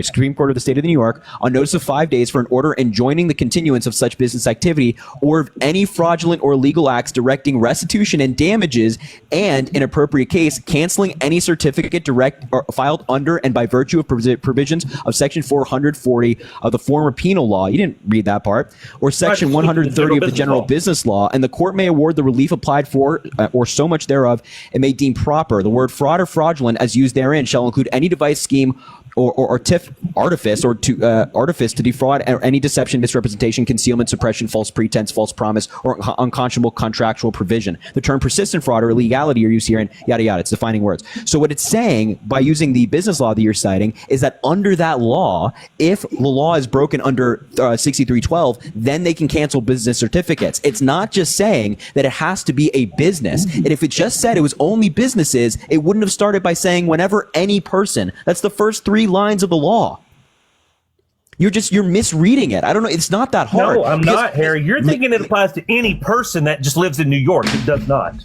Supreme Court of the state of New York on notice of 5 days for an order enjoining the continuance of such business activity or of any fraudulent or illegal acts directing restitution and damages, and in appropriate case, canceling any certificate direct or filed under and by virtue of provisions of Section 440 of the former penal law. You didn't read that part. Or Section 130 of the general business law, and the court may award the relief applied for or so much thereof it may deem proper. The word fraud or fraudulent as used therein shall include any device, scheme, or artifice to defraud, or any deception, misrepresentation, concealment, suppression, false pretense, false promise, or unconscionable contractual provision. The term persistent fraud or illegality are used here, and yada yada. It's defining words. So what it's saying by using the business law that you're citing is that under that law, if the law is broken under 6312, then they can cancel business certificates. It's not just saying that it has to be a business. And if it just said it was only businesses, it wouldn't have started by saying whenever any person. That's the first 3 lines of the law. You're misreading it. I don't know. It's not that hard. No, I'm not, Harry. You're thinking it applies to any person that just lives in New York. It does not.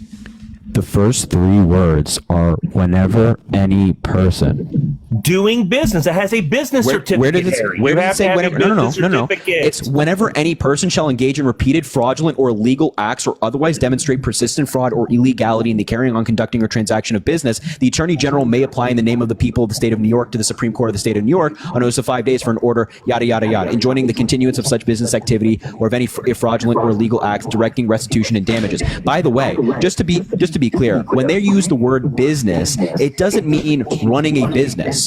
The first 3 words are whenever any person doing business. It has a business certificate. Where did it say whenever? No. It's whenever any person shall engage in repeated fraudulent or illegal acts or otherwise demonstrate persistent fraud or illegality in the carrying on, conducting, or transaction of business, the Attorney General may apply in the name of the people of the state of New York to the Supreme Court of the state of New York on notice of 5 days for an order, yada yada yada, enjoining the continuance of such business activity or of any fraudulent or illegal acts directing restitution and damages. By the way, just to be clear, when they use the word business, it doesn't mean running a business.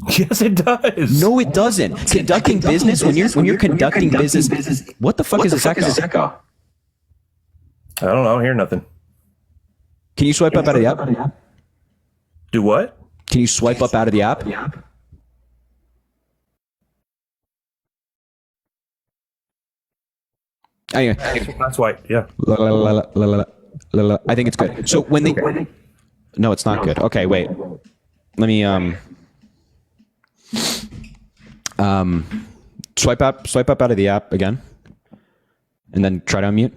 Yes, it does. No, it doesn't. Conducting business, when you're conducting business, what the fuck is this echo? I don't know. I don't hear nothing. Can you swipe up out of the app? Do what? Can you swipe up out of the app? Anyway, that's why. Yeah. I think it's good. So when they, no, it's not good. Okay, wait. Let me swipe up out of the app again, and then try to unmute.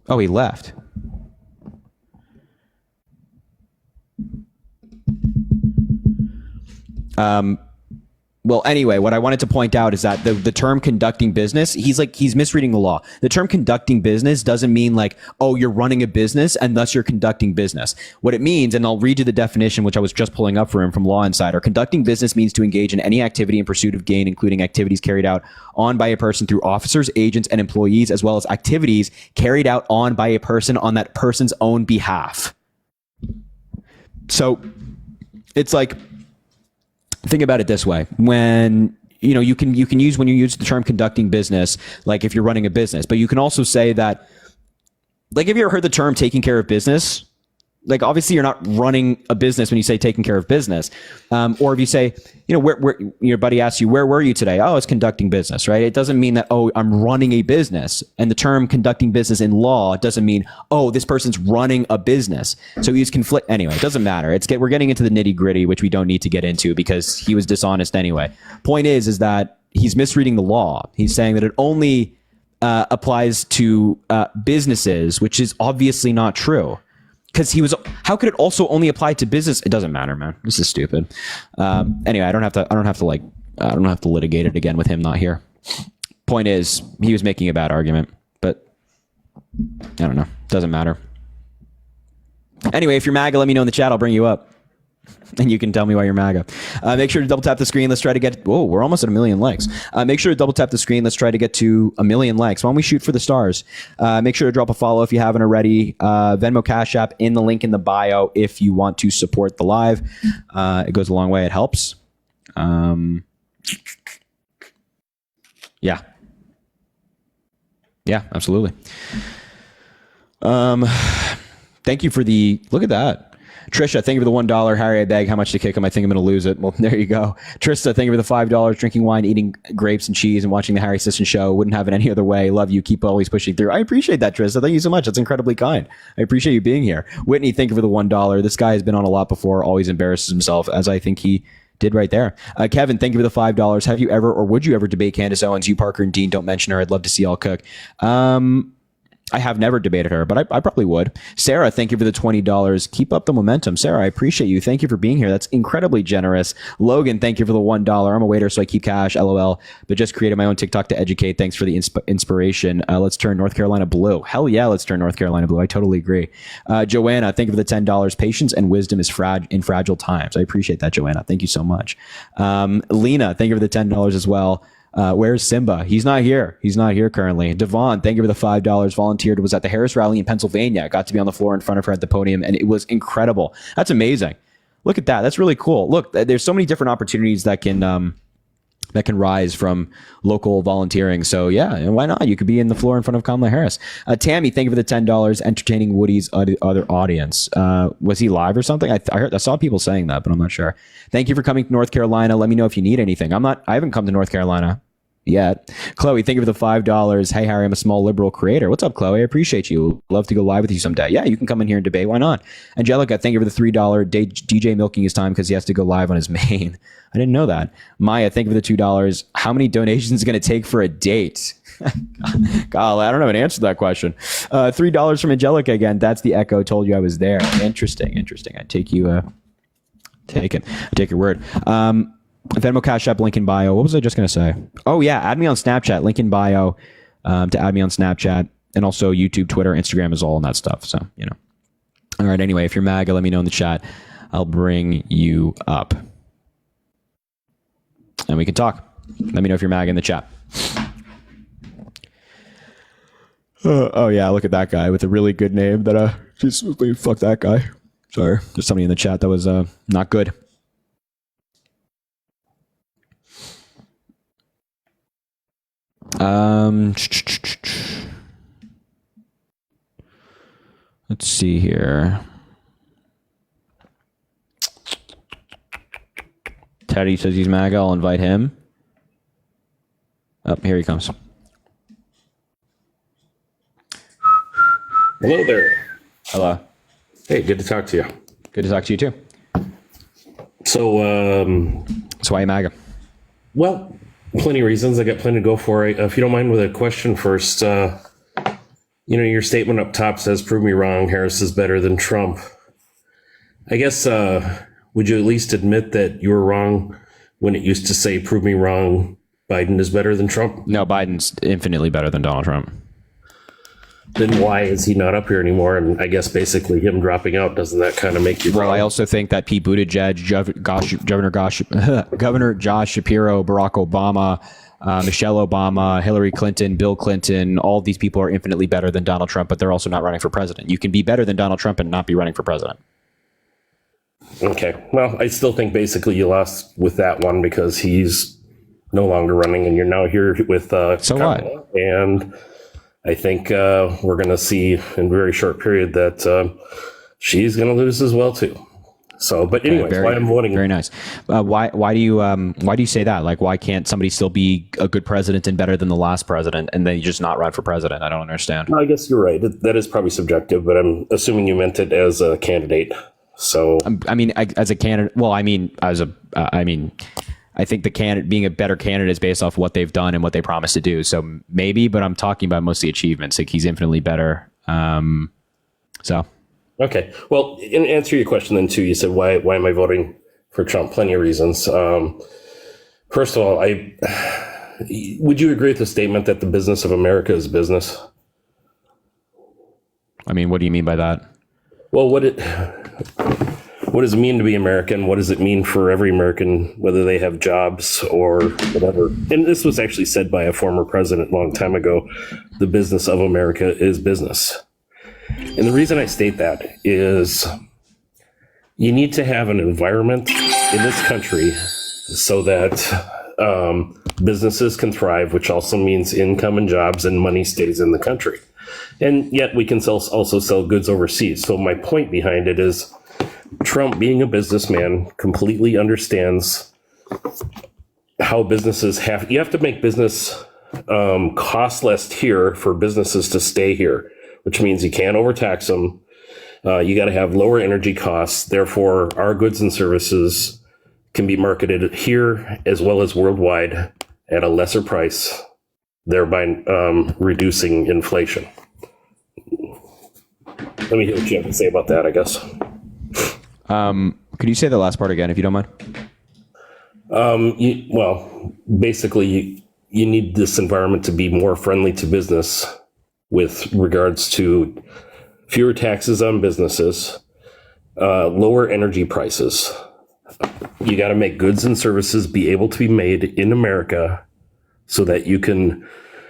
Oh, he left. Well, anyway, what I wanted to point out is that the term conducting business, he's misreading the law. The term conducting business doesn't mean like, oh, you're running a business and thus you're conducting business. What it means, and I'll read you the definition, which I was just pulling up for him from Law Insider. Conducting business means to engage in any activity in pursuit of gain, including activities carried out on by a person through officers, agents, and employees, as well as activities carried out on by a person on that person's own behalf. So it's like, think about it this way. When you can use, when you use the term conducting business, like if you're running a business, but you can also say that, like, have you ever heard the term taking care of business? Like, obviously you're not running a business when you say taking care of business. Or if you say, where your buddy asks you, where were you today? Oh, it's conducting business, right? It doesn't mean that, oh, I'm running a business. And the term conducting business in law doesn't mean, oh, this person's running a business. So he's conflict. Anyway, it doesn't matter. We're getting into the nitty gritty, which we don't need to get into because he was dishonest anyway. Point is that he's misreading the law. He's saying that it only applies to businesses, which is obviously not true. Because how could it also only apply to business? It doesn't matter, man. This is stupid. Anyway, I don't have to litigate it again with him not here. Point is, he was making a bad argument, but I don't know. Doesn't matter. Anyway, if you're MAGA, let me know in the chat. I'll bring you up. And you can tell me why you're MAGA. Make sure to double tap the screen. Let's try to get... Whoa, we're almost at 1 million likes. Make sure to double tap the screen. Let's try to get to 1 million likes. Why don't we shoot for the stars? Make sure to drop a follow if you haven't already. Venmo, Cash App in the link in the bio if you want to support the live. It goes a long way. It helps. Yeah. Yeah, absolutely. Thank you for the... Look at that. Trisha, thank you for the $1. Harry, I beg. How much to kick him? I think I'm going to lose it. Well, there you go. Trista, thank you for the $5. Drinking wine, eating grapes and cheese, and watching the Harry Sisson show. Wouldn't have it any other way. Love you. Keep always pushing through. I appreciate that, Trista. Thank you so much. That's incredibly kind. I appreciate you being here. Whitney, thank you for the $1. This guy has been on a lot before. Always embarrasses himself, as I think he did right there. Kevin, thank you for the $5. Have you ever, or would you ever debate Candace Owens? You, Parker, and Dean don't mention her. I'd love to see y'all cook. I have never debated her, but I probably would. Sarah, thank you for the $20. Keep up the momentum. Sarah, I appreciate you. Thank you for being here. That's incredibly generous. Logan, thank you for the $1. I'm a waiter, so I keep cash, LOL, but just created my own TikTok to educate. Thanks for the inspiration. Let's turn North Carolina blue. Hell yeah, let's turn North Carolina blue. I totally agree. Joanna, thank you for the $10. Patience and wisdom is in fragile times. I appreciate that, Joanna. Thank you so much. Lena, thank you for the $10 as well. Where's Simba? He's not here. He's not here currently. Devon, thank you for the $5. Volunteered, was at the Harris rally in Pennsylvania. Got to be on the floor in front of her at the podium, and it was incredible. That's amazing. Look at that. That's really cool. Look, there's so many different opportunities that can rise from local volunteering. So yeah, why not? You could be in the floor in front of Kamala Harris. Tammy, thank you for the $10. Entertaining Woody's other audience. Was he live or something? I saw people saying that, but I'm not sure. Thank you for coming to North Carolina. Let me know if you need anything. I haven't come to North Carolina yet. Chloe, thank you for the $5. Hey Harry, I'm a small liberal creator. What's up, Chloe? I appreciate you. Love to go live with you someday. Yeah, you can come in here and debate. Why not? Angelica, thank you for the $3. DJ milking his time because he has to go live on his main. I didn't know that. Maya, thank you for the $2. How many donations is it going to take for a date? God, I don't have an answer to that question. $3 from Angelica again. That's the echo. Told you I was there. Interesting. I take you. Take it. I take your word. Venmo, Cash App, link in bio. What was I just going to say? Oh, yeah. Add me on Snapchat. Link in bio to add me on Snapchat. And also YouTube, Twitter, Instagram is all on that stuff. So, you know. All right. Anyway, if you're MAGA, let me know in the chat. I'll bring you up. And we can talk. Let me know if you're MAGA in the chat. Oh, yeah. Look at that guy with a really good name. Just fuck that guy. Sorry. There's somebody in the chat that was not good. Let's see here. Teddy says he's MAGA. I'll invite him. Oh, here he comes. Hello there. Hello. Hey, good to talk to you. Good to talk to you too. So, why MAGA? Well, plenty of reasons. I got plenty to go for. If you don't mind with a question first, your statement up top says, prove me wrong, Harris is better than Trump. I guess, would you at least admit that you were wrong when it used to say, prove me wrong, Biden is better than Trump? No, Biden's infinitely better than Donald Trump. Then why is he not up here anymore? And I guess basically him dropping out, doesn't that kind of make you wrong? Well, I also think that Pete Buttigieg, Governor Josh Shapiro, Barack Obama, Michelle Obama, Hillary Clinton, Bill Clinton, all of these people are infinitely better than Donald Trump, but they're also not running for president. You can be better than Donald Trump and not be running for president. Okay. Well, I still think basically you lost with that one because he's no longer running and you're now here with Kamala. What? And I think we're going to see in a very short period that she's going to lose as well too. So, but anyway, why I'm voting. Very nice. Why do you say that? Like, why can't somebody still be a good president and better than the last president, and then you just not run for president? I don't understand. No, I guess you're right. That is probably subjective, but I'm assuming you meant it as a candidate. So, as a candidate. Well, I think the candidate being a better candidate is based off what they've done and what they promised to do. So maybe, but I'm talking about mostly achievements. Like he's infinitely better. Okay. Well, in answer your question then too, you said, why am I voting for Trump? Plenty of reasons. First of all, would you agree with the statement that the business of America is business? I mean, what do you mean by that? Well, what does it mean to be American? What does it mean for every American, whether they have jobs or whatever? And this was actually said by a former president a long time ago. The business of America is business. And the reason I state that is you need to have an environment in this country so that businesses can thrive, which also means income and jobs and money stays in the country. And yet we can also sell goods overseas. So my point behind it is Trump, being a businessman, completely understands how businesses you have to make business cost less here for businesses to stay here, which means you can't overtax them. You got to have lower energy costs. Therefore, our goods and services can be marketed here as well as worldwide at a lesser price, thereby reducing inflation. Let me hear what you have to say about that, I guess. Could you say the last part again, if you don't mind? Basically, you need this environment to be more friendly to business with regards to fewer taxes on businesses, lower energy prices. You got to make goods and services be able to be made in America so that you can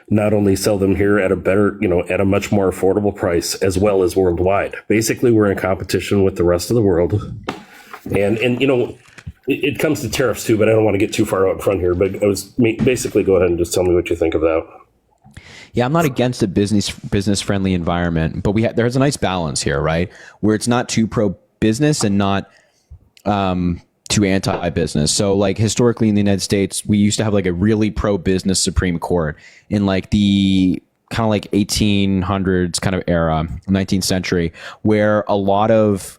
not only sell them here at a better, at a much more affordable price, as well as worldwide. Basically, we're in competition with the rest of the world. And it comes to tariffs too, but I don't want to get too far out in front here. But basically, go ahead and just tell me what you think of that. Yeah, I'm not against a business friendly environment, but there's a nice balance here, right? Where it's not too pro business and not too anti business. So like historically in the United States, we used to have like a really pro business Supreme Court in like the kind of like 1800s kind of era, 19th century, where a lot of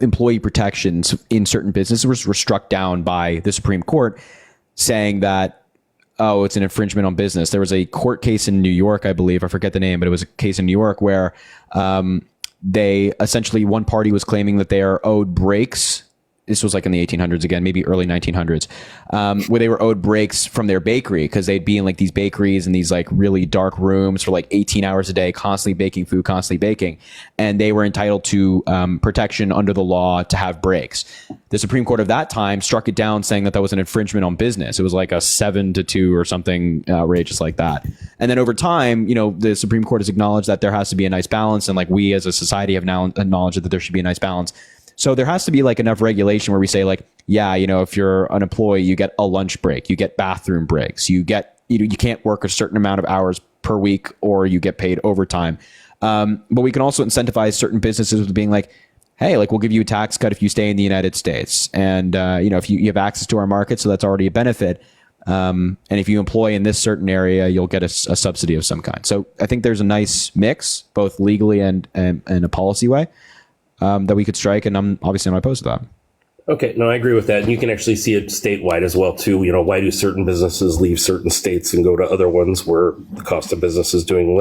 employee protections in certain businesses were struck down by the Supreme Court, saying that, oh, it's an infringement on business. There was a court case in New York, I believe, I forget the name, but it was a case in New York where they essentially, one party was claiming that they are owed breaks. This was like in the 1800s again, maybe early 1900s, where they were owed breaks from their bakery because they'd be in like these bakeries and these like really dark rooms for like 18 hours a day, constantly baking food, constantly baking. And they were entitled to protection under the law to have breaks. The Supreme Court of that time struck it down, saying that that was an infringement on business. It was like a 7-2 or something outrageous like that. And then over time, the Supreme Court has acknowledged that there has to be a nice balance. And like we as a society have now acknowledged that there should be a nice balance. So there has to be like enough regulation where we say like, yeah, if you're an employee, you get a lunch break, you get bathroom breaks, you get, you can't work a certain amount of hours per week, or you get paid overtime. But we can also incentivize certain businesses with being like, hey, like we'll give you a tax cut if you stay in the United States. And, if you have access to our market, so that's already a benefit. And if you employ in this certain area, you'll get a subsidy of some kind. So I think there's a nice mix, both legally and a policy way. That we could strike, and I'm obviously not opposed to that. Okay, no, I agree with that. And you can actually see it statewide as well, too. Why do certain businesses leave certain states and go to other ones where the cost of business is doing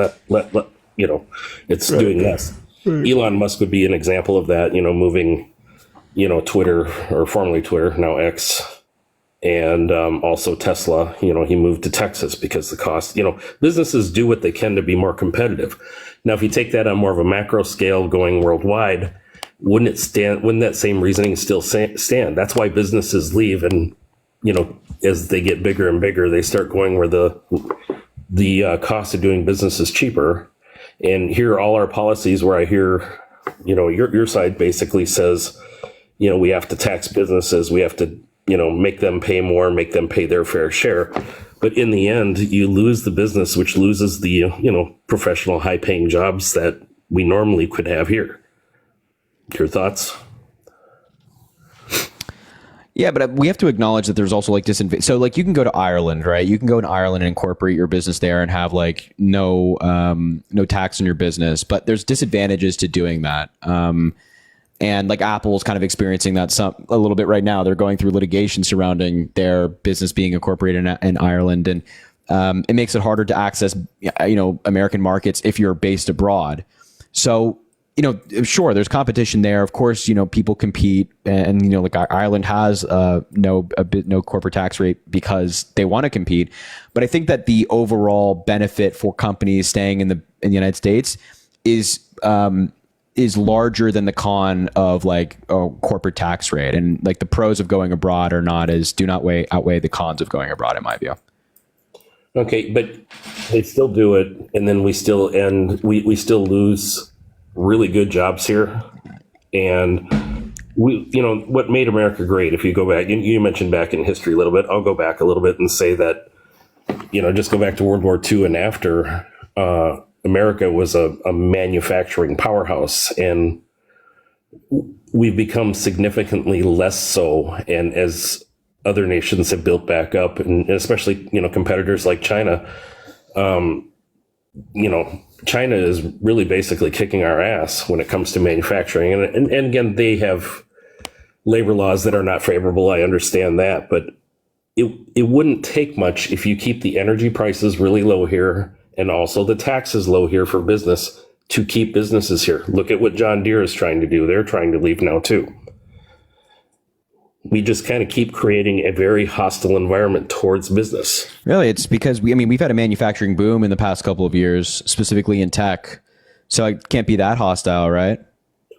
it's doing less. Elon Musk would be an example of that, moving, Twitter, or formerly Twitter, now X, and also Tesla, he moved to Texas because the cost, businesses do what they can to be more competitive. Now, if you take that on more of a macro scale going worldwide, wouldn't that same reasoning still stand? That's why businesses leave, and as they get bigger and bigger, they start going where the cost of doing business is cheaper. And here, all our policies, where I hear, your side basically says, we have to tax businesses, we have to, make them pay more, make them pay their fair share. But in the end, you lose the business, which loses the, professional, high-paying jobs that we normally could have here. Your thoughts? Yeah, but we have to acknowledge that there's also like disadvantage. So like you can go to Ireland, right? You can go to Ireland and incorporate your business there and have like no tax on your business. But there's disadvantages to doing that. And like Apple's kind of experiencing that a little bit right now. They're going through litigation surrounding their business being incorporated in Ireland, and it makes it harder to access American markets if you're based abroad. So sure, there's competition there. Of course, people compete, and like Ireland has no corporate tax rate because they want to compete. But I think that the overall benefit for companies staying in the United States is larger than the con of like a corporate tax rate, and like the pros of going abroad do not outweigh the cons of going abroad, in my view. Okay, but they still do it, and then we still lose really good jobs here. And what made America great, if you go back, you mentioned back in history a little bit, I'll go back a little bit and say that, just go back to World War II and after, America was a manufacturing powerhouse, and we've become significantly less so. And as other nations have built back up, and especially, competitors like China, China is really basically kicking our ass when it comes to manufacturing. And again, they have labor laws that are not favorable. I understand that, but it wouldn't take much if you keep the energy prices really low here and also the taxes low here for business to keep businesses here. Look at what John Deere is trying to do. They're trying to leave now too. We just kind of keep creating a very hostile environment towards business. Really, it's because we've had a manufacturing boom in the past couple of years, specifically in tech. So it can't be that hostile, right?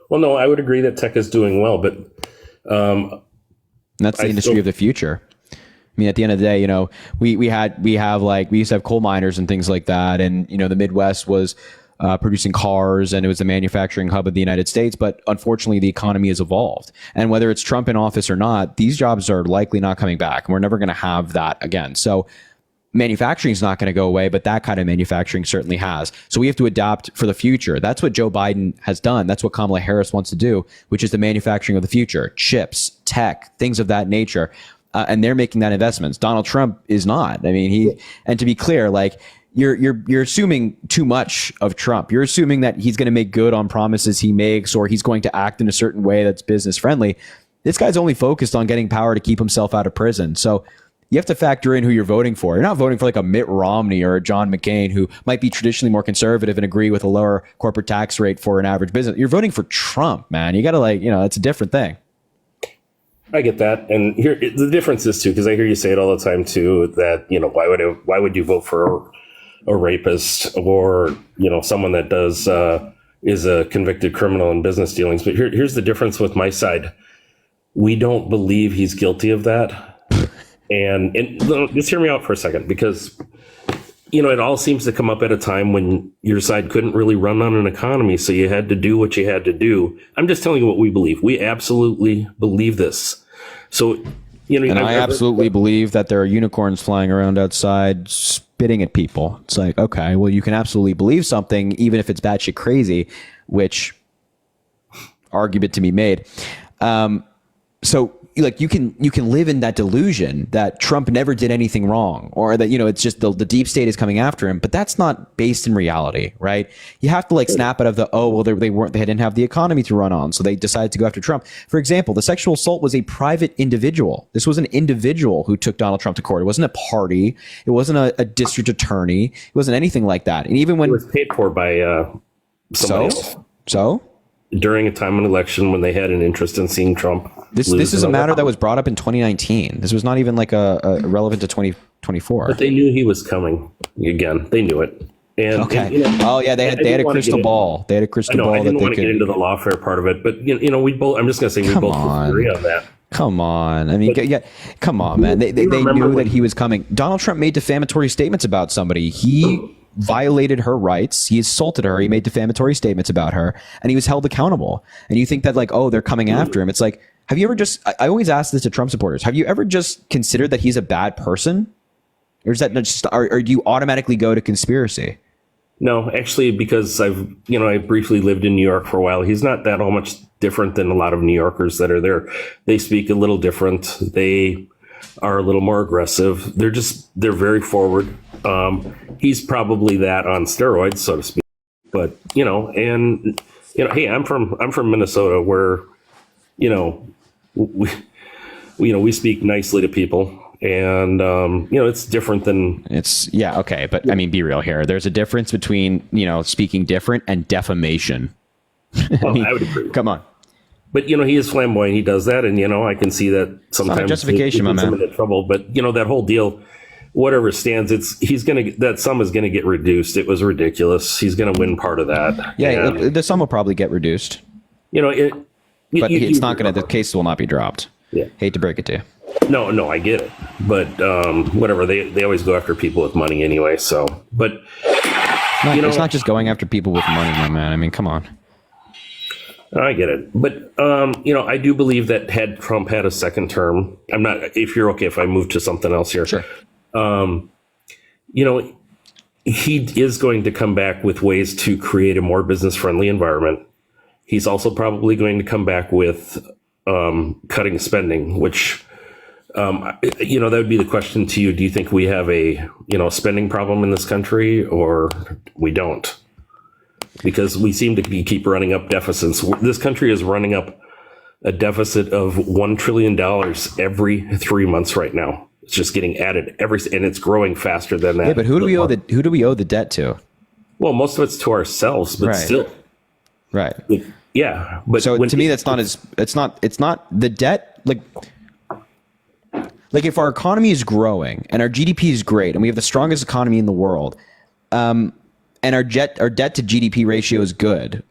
Well, no, I would agree that tech is doing well, but that's the industry of the future. I mean, at the end of the day, we used to have coal miners and things like that, and the Midwest was producing cars, and it was the manufacturing hub of the United States. But unfortunately, the economy has evolved, and whether it's Trump in office or not, these jobs are likely not coming back, and we're never going to have that again. So manufacturing is not going to go away, but that kind of manufacturing certainly has. So we have to adapt for the future. That's what Joe Biden has done. That's what Kamala Harris wants to do, which is the manufacturing of the future, chips, tech, things of that nature. And they're making that investments. Donald Trump is not. I mean, and to be clear, like you're assuming too much of Trump. You're assuming that he's going to make good on promises he makes, or he's going to act in a certain way that's business friendly. This guy's only focused on getting power to keep himself out of prison. So you have to factor in who you're voting for. You're not voting for like a Mitt Romney or a John McCain, who might be traditionally more conservative and agree with a lower corporate tax rate for an average business. You're voting for Trump, man. You got to it's a different thing. I get that. And here, the difference is too, because I hear you say it all the time too, that, why would you vote for a rapist or, someone that is a convicted criminal in business dealings? But here's the difference with my side. We don't believe he's guilty of that. And just hear me out for a second, because, it all seems to come up at a time when your side couldn't really run on an economy. So you had to do what you had to do. I'm just telling you what we believe. We absolutely believe this. So, and I absolutely believe that there are unicorns flying around outside spitting at people. It's like, okay, well, you can absolutely believe something, even if it's batshit crazy, which argument to be made. So you can live in that delusion that Trump never did anything wrong, or that, it's just the deep state is coming after him, but that's not based in reality, right? You have to snap out of the, they didn't have the economy to run on, so they decided to go after Trump. For example, the sexual assault was a private individual. This was an individual who took Donald Trump to court. It wasn't a party. It wasn't a district attorney. It wasn't anything like that. And even when it was paid for by somebody else. So during a time of election when they had an interest in seeing Trump. This is a matter that was brought up in 2019. This was not even a relevant to 2024. But they knew he was coming again. They knew it. And, okay. They had a crystal ball. They had a crystal ball. I didn't want to get into the lawfare part of it, but we both. I'm just going to say we both agree on that. Come on. I mean, come on, man. They knew that he was coming. Donald Trump made defamatory statements about somebody. He violated her rights. He assaulted her. He made defamatory statements about her, and he was held accountable. And you think that they're coming after him. It's like, have you ever I always ask this to Trump supporters. Have you ever just considered that he's a bad person? Or is that just, or do you automatically go to conspiracy? No, actually, because I briefly lived in New York for a while. He's not that all much different than a lot of New Yorkers that are there. They speak a little different. They are a little more aggressive. They're very forward. He's probably that on steroids, so to speak. But, hey, I'm from Minnesota, where, we speak nicely to people. And, it's different than okay. But I mean, be real here. There's a difference between, speaking different and defamation. I would agree. Come on. But, he is flamboyant. He does that. And, I can see that sometimes. It's not a justification, my man. Into trouble. But, that whole deal, whatever stands, that sum is going to get reduced. It was ridiculous. He's going to win part of that. Yeah. The sum will probably get reduced. But it's not going to, the case will not be dropped. Yeah. Hate to break it to you. No, I get it. But whatever, they always go after people with money anyway. So, but it's not just going after people with money, my man. I mean, come on. I get it. But, I do believe that had Trump had a second term, I'm not, if you're okay, if I move to something else here. Sure. He is going to come back with ways to create a more business friendly environment. He's also probably going to come back with cutting spending, which, that would be the question to you. Do you think we have a, spending problem in this country, or we don't? Because we seem to keep running up deficits. This country is running up a deficit of $1 trillion every 3 months right now. It's just getting added and it's growing faster than that. Yeah, but who do we owe the debt to? Well, most of it's to ourselves, but still. Right. Yeah. But so to me, it's not the debt. Like if our economy is growing and our GDP is great and we have the strongest economy in the world, and our debt to GDP ratio is good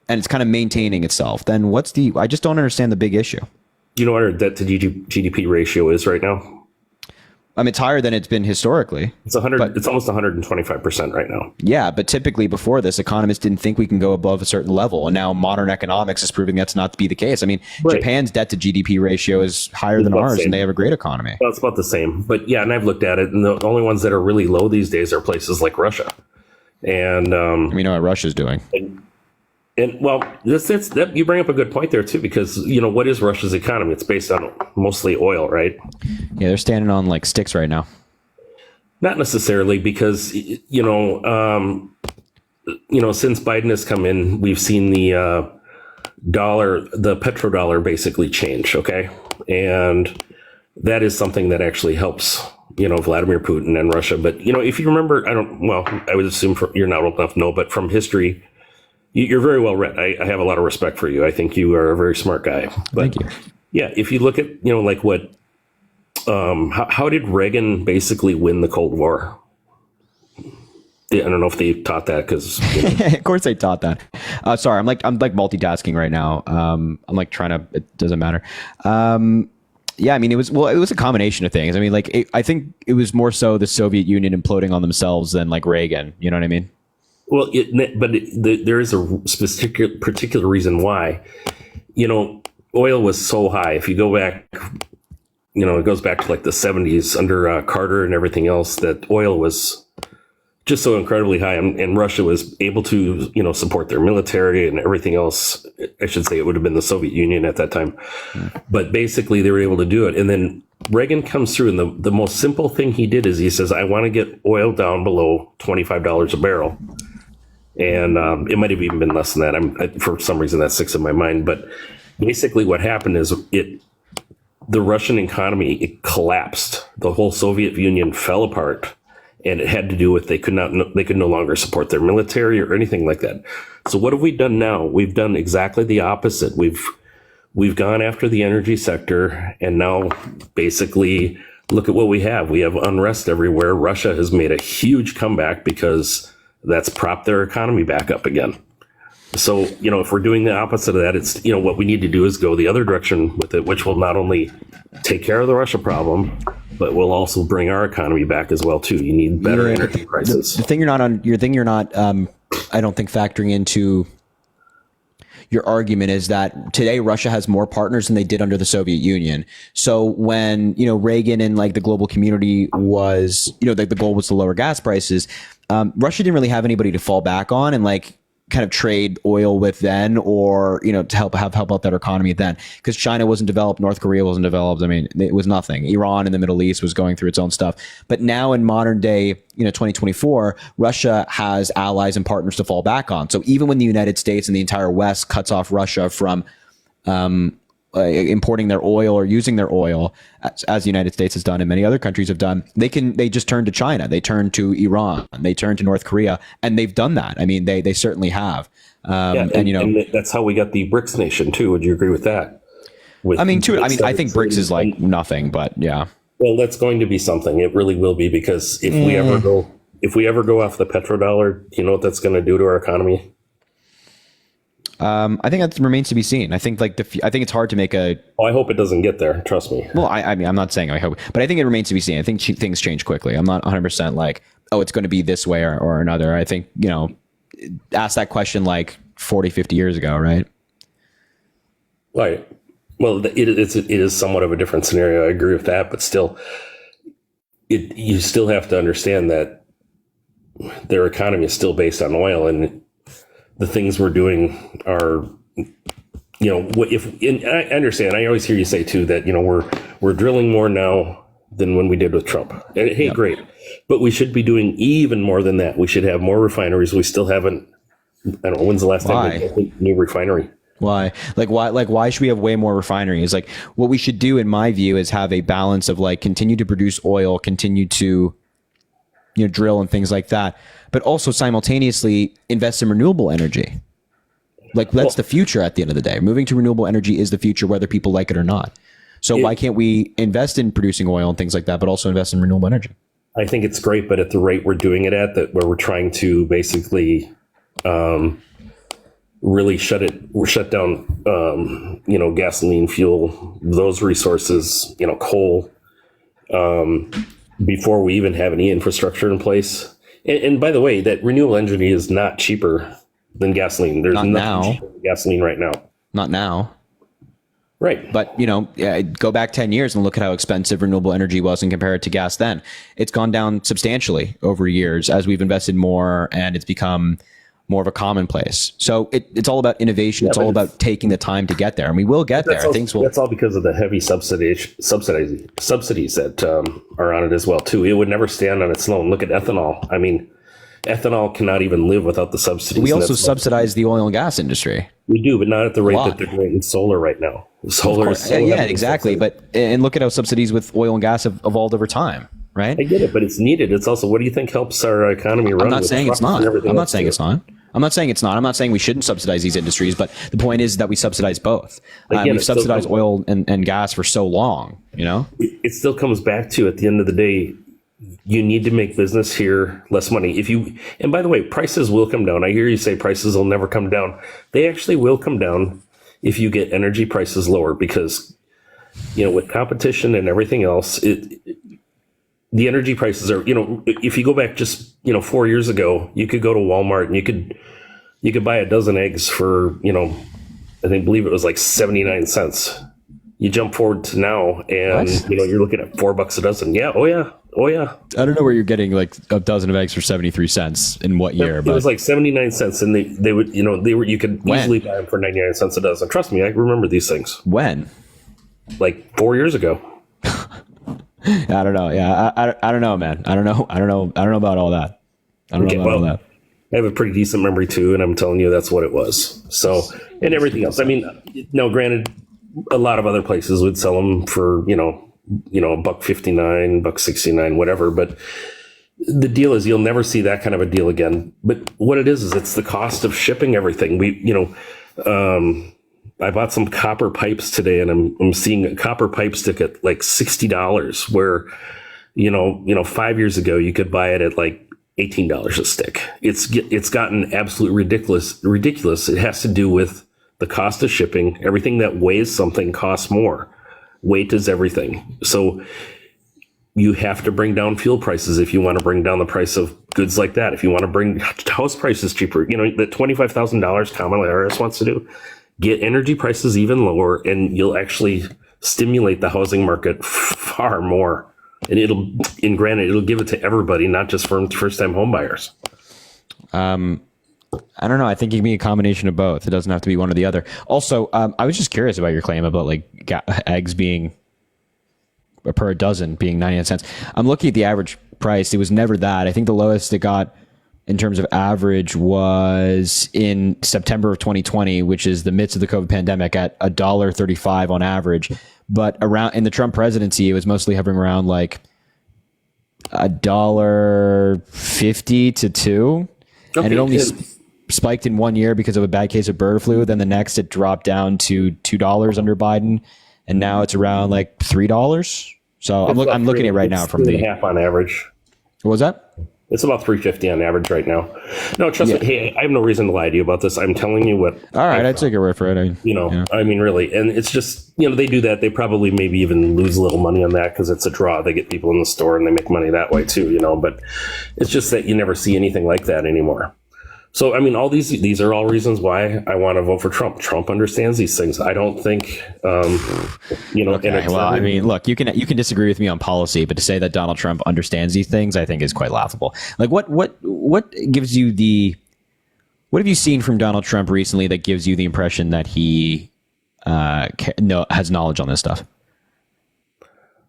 and it's kind of maintaining itself, then I just don't understand the big issue. Do you know what our debt to GDP ratio is right now? It's higher than it's been historically. It's it's almost 125% right now. Yeah, but typically before this, economists didn't think we can go above a certain level, and now modern economics is proving that's not to be the case. Japan's debt to GDP ratio is higher than ours, and they have a great economy. Well, it's about the same, but yeah, and I've looked at it, and the only ones that are really low these days are places like Russia, and we know what Russia's doing. And well, that you bring up a good point there too, because what is Russia's economy? It's based on mostly oil, right? Yeah, they're standing on like sticks right now. Not necessarily, because since Biden has come in, we've seen the petrodollar basically change. Okay, and that is something that actually helps Vladimir Putin and Russia. But if you remember, I would assume you're not old enough to know, but from history. You're very well read. I have a lot of respect for you. I think you are a very smart guy. But thank you. Yeah, if you look at, like what, how did Reagan basically win the Cold War? I don't know if they taught that because. Of course they taught that. Sorry, I'm multitasking right now. I'm like trying to. It doesn't matter. Yeah, it was a combination of things. I think it was more so the Soviet Union imploding on themselves than like Reagan. You know what I mean? Well, there is a particular reason why, oil was so high. If you go back, it goes back to like the 70s under Carter and everything else, that oil was just so incredibly high. And Russia was able to, support their military and everything else. I should say it would have been the Soviet Union at that time. But basically they were able to do it. And then Reagan comes through, and the most simple thing he did is he says, I want to get oil down below $25 a barrel. And it might have even been less than that. For some reason that sticks in my mind. But basically what happened is the Russian economy, it collapsed. The whole Soviet Union fell apart, and it had to do with they could no longer support their military or anything like that. So what have we done now? We've done exactly the opposite. We've gone after the energy sector, and now basically look at what we have. We have unrest everywhere. Russia has made a huge comeback because that's propped their economy back up again. So, if we're doing the opposite of that, it's, what we need to do is go the other direction with it, which will not only take care of the Russia problem, but will also bring our economy back as well, too. You need better energy prices. The thing you're not, I don't think, factoring into your argument is that today Russia has more partners than they did under the Soviet Union. So when, Reagan and like the global community was, the goal was to lower gas prices, Russia didn't really have anybody to fall back on and like kind of trade oil with then, or, to help out their economy then, because China wasn't developed. North Korea wasn't developed. It was nothing. Iran in the Middle East was going through its own stuff. But now in modern day, 2024, Russia has allies and partners to fall back on. So even when the United States and the entire West cuts off Russia from, importing their oil or using their oil, as the United States has done and many other countries have done, they just turn to China, they turn to Iran, they turn to North Korea, and they've done that. They certainly have. And that's how we got the BRICS nation too. Would you agree with that? I think BRICS is like nothing, but yeah. Well, that's going to be something. It really will be, because if we ever go off the petrodollar, do you know what that's going to do to our economy? I think that remains to be seen. I think I think it's hard to make a. Oh, I hope it doesn't get there. Trust me. Well, I'm not saying I hope, but I think it remains to be seen. I think things change quickly. I'm not 100% like, oh, it's going to be this way or another. I think, ask that question like 40, 50 years ago, right? Right. Well, it is somewhat of a different scenario. I agree with that, but still, you still have to understand that their economy is still based on oil, and the things we're doing are and I understand, I always hear you say too that, we're drilling more now than when we did with Trump. And hey, great. But we should be doing even more than that. We should have more refineries. We still haven't, I don't know, when's the last time we built a new refinery? Why? Why should we have way more refineries? Like, what we should do, in my view, is have a balance of like continue to produce oil, continue to, drill and things like that, but also simultaneously invest in renewable energy. Like, that's the future at the end of the day. Moving to renewable energy is the future, whether people like it or not. So why can't we invest in producing oil and things like that, but also invest in renewable energy? I think it's great, but at the rate we're doing it at, that where we're trying to basically really shut down, gasoline, fuel, those resources, coal, before we even have any infrastructure in place. And by the way, that renewable energy is not cheaper than gasoline. There's nothing cheaper than gasoline right now. Not now. Right. But, go back 10 years and look at how expensive renewable energy was and compare it to gas then. It's gone down substantially over years as we've invested more and it's become more of a commonplace. So it's all about innovation. It's all about taking the time to get there. And we will get there. That's all because of the heavy subsidies that are on it as well, too. It would never stand on its own. Look at ethanol. I mean, ethanol cannot even live without the subsidies. We also subsidize the oil and gas industry. We do, but not at the rate that they're doing in solar right now. Solar is exactly. And look at how subsidies with oil and gas have evolved over time, right? I get it, but it's needed. It's also, what do you think helps our economy run? I'm not saying it's not. I'm not saying it's not. I'm not saying it's not. I'm not saying we shouldn't subsidize these industries, but the point is that we subsidize both. We've subsidized oil and gas for so long, It still comes back to, at the end of the day, you need to make business here less money. And by the way, prices will come down. I hear you say prices will never come down. They actually will come down if you get energy prices lower, because, with competition and everything else, the energy prices are, if you go back just, 4 years ago, you could go to Walmart and you could buy a dozen eggs for, I believe it was like 79 cents. You jump forward to now and, you're looking at $4 a dozen. Yeah. Oh yeah. I don't know where you're getting like a dozen of eggs for 73 cents in what year, but it was like 79 cents, and they would, you could easily buy them for 99 cents a dozen. Trust me, I remember these things. When? Like 4 years ago. I don't know. Yeah. I don't know, man. I don't know about all that. I don't know about all that. I have a pretty decent memory too, and I'm telling you, that's what it was. So, and everything else. I mean, granted, a lot of other places would sell them for, $1.59, $1.69, whatever. But the deal is, you'll never see that kind of a deal again. But what it is it's the cost of shipping everything. I bought some copper pipes today, and I'm seeing a copper pipe stick at like $60, where, 5 years ago you could buy it at like $18 a stick. It's gotten absolutely ridiculous. It has to do with the cost of shipping. Everything that weighs something costs more. Weight is everything. So you have to bring down fuel prices if you want to bring down the price of goods like that. If you want to bring house prices cheaper, the $25,000 Kamala Harris wants to do, get energy prices even lower, and you'll actually stimulate the housing market far more. And it'll give it to everybody, not just for first-time home buyers. I don't know. I think it can be a combination of both. It doesn't have to be one or the other. Also, I was just curious about your claim about like eggs being per dozen being 99 cents. I'm looking at the average price. It was never that. I think the lowest it got in terms of average was in September of 2020, which is the midst of the COVID pandemic, at $1.35 on average. But around in the Trump presidency, it was mostly hovering around like $1.50 to $2. Okay, and it only spiked in 1 year because of a bad case of bird flu. Then the next it dropped down to $2 under Biden, and now it's around like $3. So I'm looking at it right now from the half on average. What was that? It's about $3.50 on average right now. No, trust me. Hey, I have no reason to lie to you about this. I'm telling you what. All right, I'd take your word for it. I mean, really. And it's just, they do that. They probably maybe even lose a little money on that because it's a draw. They get people in the store and they make money that way too, But it's just that you never see anything like that anymore. So, I mean, all these are all reasons why I want to vote for Trump. Trump understands these things. I don't think, Okay, well, I mean, look, you can disagree with me on policy, but to say that Donald Trump understands these things, I think is quite laughable. Like, what gives you the What have you seen from Donald Trump recently that gives you the impression that he has knowledge on this stuff?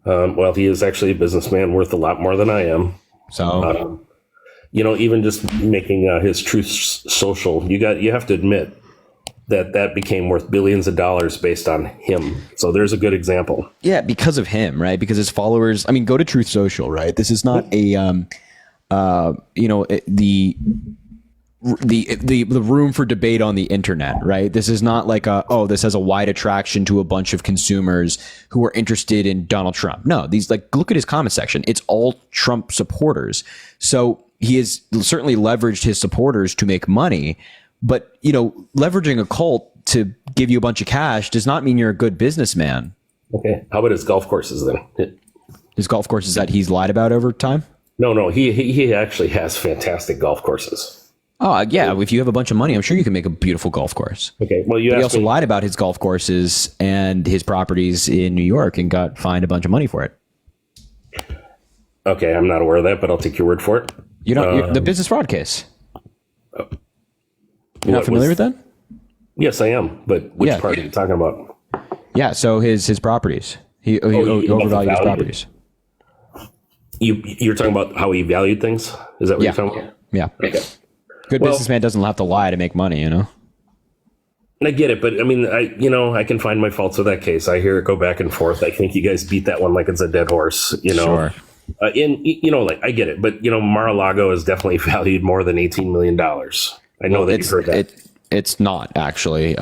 Well, he is actually a businessman worth a lot more than I am. So, even just making his Truth Social, you have to admit that became worth billions of dollars based on him. So there's a good example. Yeah, because of him, right? Because his followers. I mean, go to Truth Social, right? This is not a the room for debate on the internet, right? This is not like this has a wide attraction to a bunch of consumers who are interested in Donald Trump. No, these look at his comment section. It's all Trump supporters. So he has certainly leveraged his supporters to make money, but leveraging a cult to give you a bunch of cash does not mean you're a good businessman. Okay. How about his golf courses then? His golf courses that he's lied about over time? No, he actually has fantastic golf courses. Oh, yeah. If you have a bunch of money, I'm sure you can make a beautiful golf course. Okay. Well, he also lied about his golf courses and his properties in New York and got fined a bunch of money for it. Okay. I'm not aware of that, but I'll take your word for it. The business fraud case. You're not familiar with that? Yes, I am. But which part are you talking about? Yeah. So his properties. He overvalued his properties. You're talking about how he valued things? Is that what you're talking about? Yeah. Okay. Good businessman doesn't have to lie to make money, And I get it, but I mean, I can find my faults with that case. I hear it go back and forth. I think you guys beat that one like it's a dead horse, Sure. I get it, but Mar-a-Lago is definitely valued more than $18 million. I know that you've heard that. It's not actually.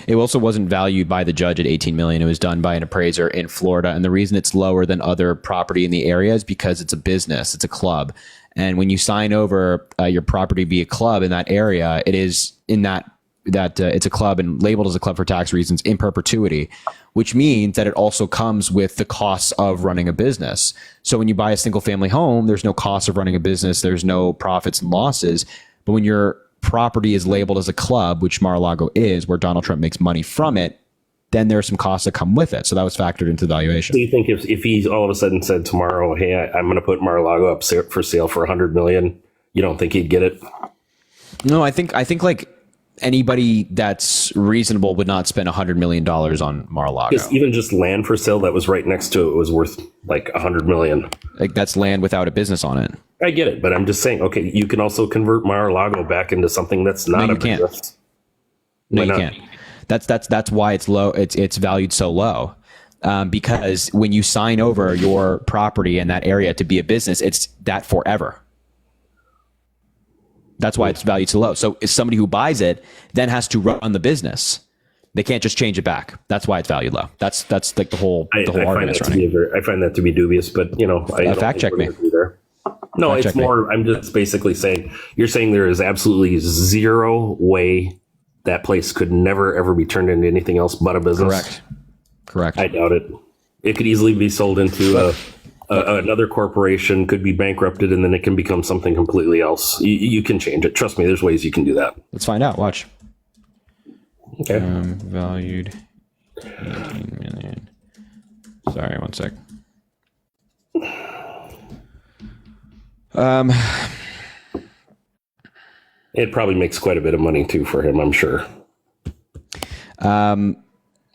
It also wasn't valued by the judge at $18 million. It was done by an appraiser in Florida, and the reason it's lower than other property in the area is because it's a business, it's a club, and when you sign over your property via club in that area, it is in that it's a club and labeled as a club for tax reasons in perpetuity, which means that it also comes with the costs of running a business. So when you buy a single family home, there's no cost of running a business, there's no profits and losses, but when your property is labeled as a club, which Mar-a-Lago is, where Donald Trump makes money from it, then there are some costs that come with it. So that was factored into the valuation. Do you think if he all of a sudden said tomorrow, hey, I'm going to put Mar-a-Lago up for sale for $100 million, you don't think he'd get it? No, I think like anybody that's reasonable would not spend $100 million on Mar-a-Lago. Even just land for sale that was right next to it was worth like $100 million. Like that's land without a business on it. I get it, but I'm just saying, okay, you can also convert Mar-a-Lago back into something that's not a business. No, you can't. That's why it's low. It's valued so low, because when you sign over your property in that area to be a business, it's that forever. That's why it's valued so low. So if somebody who buys it then has to run the business, they can't just change it back. That's why it's valued low. That's like the whole argument is running. I find that to be dubious, but I fact check me. No, it's more. I'm just basically saying you're saying there is absolutely zero way that place could never ever be turned into anything else but a business. Correct. I doubt it. It could easily be sold into another corporation, could be bankrupted, and then it can become something completely else. You can change it. Trust me, there's ways you can do that. Let's find out. Watch. Okay. Valued 18 million. Sorry, one sec. It probably makes quite a bit of money too for him, I'm sure.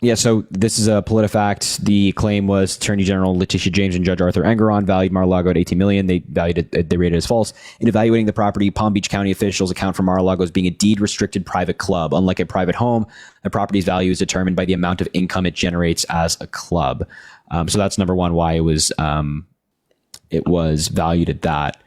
Yeah, so this is a PolitiFact. The claim was Attorney General Letitia James and Judge Arthur Engeron valued Mar-a-Lago at $18 million. They rated it as false. In evaluating the property, Palm Beach County officials account for Mar-a-Lago as being a deed-restricted private club. Unlike a private home, the property's value is determined by the amount of income it generates as a club. So that's number one, why it was valued at that.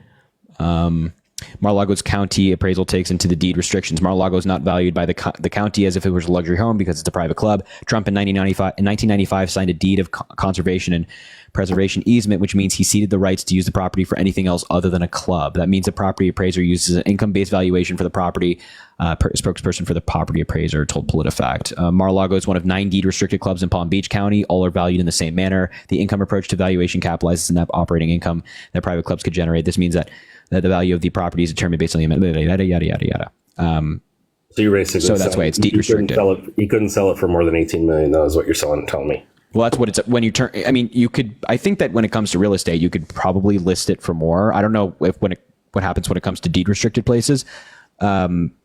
Mar-a-Lago's county appraisal takes into the deed restrictions. Mar-a-Lago is not valued by the county as if it was a luxury home because it's a private club. Trump in 1995 signed a deed of conservation and preservation easement, which means he ceded the rights to use the property for anything else other than a club. That means the property appraiser uses an income-based valuation for the property. Spokesperson for the property appraiser told PolitiFact. Mar-a-Lago is one of 9 deed-restricted clubs in Palm Beach County. All are valued in the same manner. The income approach to valuation capitalizes the net operating income that private clubs could generate. This means that the value of the property is determined based on the amount, yada, yada, yada, yada. So you're basically so that's why it's deed restricted. You couldn't sell it for more than $18 million. That is what you're telling me. Well, that's what it's when you turn. I mean, you could. I think that when it comes to real estate, you could probably list it for more. I don't know what happens when it comes to deed restricted places.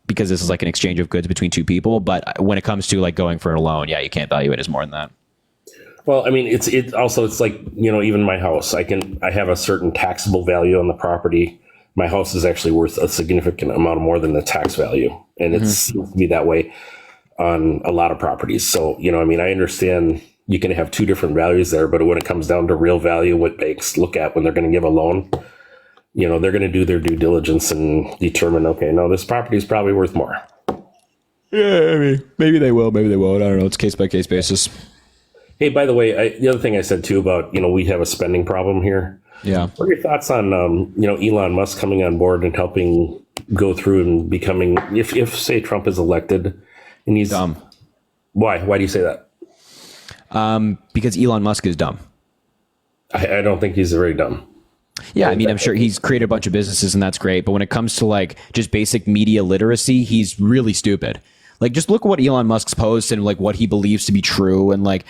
because this is like an exchange of goods between two people. But when it comes to like going for a loan, yeah, you can't value it as more than that. Well, I mean, it's like, you know, even my house, I have a certain taxable value on the property. My house is actually worth a significant amount more than the tax value. And it seems to be that way on a lot of properties. So, you know, I mean, I understand you can have two different values there, but when it comes down to real value, what banks look at when they're going to give a loan, you know, they're going to do their due diligence and determine, okay, no, this property is probably worth more. Yeah, I mean, maybe they will, maybe they won't. I don't know. It's case by case basis. Hey, by the way, the other thing I said too about, you know, we have a spending problem here. Yeah. What are your thoughts on, you know, Elon Musk coming on board and helping go through and becoming, if say Trump is elected and he's dumb. Why do you say that? Because Elon Musk is dumb. I don't think he's very dumb. Yeah, I mean, I'm sure he's created a bunch of businesses and that's great. But when it comes to like just basic media literacy, he's really stupid. Like, just look at what Elon Musk's posts and like what he believes to be true and like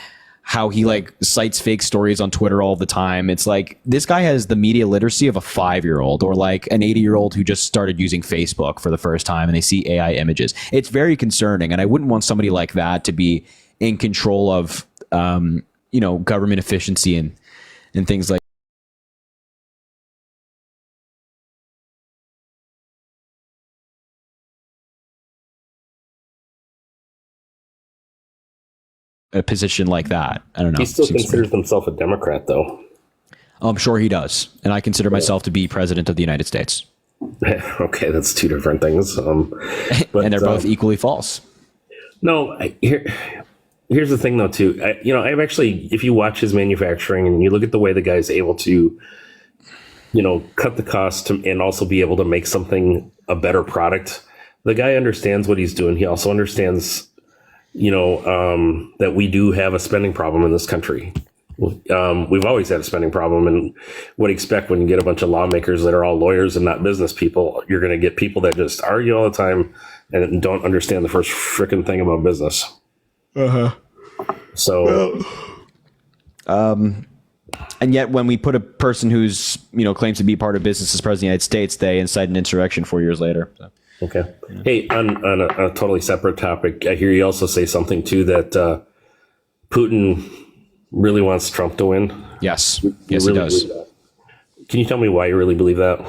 how he like cites fake stories on Twitter all the time. It's like this guy has the media literacy of a 5-year-old or like an 80-year-old who just started using Facebook for the first time and they see AI images. It's very concerning. And I wouldn't want somebody like that to be in control of, you know, government efficiency and things like a position like that. I don't know. He still considers himself a Democrat, though. I'm sure he does. And I consider myself to be president of the United States. Okay, that's two different things. But, and they're both equally false. No, here's the thing, though, too. I've actually, if you watch his manufacturing and you look at the way the guy's able to, you know, cut the cost and also be able to make something a better product, the guy understands what he's doing. He also understands, you know, that we do have a spending problem in this country. We've always had a spending problem, and what do you expect when you get a bunch of lawmakers that are all lawyers and not business people? You're going to get people that just argue all the time and don't understand the first frickin' thing about business. So, and yet when we put a person who's, you know, claims to be part of business as president of the United States, they incite an insurrection 4 years later. So. Okay. Hey, on a totally separate topic, I hear you also say something too that Putin really wants Trump to win. Yes. You Yes, really he does. believe that? Can you tell me why you really believe that?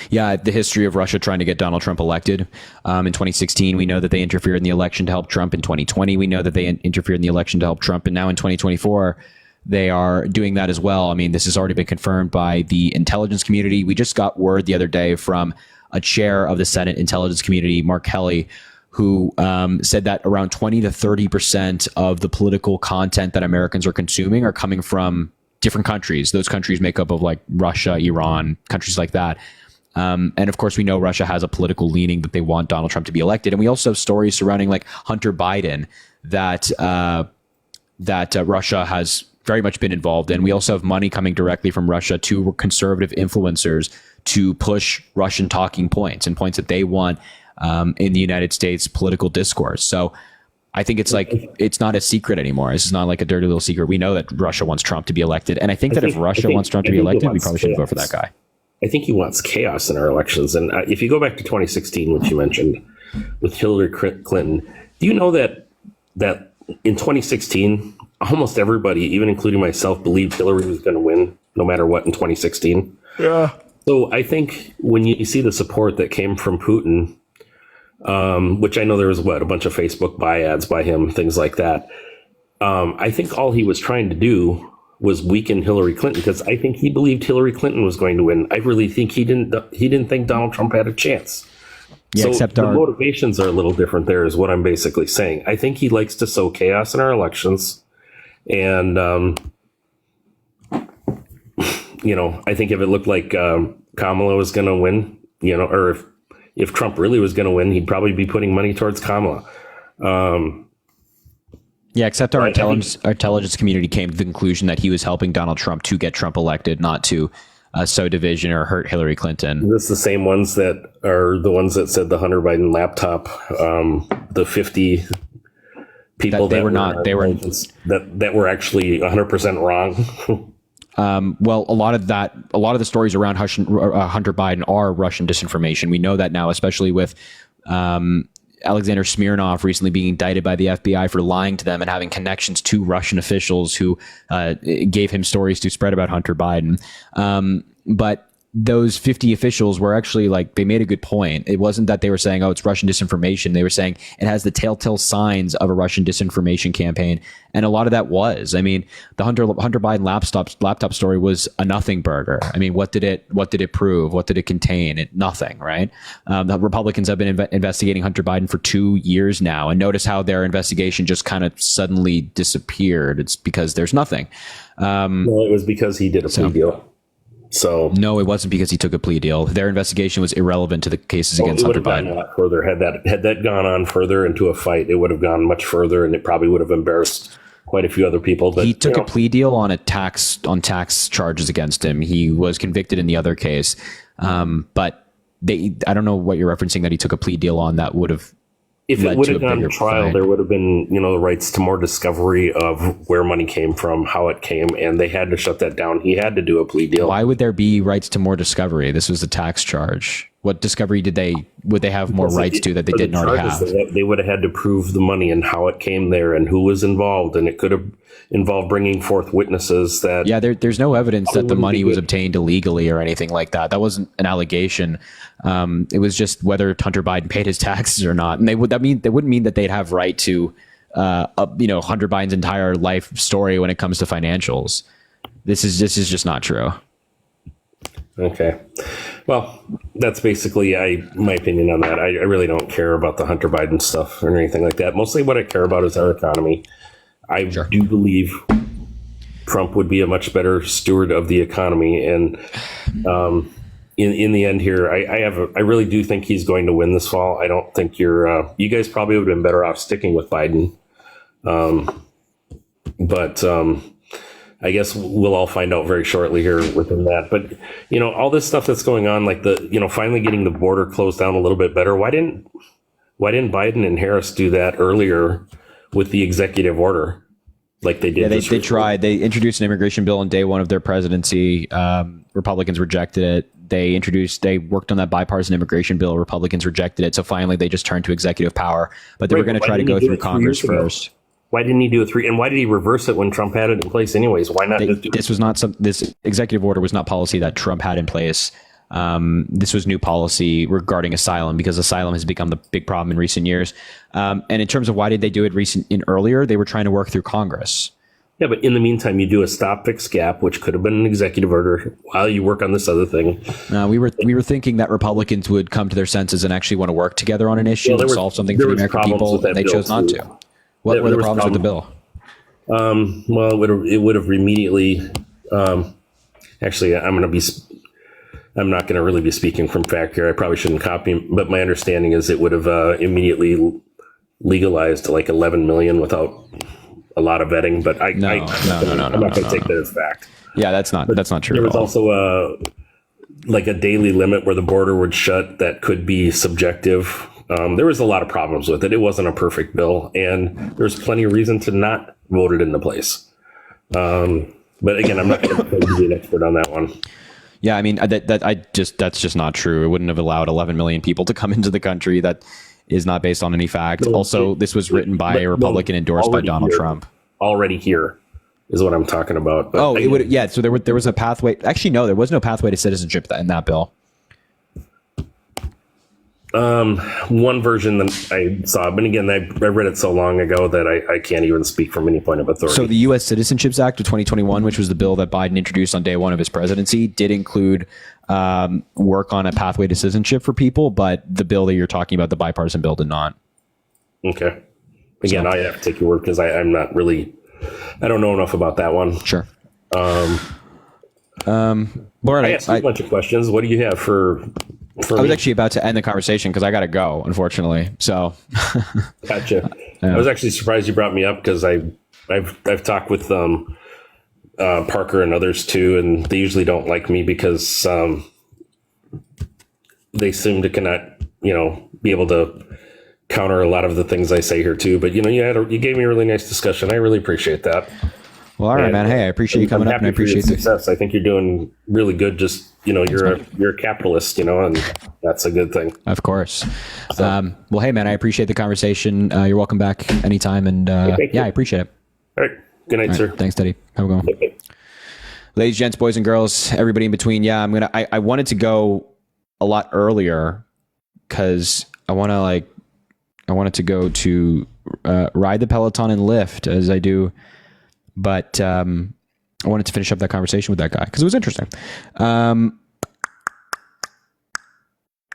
Yeah, the history of Russia trying to get Donald Trump elected. In 2016, we know that they interfered in the election to help Trump. In 2020, we know that they interfered in the election to help Trump. And now in 2024, they are doing that as well. I mean, this has already been confirmed by the intelligence community. We just got word the other day from a chair of the Senate Intelligence Committee, Mark Kelly, who said that around 20 to 30% of the political content that Americans are consuming are coming from different countries. Those countries make up of like Russia, Iran, countries like that. And of course, we know Russia has a political leaning that they want Donald Trump to be elected. And we also have stories surrounding like Hunter Biden that Russia has very much been involved in. We also have money coming directly from Russia to conservative influencers to push Russian talking points and points that they want in the United States political discourse. So I think it's like, it's not a secret anymore. This is not like a dirty little secret. We know that Russia wants Trump to be elected. And I think if Russia wants Trump to be elected, we probably shouldn't vote for that guy. I think he wants chaos in our elections. And if you go back to 2016, which you mentioned with Hillary Clinton, do you know that in 2016, almost everybody, even including myself, believed Hillary was going to win no matter what in 2016? Yeah. So I think when you see the support that came from Putin, which I know there was a bunch of Facebook buy ads by him, things like that. I think all he was trying to do was weaken Hillary Clinton because I think he believed Hillary Clinton was going to win. I really think he didn't think Donald Trump had a chance. Yeah, so except the motivations are a little different there is what I'm basically saying. I think he likes to sow chaos in our elections. And, you know, I think if it looked like Kamala was going to win, you know, or if Trump really was going to win, he'd probably be putting money towards Kamala. Yeah, except our intelligence community came to the conclusion that he was helping Donald Trump to get Trump elected, not to sow division or hurt Hillary Clinton. This is the same ones that are the ones that said the Hunter Biden laptop, the 50 people that were actually 100% wrong. Well, a lot of the stories around Hunter Biden are Russian disinformation. We know that now, especially with Alexander Smirnov recently being indicted by the FBI for lying to them and having connections to Russian officials who gave him stories to spread about Hunter Biden. But those 50 officials were actually they made a good point. It wasn't that they were saying, oh, it's Russian disinformation. They were saying it has the telltale signs of a Russian disinformation campaign. And a lot of that was, I mean, the Hunter Biden laptop story was a nothing burger. I mean, what did it prove? What did it contain? Nothing, right? The Republicans have been investigating Hunter Biden for 2 years now. And notice how their investigation just kind of suddenly disappeared. It's because there's nothing. Well, it was because he did a plea deal. So no, it wasn't because he took a plea deal. Their investigation was irrelevant to the cases against Hunter Biden. A lot further had that gone on further into a fight, it would have gone much further, and it probably would have embarrassed quite a few other people. But he took a plea deal on tax charges against him. He was convicted in the other case, but I don't know what you're referencing that he took a plea deal on that would have. If it would have gone to trial, there would have been, the rights to more discovery of where money came from, how it came, and they had to shut that down. He had to do a plea deal. Why would there be rights to more discovery? This was a tax charge. What discovery would they have more rights to that they didn't already have? They would have had to prove the money and how it came there and who was involved, and it could have involved bringing forth witnesses that. Yeah, there's no evidence that the money was obtained illegally or anything like that. That wasn't an allegation. It was just whether Hunter Biden paid his taxes or not, and that wouldn't mean that they'd have right to, Hunter Biden's entire life story when it comes to financials. This is just not true. Okay. Well, that's basically my opinion on that. I really don't care about the Hunter Biden stuff or anything like that. Mostly what I care about is our economy. I do believe Trump would be a much better steward of the economy. And in the end here, I really do think he's going to win this fall. I don't think you guys probably would have been better off sticking with Biden. But I guess we'll all find out very shortly here within that. But, all this stuff that's going on, like finally getting the border closed down a little bit better. Why didn't Biden and Harris do that earlier with the executive order like they did? Yeah, they tried. They introduced an immigration bill on day one of their presidency. Republicans rejected it. They worked on that bipartisan immigration bill. Republicans rejected it. So finally they just turned to executive power. But they were going to try to go through Congress first. Why didn't he do it and why did he reverse it when Trump had it in place anyways? Why not just do it? This executive order was not policy that Trump had in place. This was new policy regarding asylum because asylum has become the big problem in recent years. And in terms of why did they do it earlier, they were trying to work through Congress. Yeah, but in the meantime, you do a stop fix gap, which could have been an executive order while you work on this other thing. We were thinking that Republicans would come to their senses and actually want to work together on an issue and solve something for the American people, and they chose not to. What were the problems with the bill? Well, it would have immediately. Actually, I'm not going to really be speaking from fact here. I probably shouldn't copy, but my understanding is it would have immediately legalized like 11 million without a lot of vetting. But I'm not going to take that as fact. Yeah, that's not true. There was also like a daily limit where the border would shut that could be subjective. There was a lot of problems with it. It wasn't a perfect bill, and there's plenty of reason to not vote it into place. But again, I'm not going to be an expert on that one. Yeah, I mean that's just not true. It wouldn't have allowed 11 million people to come into the country. That is not based on any fact. Also, this was written by a Republican endorsed by Donald Trump. Already here is what I'm talking about. But it would. Yeah, so there was a pathway. Actually, no, there was no pathway to citizenship in that bill. One version that I saw, but again, I read it so long ago that I can't even speak from any point of authority. So the U.S. Citizenships Act of 2021, which was the bill that Biden introduced on day one of his presidency, did include work on a pathway to citizenship for people, but the bill that you're talking about, the bipartisan bill, did not. Okay. Again, I have to take your word because I'm not really, I don't know enough about that one. Sure. Lauren, I asked you a bunch of questions. What do you have for I was actually about to end the conversation because I got to go, unfortunately. So, gotcha. I was actually surprised you brought me up because I've talked with Parker and others too, and they usually don't like me because they seem to cannot, be able to counter a lot of the things I say here too. But you gave me a really nice discussion. I really appreciate that. Well, all right, And, man. Hey, I appreciate you coming I'm up, and I happy for your appreciate the success. I think you're doing really good. Just, you're a capitalist, and that's a good thing. Of course. Well, hey, man, I appreciate the conversation. You're welcome back anytime, and I appreciate it. All right. Good night, sir. Thanks, Teddy. Have a good one. Ladies, gents, boys, and girls, everybody in between. Yeah, I wanted to go a lot earlier because I wanted to go to ride the Peloton and lift as I do, but I wanted to finish up that conversation with that guy because it was interesting.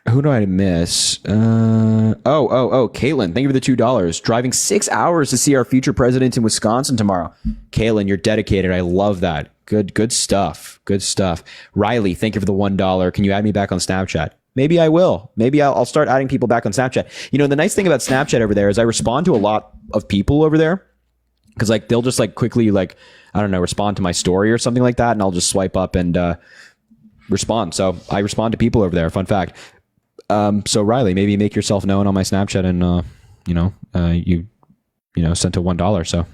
Who do I miss? Caitlin, thank you for the $2. Driving 6 hours to see our future president in Wisconsin tomorrow. Caitlin, you're dedicated. I love that. Good stuff. Good stuff. Riley, thank you for the $1. Can you add me back on Snapchat? Maybe I will. Maybe I'll start adding people back on Snapchat. The nice thing about Snapchat over there is I respond to a lot of people over there because they'll just quickly respond to my story or something like that, and I'll just swipe up and respond. So I respond to people over there. Fun fact. So Riley, maybe make yourself known on my Snapchat, and you sent a $1. So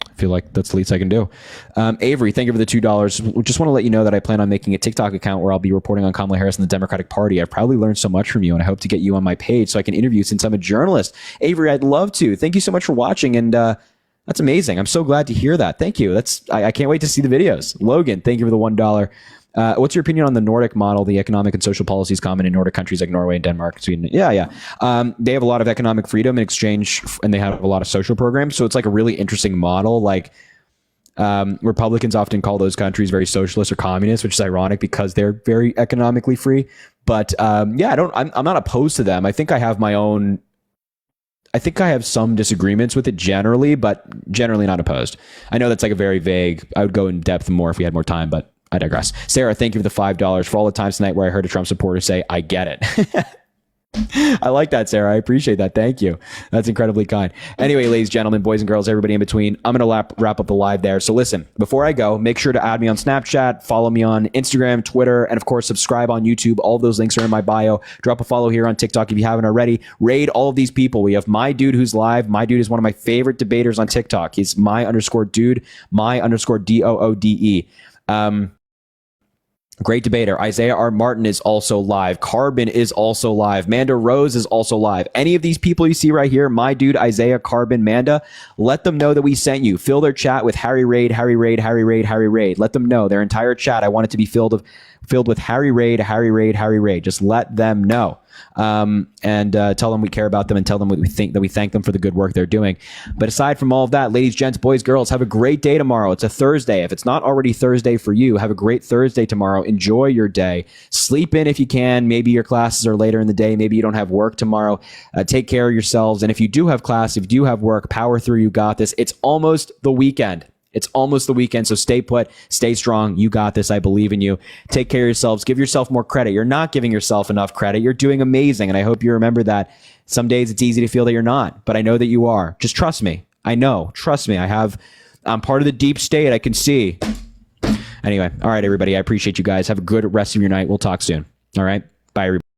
I feel like that's the least I can do. Avery, thank you for the $2. Just want to let you know that I plan on making a TikTok account where I'll be reporting on Kamala Harris and the Democratic Party. I've probably learned so much from you, and I hope to get you on my page so I can interview since I'm a journalist. Avery, I'd love to. Thank you so much for watching, and that's amazing. I'm so glad to hear that. Thank you. I can't wait to see the videos. Logan, thank you for the $1. What's your opinion on the Nordic model, the economic and social policies common in Nordic countries like Norway and Denmark, Sweden? Yeah. They have a lot of economic freedom in exchange, and they have a lot of social programs. So it's a really interesting model. Republicans often call those countries very socialist or communist, which is ironic because they're very economically free. But I'm not opposed to them. I think I have some disagreements with it generally, but generally not opposed. I know that's a very vague. I would go in depth more if we had more time, but I digress. Sarah, thank you for the $5 for all the times tonight where I heard a Trump supporter say, I get it. I like that, Sarah. I appreciate that. Thank you. That's incredibly kind. Anyway, ladies, gentlemen, boys and girls, everybody in between, I'm going to wrap up the live there. So listen, before I go, make sure to add me on Snapchat, follow me on Instagram, Twitter, and of course, subscribe on YouTube. All of those links are in my bio. Drop a follow here on TikTok if you haven't already. Raid all of these people. We have My Dude who's live. My Dude is one of my favorite debaters on TikTok. He's my_dude, my_DOODE. Great debater. Isaiah R. Martin is also live. Carbon is also live. Manda Rose is also live. Any of these people you see right here, My Dude, Isaiah, Carbon, Manda, let them know that we sent you. Fill their chat with Harry Raid, Harry Raid, Harry Raid, Harry Raid. Let them know. Their entire chat, I want it to be filled with Harry Raid, Harry Raid, Harry Raid. Just let them know. And tell them we care about them and tell them what we think, that we thank them for the good work they're doing. But aside from all of that, ladies, gents, boys, girls, have a great day tomorrow. It's a Thursday. If it's not already Thursday for you, have a great Thursday tomorrow. Enjoy your day. Sleep in if you can. Maybe your classes are later in the day. Maybe you don't have work tomorrow. Take care of yourselves. And if you do have class, if you do have work, power through. You got this. It's almost the weekend. It's almost the weekend, so stay put, stay strong. You got this. I believe in you. Take care of yourselves. Give yourself more credit. You're not giving yourself enough credit. You're doing amazing, and I hope you remember that. Some days it's easy to feel that you're not, but I know that you are. Just trust me. I know. Trust me. I'm part of the deep state. I can see. Anyway, all right, everybody. I appreciate you guys. Have a good rest of your night. We'll talk soon. All right? Bye, everybody.